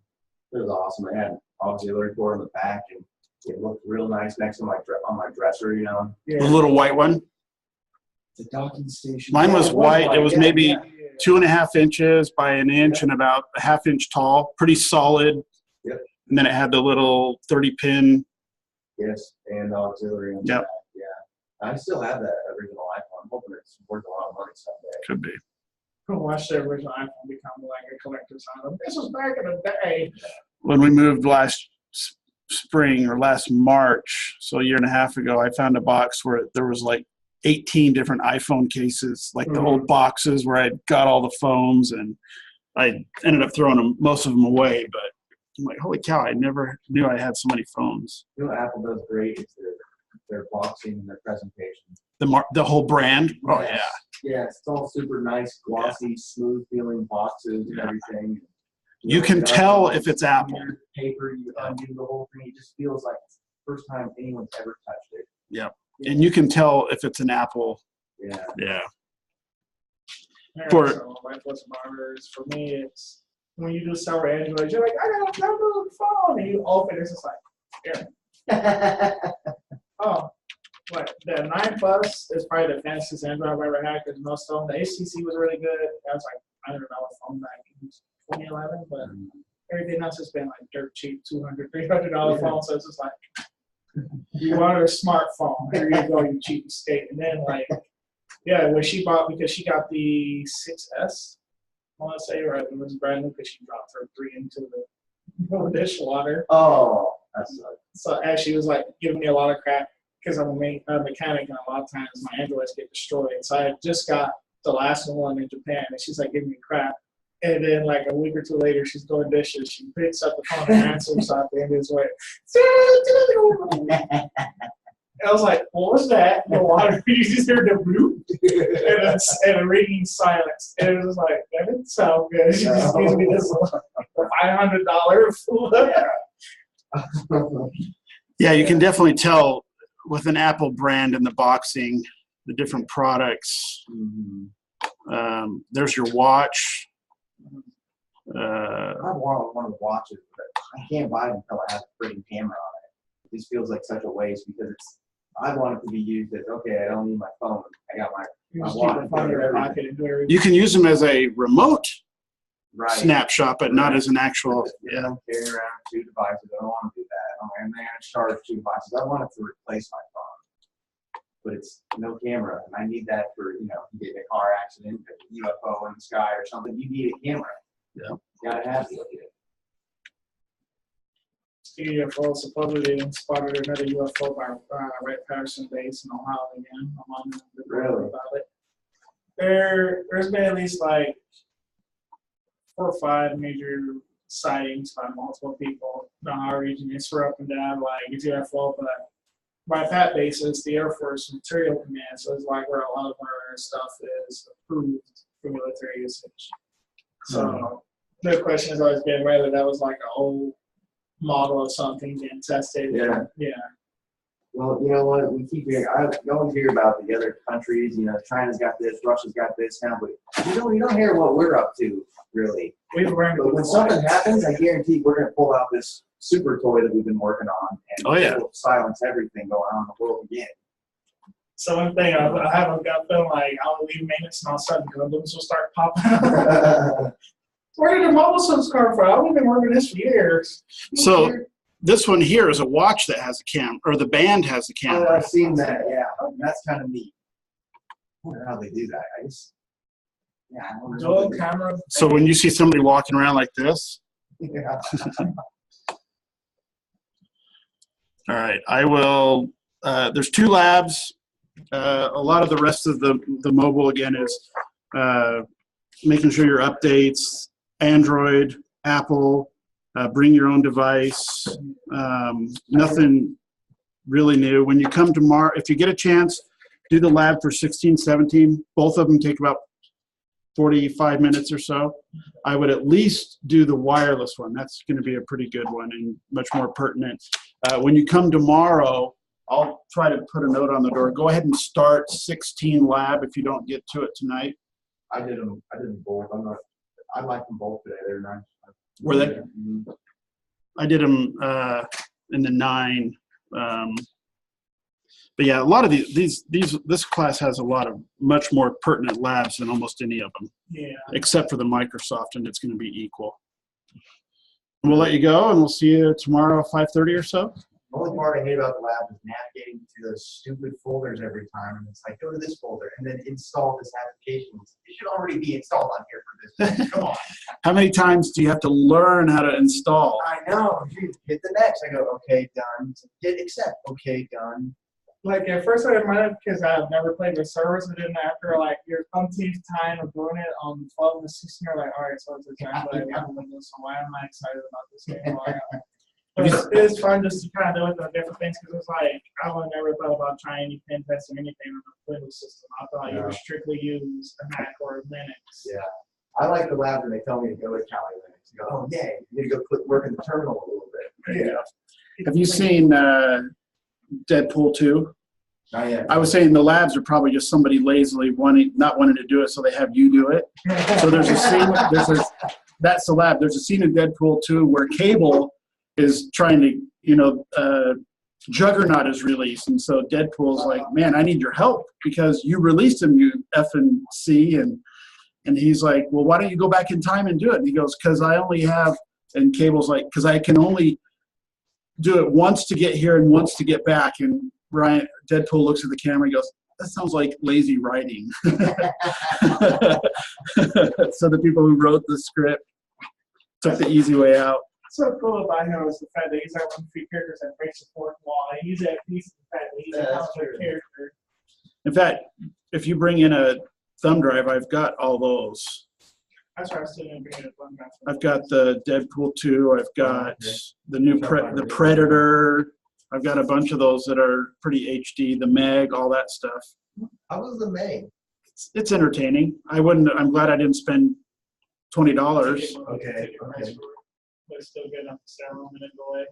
It was awesome. I had auxiliary port in the back, and it looked real nice next to on my dresser, you know. The little white one. The docking station. Mine was white. It was maybe Yeah. 2.5 inches by an inch and about a ½ inch tall, pretty solid. Yep. And then it had the little 30-pin. Yes, and auxiliary. On the Yep. back. Yeah. I still have that original iPhone. I'm hoping it's worth a lot of money someday. Could be. Watch the original iPhone become like a collector's item. This was back in the day. When we moved last spring or last March, so a year and a half ago, I found a box where there was like 18 different iPhone cases, like the old boxes where I got all the phones, and I ended up throwing most of them away. But I'm like, holy cow, I never knew I had so many phones. You know what Apple does great is their boxing and their presentation. The whole brand. Oh yeah. Yeah, it's all super nice, glossy, smooth feeling boxes and everything. You can tell if it's Apple. Paper, you undo the whole thing. It just feels like it's the first time anyone's ever touched it. Yeah. And you can tell if it's an Apple. Yeah. Yeah. For for me, it's when you do several Android, you're like, I got a download phone, and you open it, it's just like, here. Oh, what the 9 Plus is probably the fastest Android I've ever had because most of them, the HTC was really good. That was like $100 phone back in 2011, but everything else has been like dirt cheap, $200, $300 phone. So it's just like, you wanted a smartphone, here you go, you cheap estate. And then like, yeah, when she bought, because she got the 6S, I want to say, right, it was brand new because she dropped her 3 into the dishwater. Oh, that's sucks. So as she was like giving me a lot of crap because I'm a mechanic, and a lot of times my Androids get destroyed. So I just got the last one in Japan, and she's like giving me crap. And then like a week or two later, she's doing dishes. She picks up the phone and answers something in this way. And I was like, what was that? The water, you just heard the bloop and a ringing silence. And it was like, that didn't sound good. She just gives me this $500 food. Yeah, you can definitely tell with an Apple brand in the boxing, the different products. There's your watch. I want one of the watches, but I can't buy it until I have a freaking camera on it. It just feels like such a waste because I want it to be used as, okay, I don't need my phone. I got my You just keep the phone in your pocket and do everything. You can use them as a remote right. snapshot, but not as an actual. Yeah. Carrying around 2 devices. I don't want to do that. And then I charge 2 devices. I want it to replace my phone. But it's no camera. And I need that for, you getting a car accident, a UFO in the sky or something. You need a camera. Yeah. You gotta have it. UFO supposedly spotted another UFO by Wright Patterson base in Ohio again. I'm on the Really? about it. There's been at least like 4 or 5 major sightings by multiple people in the Ohio region. It's for up and down, like it's UFO, but by that basis, the Air Force Material Command, so it's like where a lot of our stuff is approved for military usage. So the question has always been whether that was like an old model of something being tested. Yeah. Yeah. Well, you know what? We keep hearing. I always hear about the other countries. China's got this, Russia's got this now, but you don't hear what we're up to, really. We've learned. But when something happens, I guarantee we're going to pull out this super toy that we've been working on, and it'll silence everything going on in the world again. So one thing I haven't got feeling like I'll leave maintenance and all of a sudden condoms will start popping up. Where did the mobile phones come from? I've been working this for years. So this one here is a watch that has a camera, or the band has a camera. Oh, I've seen that. Yeah. that's kind of neat. I wonder how they do that. I just, yeah, I wonder how Dual they do camera. So when you see somebody walking around like this, it. Yeah. all right, I will, there's 2 labs. A lot of the rest of the mobile, again, is making sure your updates, Android, Apple, bring your own device, nothing really new. When you come tomorrow, if you get a chance, do the lab for 16, 17. Both of them take about 45 minutes or so. I would at least do the wireless one. That's going to be a pretty good one and much more pertinent. When you come tomorrow, I'll try to put a note on the door. Go ahead and start 16 lab if you don't get to it tonight. I did them both. I like them both today. They're nice. Were they? Mhm. I did them in the 9. But yeah, a lot of this class has a lot of much more pertinent labs than almost any of them, Yeah. except for the Microsoft, and it's going to be equal. And we'll let you go, and we'll see you tomorrow, 5:30 or so. The only part I hate about the lab is navigating to those stupid folders every time. And it's like, go to this folder and then install this application. It should already be installed on here for this. Come on. How many times do you have to learn how to install? I know. Geez, hit the next. I go, okay, done. Hit accept. Okay, done. Like at first I admired because I've never played with servers, and then after like your umpteenth time of doing it on 12 and 16, you're like, all right, so it's exactly like I'm Windows, so why am I excited about this game? But it's fun just to kind of do it with different things because it's like I would never thought about trying any pen testing anything on the Windows system. I thought you would strictly use a Mac or a Linux. Yeah. I like the lab when they tell me to go to Cali Linux. You go, oh, yay. You need to go work in the terminal a little bit. Yeah. Have you seen Deadpool 2? Not yet. I was saying the labs are probably just somebody lazily not wanting to do it, so they have you do it. So there's a scene, that's the lab. There's a scene in Deadpool 2 where Cable is trying to, Juggernaut is released, and so Deadpool's like, man, I need your help because you released him, you effing C, and he's like, well, why don't you go back in time and do it? And he goes, because I only have, and Cable's like, because I can only do it once to get here and once to get back. And Deadpool looks at the camera and goes, that sounds like lazy writing. So the people who wrote the script took the easy way out. So cool about him is the fact that he's got 1 few characters that break the fourth wall. He's at peace with the fact that he's a comic character. In fact, if you bring in a thumb drive, I've got all those. That's why I still didn't bring it up. I've got the Deadpool 2. I've got the new the Predator. I've got a bunch of those that are pretty HD. The Meg, all that stuff. How was the May? It's entertaining. I'm glad I didn't spend $20. Okay. But it's still good enough to stay home and enjoy.